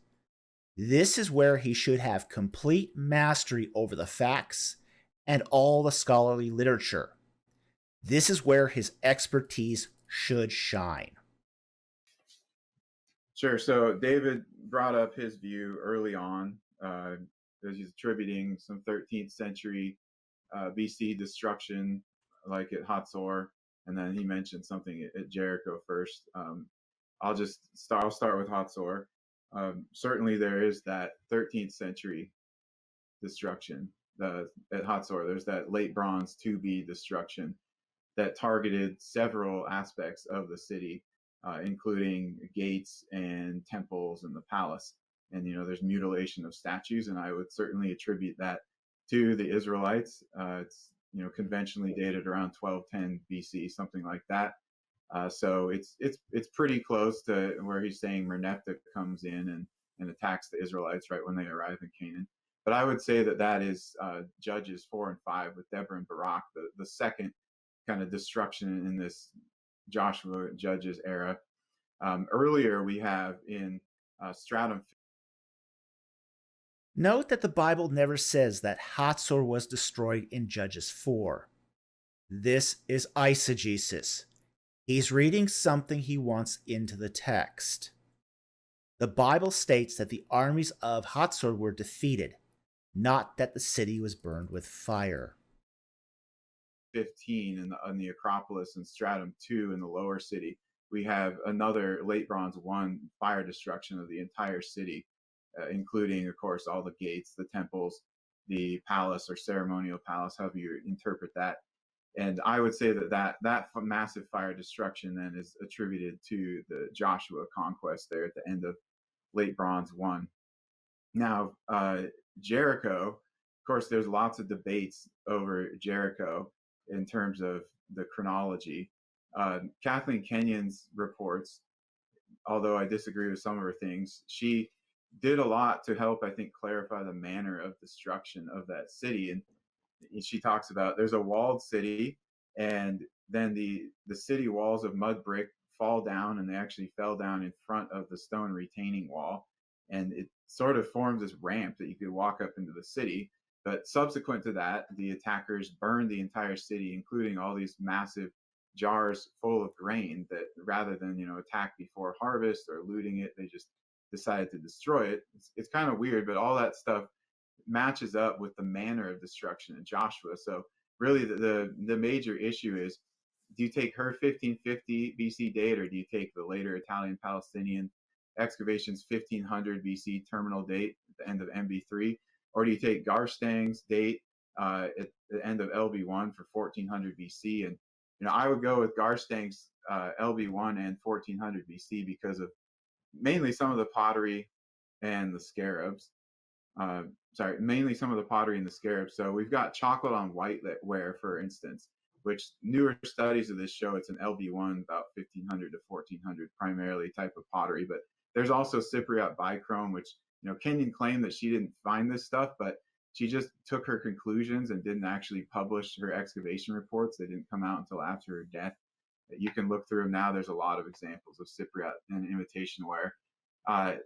[SPEAKER 1] This is where he should have complete mastery over the facts and all the scholarly literature. This is where his expertise should shine.
[SPEAKER 3] Sure. So David brought up his view early on, as he's attributing some 13th century BC destruction, like at Hatzor, and then he mentioned something at Jericho first. I'll start with Hatzor. Certainly there is that 13th century destruction at Hatzor. There's that late Bronze 2B destruction that targeted several aspects of the city, including gates and temples and the palace. And, there's mutilation of statues, and I would certainly attribute that to the Israelites. It's, conventionally dated around 1210 BC, something like that. So it's pretty close to where he's saying Merneptah comes in and attacks the Israelites right when they arrive in Canaan. But I would say that is Judges 4 and 5 with Deborah and Barak, the second kind of destruction in this Joshua Judges era. Earlier we have in Stratum.
[SPEAKER 1] Note that the Bible never says that Hatzor was destroyed in Judges 4. This is eisegesis. He's reading something he wants into the text. The Bible states that the armies of Hatzor were defeated, not that the city was burned with fire.
[SPEAKER 3] 15 in the Acropolis and Stratum 2 in the lower city, we have another late Bronze 1 fire destruction of the entire city, including, of course, all the gates, the temples, the palace or ceremonial palace, however you interpret that. And I would say that massive fire destruction then is attributed to the Joshua conquest there at the end of late Bronze 1. Now, Jericho, of course, there's lots of debates over Jericho in terms of the chronology. Kathleen Kenyon's reports, although I disagree with some of her things, she did a lot to help, I think, clarify the manner of destruction of that city. And she talks about there's a walled city, and then the city walls of mud brick fall down, and they actually fell down in front of the stone retaining wall. And it sort of forms this ramp that you could walk up into the city. But subsequent to that, the attackers burned the entire city, including all these massive jars full of grain that rather than, attack before harvest or looting it, they just decided to destroy it. It's kind of weird, but all that stuff matches up with the manner of destruction in Joshua. So really the major issue is, do you take her 1550 BC date, or do you take the later Italian Palestinian excavations 1500 BC terminal date at the end of MB3, or do you take Garstang's date at the end of LB1 for 1400 BC? And I would go with Garstang's LB1 and 1400 BC because of mainly some of the pottery and the scarabs. Mainly some of the pottery and the scarabs. So we've got chocolate on white ware, for instance, which newer studies of this show it's an LB1, about 1500 to 1400 primarily type of pottery. But there's also Cypriot bichrome, which, Kenyon claimed that she didn't find this stuff, but she just took her conclusions and didn't actually publish her excavation reports. They didn't come out until after her death. You can look through them now. There's a lot of examples of Cypriot and imitation ware.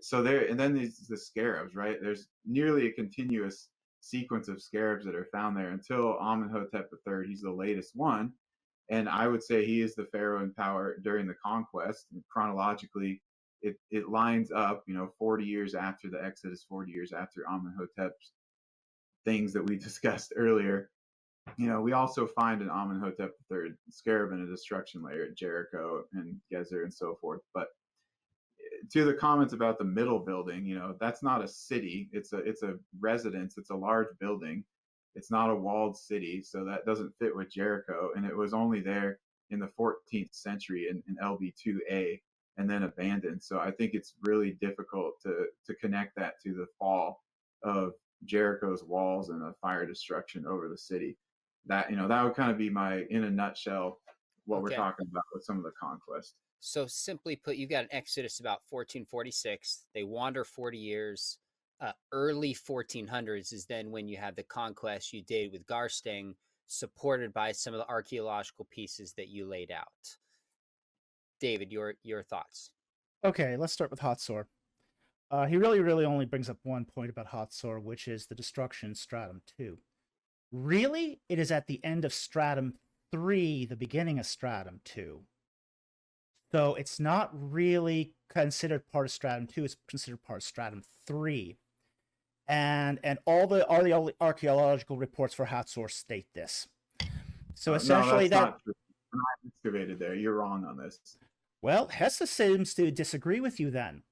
[SPEAKER 3] So there, and then the scarabs, right? There's nearly a continuous sequence of scarabs that are found there until Amenhotep III. He's the latest one, and I would say he is the pharaoh in power during the conquest. And chronologically, it lines up, 40 years after the Exodus, 40 years after Amenhotep's things that we discussed earlier. We also find an Amenhotep III scarab in a destruction layer at Jericho and Gezer and so forth. But to the comments about the middle building, that's not a city. It's a residence. It's a large building. It's not a walled city, so that doesn't fit with Jericho. And it was only there in the 14th century in LB2A and then abandoned. So I think it's really difficult to connect that to the fall of Jericho's walls and a fire destruction over the city. That that would kind of be my, in a nutshell, what we're talking about with some of the conquest.
[SPEAKER 2] So simply put, you've got an Exodus about 1446. They wander 40 years. Early 1400s is then when you have the conquest you did with Garstang, supported by some of the archaeological pieces that you laid out. David, your thoughts?
[SPEAKER 4] Okay, let's start with Hatzor. He really only brings up one point about Hatzor, which is the destruction in Stratum 2. Really, it is at the end of Stratum 3, the beginning of Stratum 2. So it's not really considered part of Stratum 2, it's considered part of Stratum 3. And all the archaeological reports for Hatzor state this. So essentially
[SPEAKER 3] no, that's not excavated there. You're wrong on this.
[SPEAKER 4] Well, Hesse seems to disagree with you then.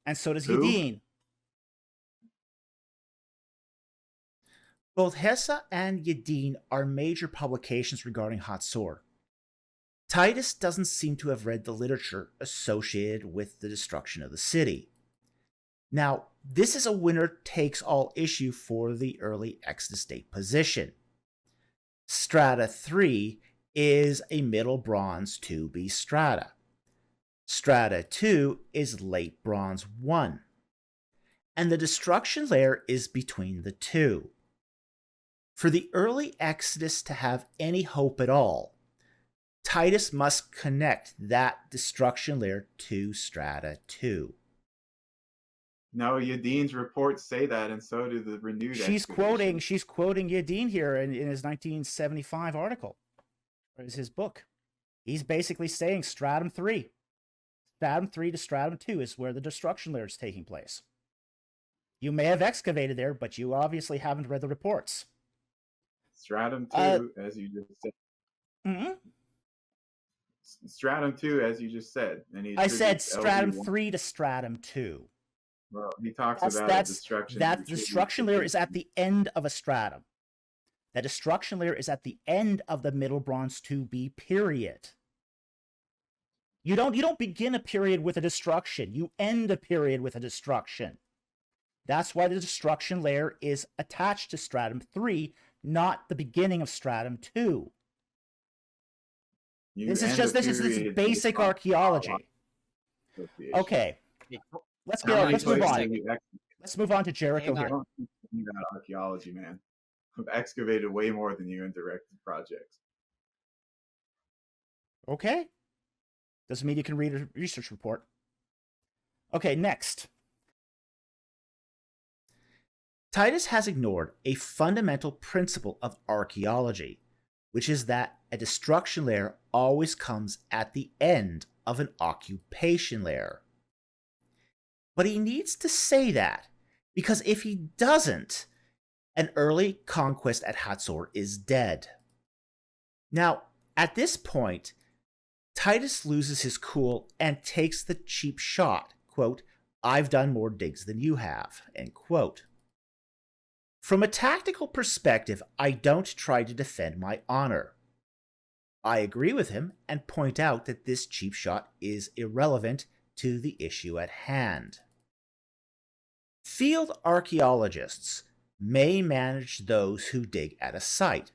[SPEAKER 4] And so does Yedin.
[SPEAKER 1] Both Hesse and Yedin are major publications regarding Hatzor. Titus doesn't seem to have read the literature associated with the destruction of the city. Now, this is a winner-takes-all issue for the early Exodus date position. Strata 3 is a Middle Bronze 2B strata. Strata 2 is Late Bronze 1. And the destruction layer is between the two. For the early Exodus to have any hope at all, Titus must connect that destruction layer to Strata 2.
[SPEAKER 3] No, Yadin's reports say that, and so do the renewed.
[SPEAKER 4] She's quoting Yadin here in his 1975 article, or is his book. He's basically saying Stratum 3. stratum 3 to stratum 2 is where the destruction layer is taking place. You may have excavated there, but you obviously haven't read the reports.
[SPEAKER 3] Stratum 2, as you just said.
[SPEAKER 4] Mm-hmm.
[SPEAKER 3] Stratum 2, as you just said. And
[SPEAKER 4] I said stratum
[SPEAKER 3] LB1.
[SPEAKER 4] 3 to stratum 2.
[SPEAKER 3] Well, he talks about destruction.
[SPEAKER 4] That destruction layer is at the end of a stratum. That destruction layer is at the end of the Middle Bronze 2B period. You don't begin a period with a destruction. You end a period with a destruction. That's why the destruction layer is attached to stratum 3, not the beginning of stratum 2. This is basic archaeology. Okay. Let's move on. Let's move on to Jericho here.
[SPEAKER 3] You got archaeology, man. I've excavated way more than you in directed projects.
[SPEAKER 4] Okay. Doesn't mean you can read a research report. Okay, next.
[SPEAKER 1] Titus has ignored a fundamental principle of archaeology, which is that a destruction layer always comes at the end of an occupation layer. But he needs to say that, because if he doesn't, an early conquest at Hatzor is dead. Now, at this point, Titus loses his cool and takes the cheap shot, quote, "I've done more digs than you have," end quote. From a tactical perspective, I don't try to defend my honor. I agree with him and point out that this cheap shot is irrelevant to the issue at hand. Field archaeologists may manage those who dig at a site,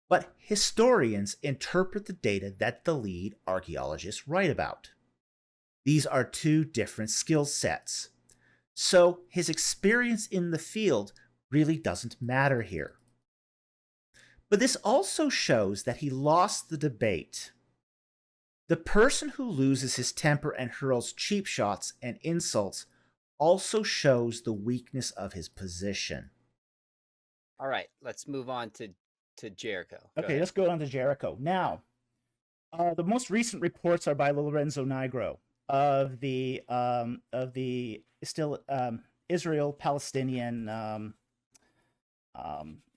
[SPEAKER 1] but historians interpret the data that the lead archaeologists write about. These are two different skill sets, so his experience in the field really doesn't matter here. But this also shows that he lost the debate. The person who loses his temper and hurls cheap shots and insults also shows the weakness of his position.
[SPEAKER 2] All right, let's move on to Jericho.
[SPEAKER 4] Okay, let's go on to Jericho. Now, the most recent reports are by Lorenzo Nigro of the Israel-Palestinian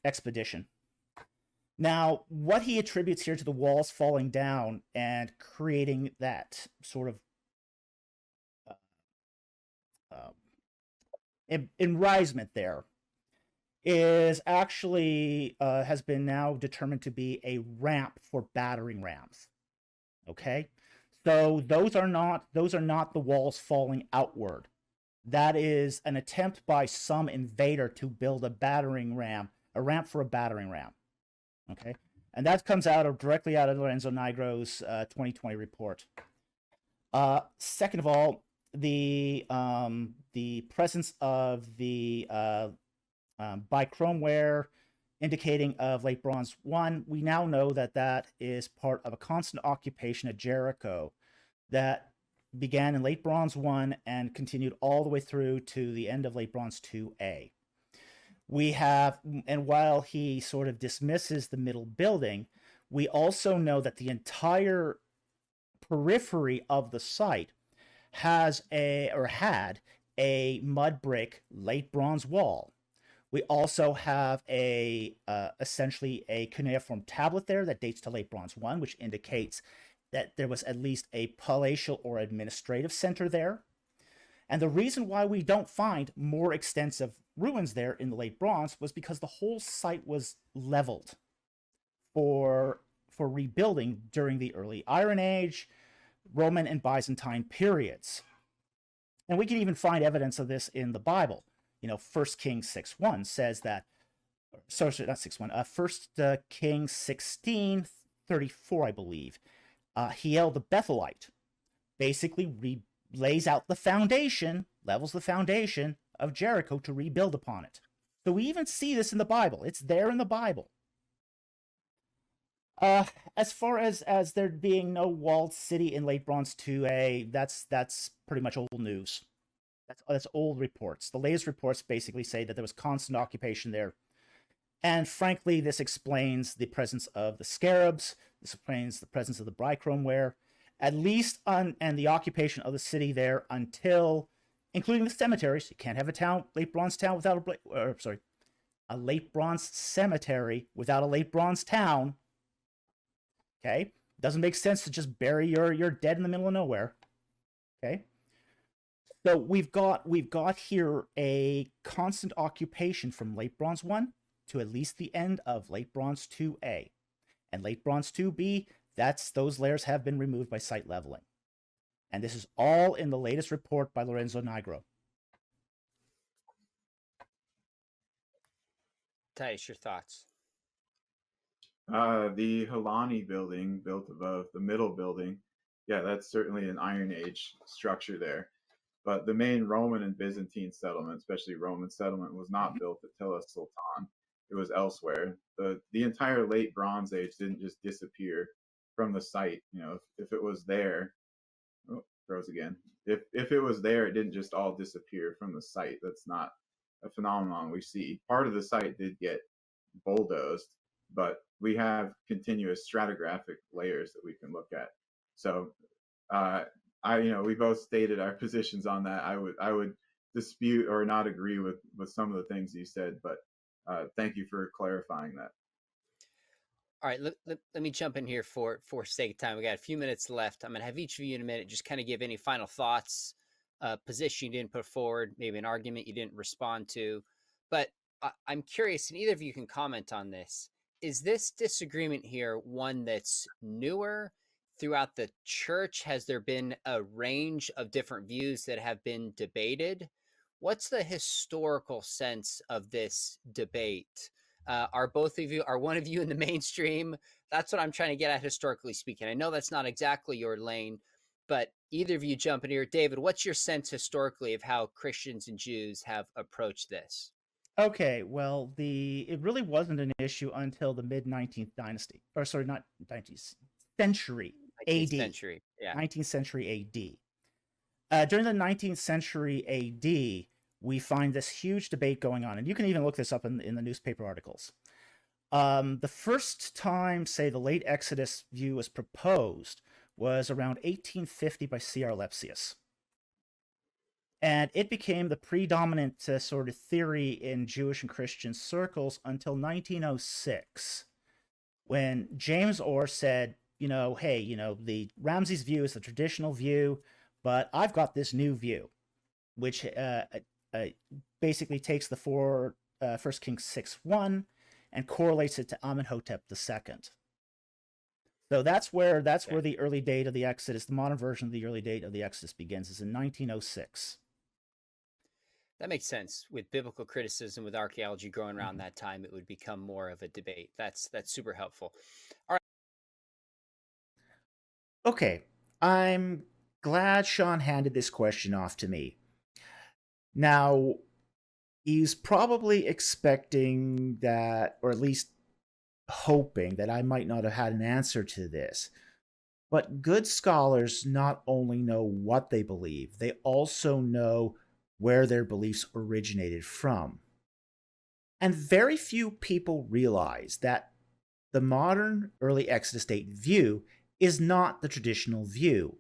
[SPEAKER 4] expedition. Now, what he attributes here to the walls falling down and creating that sort of enrisement there is actually has been now determined to be a ramp for battering rams. Okay, so those are not the walls falling outward. That is an attempt by some invader to build a ramp for a battering ram. Okay, and that comes directly out of Lorenzo Nigro's 2020 report. Second of all, the presence of the bichromeware indicating of Late Bronze 1, we now know that is part of a constant occupation at Jericho that began in Late Bronze 1 and continued all the way through to the end of Late Bronze 2A. And while he sort of dismisses the middle building, we also know that the entire periphery of the site had a mud brick Late Bronze wall. We also have essentially a cuneiform tablet there that dates to Late Bronze 1, which indicates that there was at least a palatial or administrative center there. And the reason why we don't find more extensive ruins there in the Late Bronze was because the whole site was leveled for rebuilding during the early Iron Age, Roman and Byzantine periods. And we can even find evidence of this in the Bible. 1 Kings 6:1 says that, sorry, not 6:1, 1 Kings 16:34, I believe. Hiel the Bethelite basically lays out the foundation, levels the foundation of Jericho to rebuild upon it. So we even see this in the Bible. It's there in the Bible. As far as there being no walled city in Late Bronze 2A, that's pretty much old news. That's old reports. The latest reports basically say that there was constant occupation there. And frankly, this explains the presence of the scarabs. This explains the presence of the bichromeware. at least and the occupation of the city there until, including the cemeteries. You can't have a late bronze town without a late bronze cemetery without a late bronze town. Okay, doesn't make sense to just bury your dead in the middle of nowhere. Okay, so we've got here a constant occupation from late bronze 1 to at least the end of late bronze 2A, and late bronze 2B. Those layers have been removed by site leveling, and this is all in the latest report by Lorenzo Nigro.
[SPEAKER 2] Titus, your thoughts?
[SPEAKER 3] The Helani building built above the middle building, yeah, that's certainly an Iron Age structure there. But the main Roman and Byzantine settlement, especially Roman settlement, was not built at Tilla Sultan. It was elsewhere. The entire late Bronze Age didn't just disappear from the site. You know, if it was there, froze again. If it was there, it didn't just all disappear from the site. That's not a phenomenon we see. Part of the site did get bulldozed, but we have continuous stratigraphic layers that we can look at. So we both stated our positions on that. I would dispute or not agree with some of the things you said, but thank you for clarifying that.
[SPEAKER 2] All right, let me jump in here for sake of time. We got a few minutes left. I'm going to have each of you in a minute just kind of give any final thoughts, position you didn't put forward, maybe an argument you didn't respond to. But I'm curious, and either of you can comment on this. Is this disagreement here one that's newer throughout the church? Has there been a range of different views that have been debated? What's the historical sense of this debate? Are one of you in the mainstream? That's what I'm trying to get at, historically speaking. I know that's not exactly your lane, but either of you jump in here. David, what's your sense historically of how Christians and Jews have approached this?
[SPEAKER 4] Okay, well, it really wasn't an issue until the mid-19th dynasty, or sorry, not 19th century,
[SPEAKER 2] 19th
[SPEAKER 4] AD.
[SPEAKER 2] Century, yeah.
[SPEAKER 4] 19th century AD. During the 19th century AD, we find this huge debate going on, and you can even look this up in the newspaper articles. The first time, say, the late Exodus view was proposed was around 1850 by C.R. Lepsius. And it became the predominant sort of theory in Jewish and Christian circles until 1906, when James Orr said, hey, the Ramses view is the traditional view, but I've got this new view, which basically takes the 1 Kings 6:1 and correlates it to Amenhotep II. So that's where the early date of the Exodus, the modern version of the early date of the Exodus, begins, is in 1906.
[SPEAKER 2] That makes sense. With biblical criticism, with archaeology growing around that time, it would become more of a debate. That's super helpful. All right.
[SPEAKER 1] Okay, I'm glad Sean handed this question off to me. Now, he's probably expecting that, or at least hoping that I might not have had an answer to this. But good scholars not only know what they believe, they also know where their beliefs originated from. And very few people realize that the modern early Exodus date view is not the traditional view,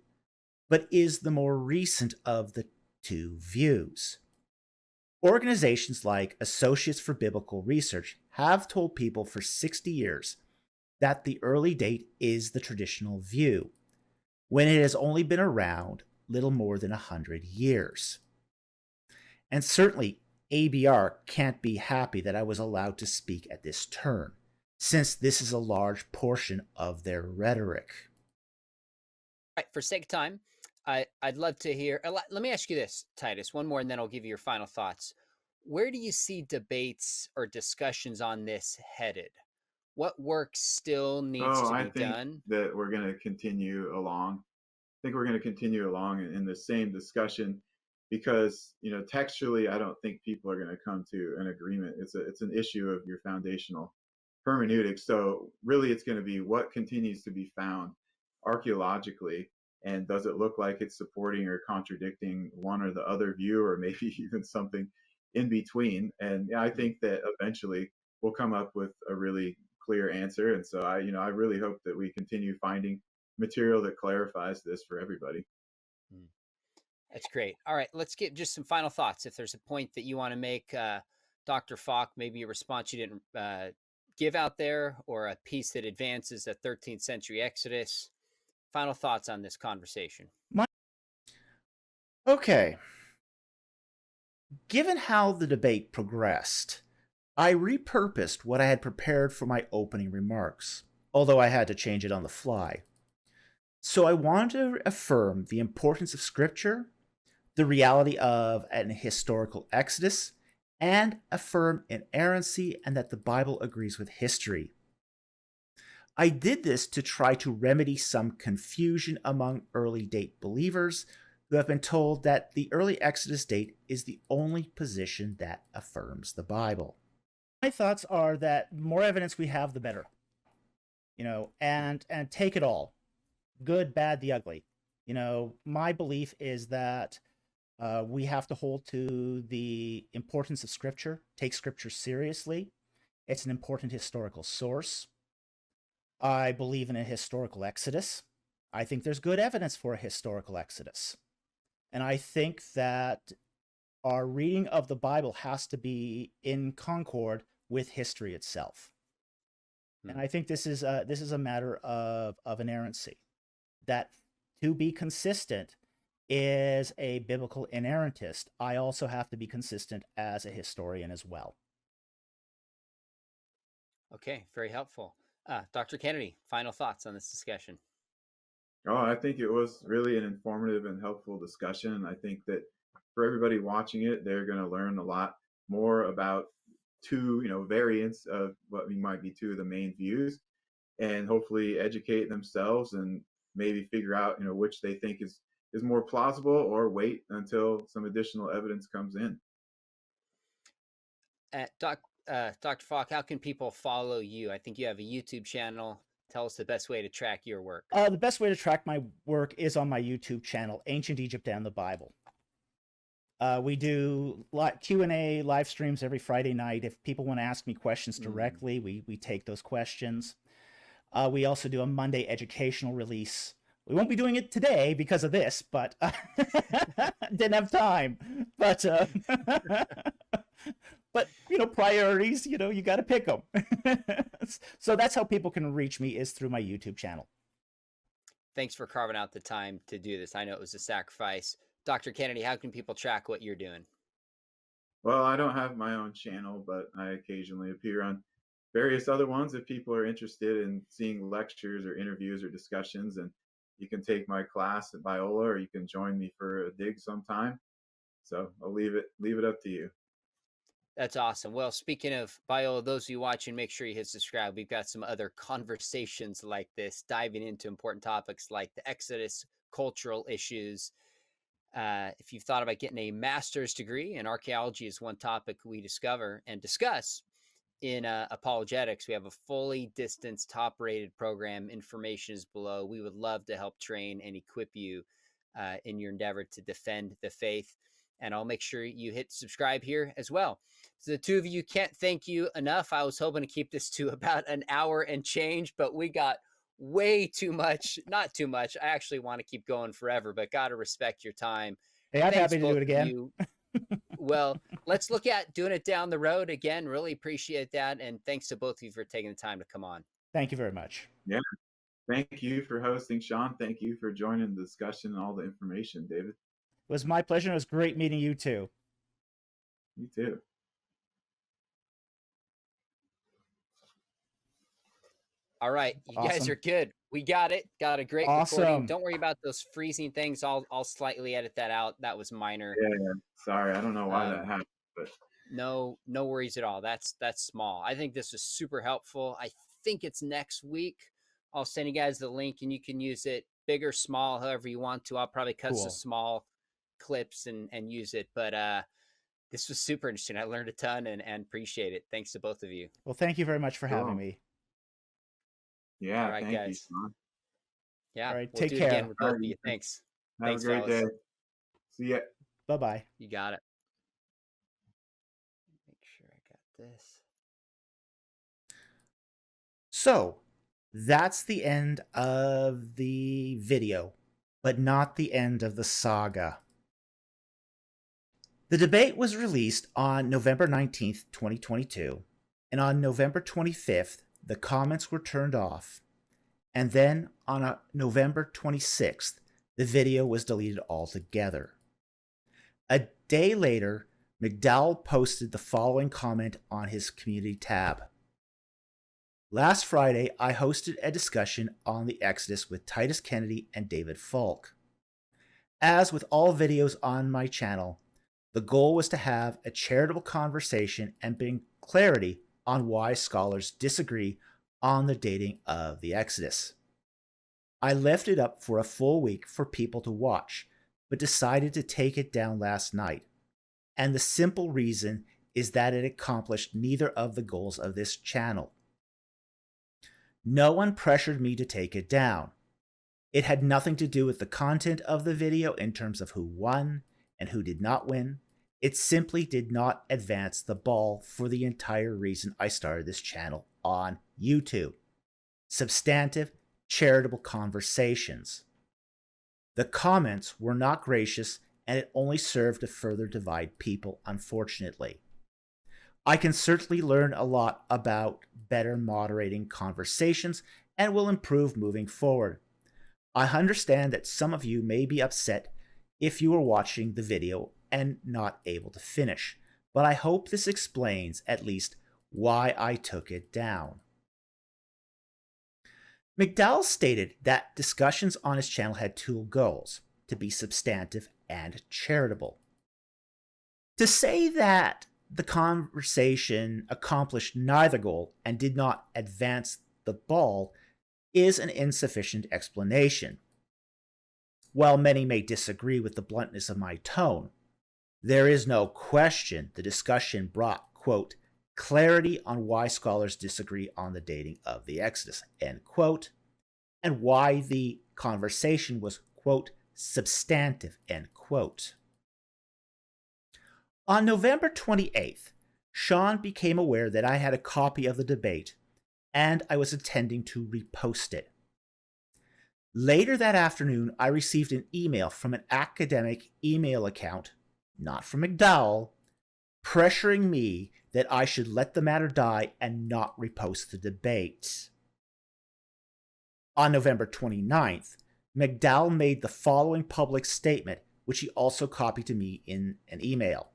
[SPEAKER 1] but is the more recent of the two views. Organizations like Associates for Biblical Research have told people for 60 years that the early date is the traditional view, when it has only been around little more than 100 years. And certainly, ABR can't be happy that I was allowed to speak at this turn, since this is a large portion of their rhetoric.
[SPEAKER 2] All right, for sake of time, I'd love to hear. Let me ask you this, Titus, one more, and then I'll give you your final thoughts. Where do you see debates or discussions on this headed? What work still needs to be done?
[SPEAKER 3] I think that we're going to continue along. I think we're going to continue along in the same discussion, because textually, I don't think people are going to come to an agreement. It's an issue of your foundational hermeneutics. So really, it's going to be what continues to be found archaeologically, and does it look like it's supporting or contradicting one or the other view, or maybe even something in between. And I think that eventually we'll come up with a really clear answer. And so I really hope that we continue finding material that clarifies this for everybody.
[SPEAKER 2] That's great. All right, let's get just some final thoughts. If there's a point that you want to make, Dr. Falk, maybe a response you didn't give out there, or a piece that advances the 13th century Exodus. Final thoughts on this conversation.
[SPEAKER 1] Okay. Given how the debate progressed, I repurposed what I had prepared for my opening remarks, although I had to change it on the fly. So I wanted to affirm the importance of Scripture, the reality of an historical exodus, and affirm inerrancy and that the Bible agrees with history. I did this to try to remedy some confusion among early date believers who have been told that the early Exodus date is the only position that affirms the Bible.
[SPEAKER 4] My thoughts are that the more evidence we have, the better. And take it all. Good, bad, the ugly. My belief is that we have to hold to the importance of Scripture, take Scripture seriously. It's an important historical source. I believe in a historical exodus. I think there's good evidence for a historical exodus. And I think that our reading of the Bible has to be in concord with history itself. And I think this is a matter of inerrancy. That to be consistent is a biblical inerrantist. I also have to be consistent as a historian as well.
[SPEAKER 2] Okay, very helpful. Dr. Kennedy, final thoughts on this discussion.
[SPEAKER 3] Oh, I think it was really an informative and helpful discussion. I think that for everybody watching it, they're going to learn a lot more about two, variants of what might be two of the main views, and hopefully educate themselves and maybe figure out, which they think is more plausible, or wait until some additional evidence comes in.
[SPEAKER 2] Dr. Falk, how can people follow you? I think you have a YouTube channel. Tell us the best way to track your work.
[SPEAKER 4] The best way to track my work is on my YouTube channel, Ancient Egypt and the Bible. We do Q&A live streams every Friday night. If people want to ask me questions directly, we take those questions. We also do a Monday educational release. We won't be doing it today because of this, but didn't have time. But priorities, you got to pick them. So that's how people can reach me, is through my YouTube channel.
[SPEAKER 2] Thanks for carving out the time to do this. I know it was a sacrifice. Dr. Kennedy, how can people track what you're doing?
[SPEAKER 3] Well, I don't have my own channel, but I occasionally appear on various other ones if people are interested in seeing lectures or interviews or discussions. And you can take my class at Biola, or you can join me for a dig sometime. So I'll leave it up to you.
[SPEAKER 2] That's awesome. Well, speaking of Biola, those of you watching, make sure you hit subscribe. We've got some other conversations like this, diving into important topics like the Exodus, cultural issues. If you've thought about getting a master's degree in archaeology, is one topic we discover and discuss in apologetics. We have a fully distanced, top-rated program. Information is below. We would love to help train and equip you in your endeavor to defend the faith. And I'll make sure you hit subscribe here as well. So the two of you, can't thank you enough. I was hoping to keep this to about an hour and change, but we got way too much. Not too much. I actually want to keep going forever, but got to respect your time.
[SPEAKER 4] Hey, I'm happy to do it again.
[SPEAKER 2] Well, let's look at doing it down the road again. Really appreciate that. And thanks to both of you for taking the time to come on.
[SPEAKER 4] Thank you very much.
[SPEAKER 3] Yeah. Thank you for hosting, Sean. Thank you for joining the discussion and all the information, David.
[SPEAKER 4] It was my pleasure. It was great meeting you too.
[SPEAKER 3] You too.
[SPEAKER 2] All right. You
[SPEAKER 4] Awesome.
[SPEAKER 2] guys are good. We got it. Got a great recording. Don't worry about those freezing things. I'll slightly edit that out. That was minor.
[SPEAKER 3] Yeah. Sorry. I don't know why that happened, but
[SPEAKER 2] no worries at all. That's small. I think this was super helpful. I think it's next week. I'll send you guys the link and you can use it big or small, however you want to. I'll probably cut some small clips and use it. But this was super interesting. I learned a ton and appreciate it. Thanks to both of you.
[SPEAKER 4] Well, thank you very much for having me.
[SPEAKER 3] Yeah,
[SPEAKER 2] all right,
[SPEAKER 3] thank
[SPEAKER 2] guys.
[SPEAKER 3] you, Sean.
[SPEAKER 2] Yeah,
[SPEAKER 4] all right,
[SPEAKER 2] we'll
[SPEAKER 4] take
[SPEAKER 2] do
[SPEAKER 4] care.
[SPEAKER 2] It again with both of you. Thanks.
[SPEAKER 3] Have
[SPEAKER 2] Thanks,
[SPEAKER 3] a great
[SPEAKER 2] fellas.
[SPEAKER 3] day. See ya.
[SPEAKER 4] Bye-bye.
[SPEAKER 2] You got it. Make sure I got this.
[SPEAKER 1] So, That's the end of the video, but not the end of the saga. The debate was released on November 19th, 2022, and on November 25th, the comments were turned off. And then on November 26th, the video was deleted altogether. A day later, McDowell posted the following comment on his community tab. Last Friday, I hosted a discussion on the Exodus with Titus Kennedy and David Falk. As with all videos on my channel, the goal was to have a charitable conversation and bring clarity on why scholars disagree on the dating of the Exodus. I left it up for a full week for people to watch, but decided to take it down last night. And the simple reason is that it accomplished neither of the goals of this channel. No one pressured me to take it down. It had nothing to do with the content of the video in terms of who won and who did not win. It simply did not advance the ball for the entire reason I started this channel on YouTube. Substantive, charitable conversations. The comments were not gracious, and it only served to further divide people, unfortunately. I can certainly learn a lot about better moderating conversations and will improve moving forward. I understand that some of you may be upset if you are watching the video and not able to finish, but I hope this explains at least why I took it down. McDowell stated that discussions on his channel had two goals, to be substantive and charitable. To say that the conversation accomplished neither goal and did not advance the ball is an insufficient explanation. While many may disagree with the bluntness of my tone, there is no question the discussion brought, quote, clarity on why scholars disagree on the dating of the Exodus, end quote, and why the conversation was, quote, substantive, end quote. On November 28th, Sean became aware that I had a copy of the debate, and I was intending to repost it. Later that afternoon, I received an email from an academic email account, not from McDowell, pressuring me that I should let the matter die and not repost the debate. On November 29th, McDowell made the following public statement, which he also copied to me in an email.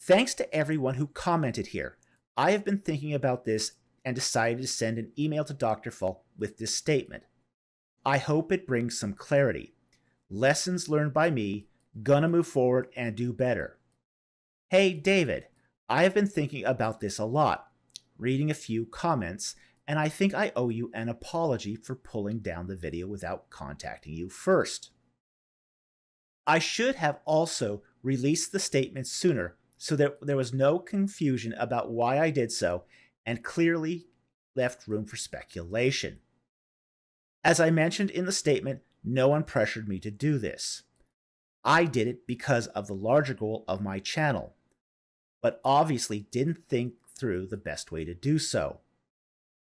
[SPEAKER 1] Thanks to everyone who commented here. I have been thinking about this and decided to send an email to Dr. Falk with this statement. I hope it brings some clarity. Lessons learned by me, gonna move forward and do better. Hey, David, I have been thinking about this a lot, reading a few comments, and I think I owe you an apology for pulling down the video without contacting you first. I should have also released the statement sooner so that there was no confusion about why I did so and clearly left room for speculation. As I mentioned in the statement, no one pressured me to do this. I did it because of the larger goal of my channel, but obviously didn't think through the best way to do so.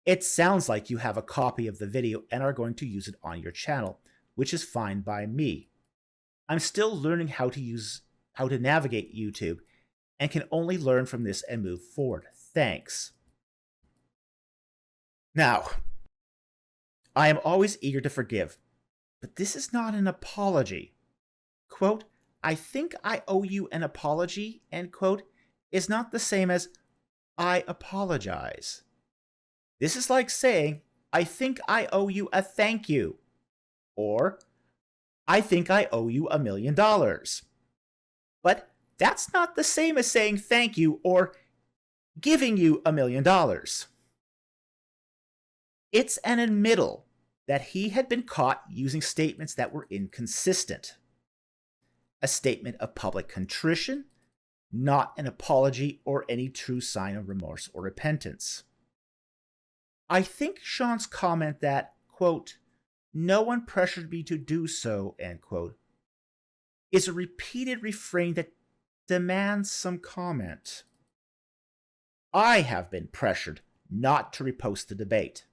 [SPEAKER 1] It sounds like you have a copy of the video and are going to use it on your channel, which is fine by me. I'm still learning how to navigate YouTube and can only learn from this and move forward. Thanks. Now, I am always eager to forgive, but this is not an apology. Quote, I think I owe you an apology, end quote, is not the same as I apologize. This is like saying, I think I owe you a thank you, or I think I owe you $1 million. But that's not the same as saying thank you or giving you $1 million. It's an admittal that he had been caught using statements that were inconsistent. A statement of public contrition, not an apology or any true sign of remorse or repentance. I think Sean's comment that, quote, no one pressured me to do so, end quote, is a repeated refrain that demands some comment. I have been pressured not to repost the debate.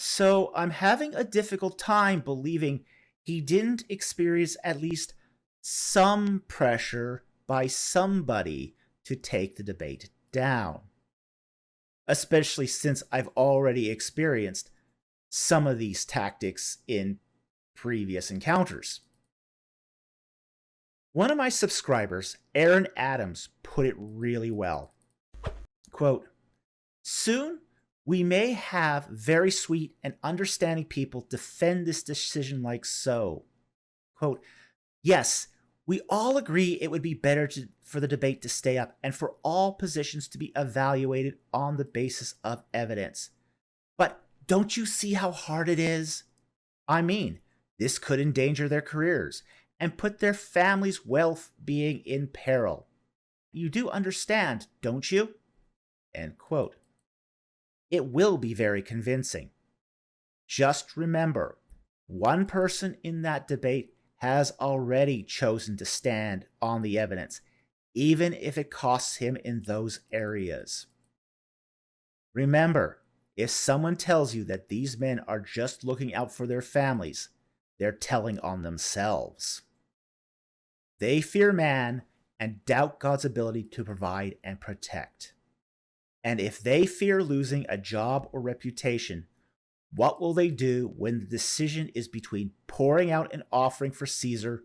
[SPEAKER 1] So I'm having a difficult time believing he didn't experience at least some pressure by somebody to take the debate down. Especially since I've already experienced some of these tactics in previous encounters. One of my subscribers, Aaron Adams, put it really well. Quote, "Soon we may have very sweet and understanding people defend this decision like so." Quote, "Yes, we all agree it would be better for the debate to stay up and for all positions to be evaluated on the basis of evidence. But don't you see how hard it is? I mean, this could endanger their careers and put their families' well-being in peril. You do understand, don't you?" End quote. It will be very convincing. Just remember, one person in that debate has already chosen to stand on the evidence, even if it costs him in those areas. Remember, if someone tells you that these men are just looking out for their families, they're telling on themselves. They fear man and doubt God's ability to provide and protect. And if they fear losing a job or reputation, what will they do when the decision is between pouring out an offering for Caesar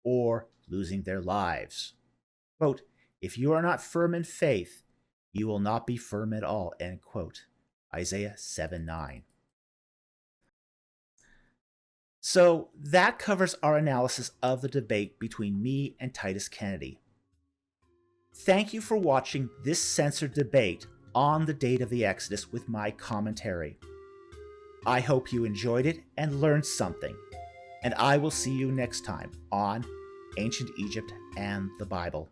[SPEAKER 1] or losing their lives? Quote, "If you are not firm in faith, you will not be firm at all." End quote. Isaiah 7:9. So that covers our analysis of the debate between me and Titus Kennedy. Thank you for watching this censored debate on the date of the Exodus with my commentary. I hope you enjoyed it and learned something, and I will see you next time on Ancient Egypt and the Bible.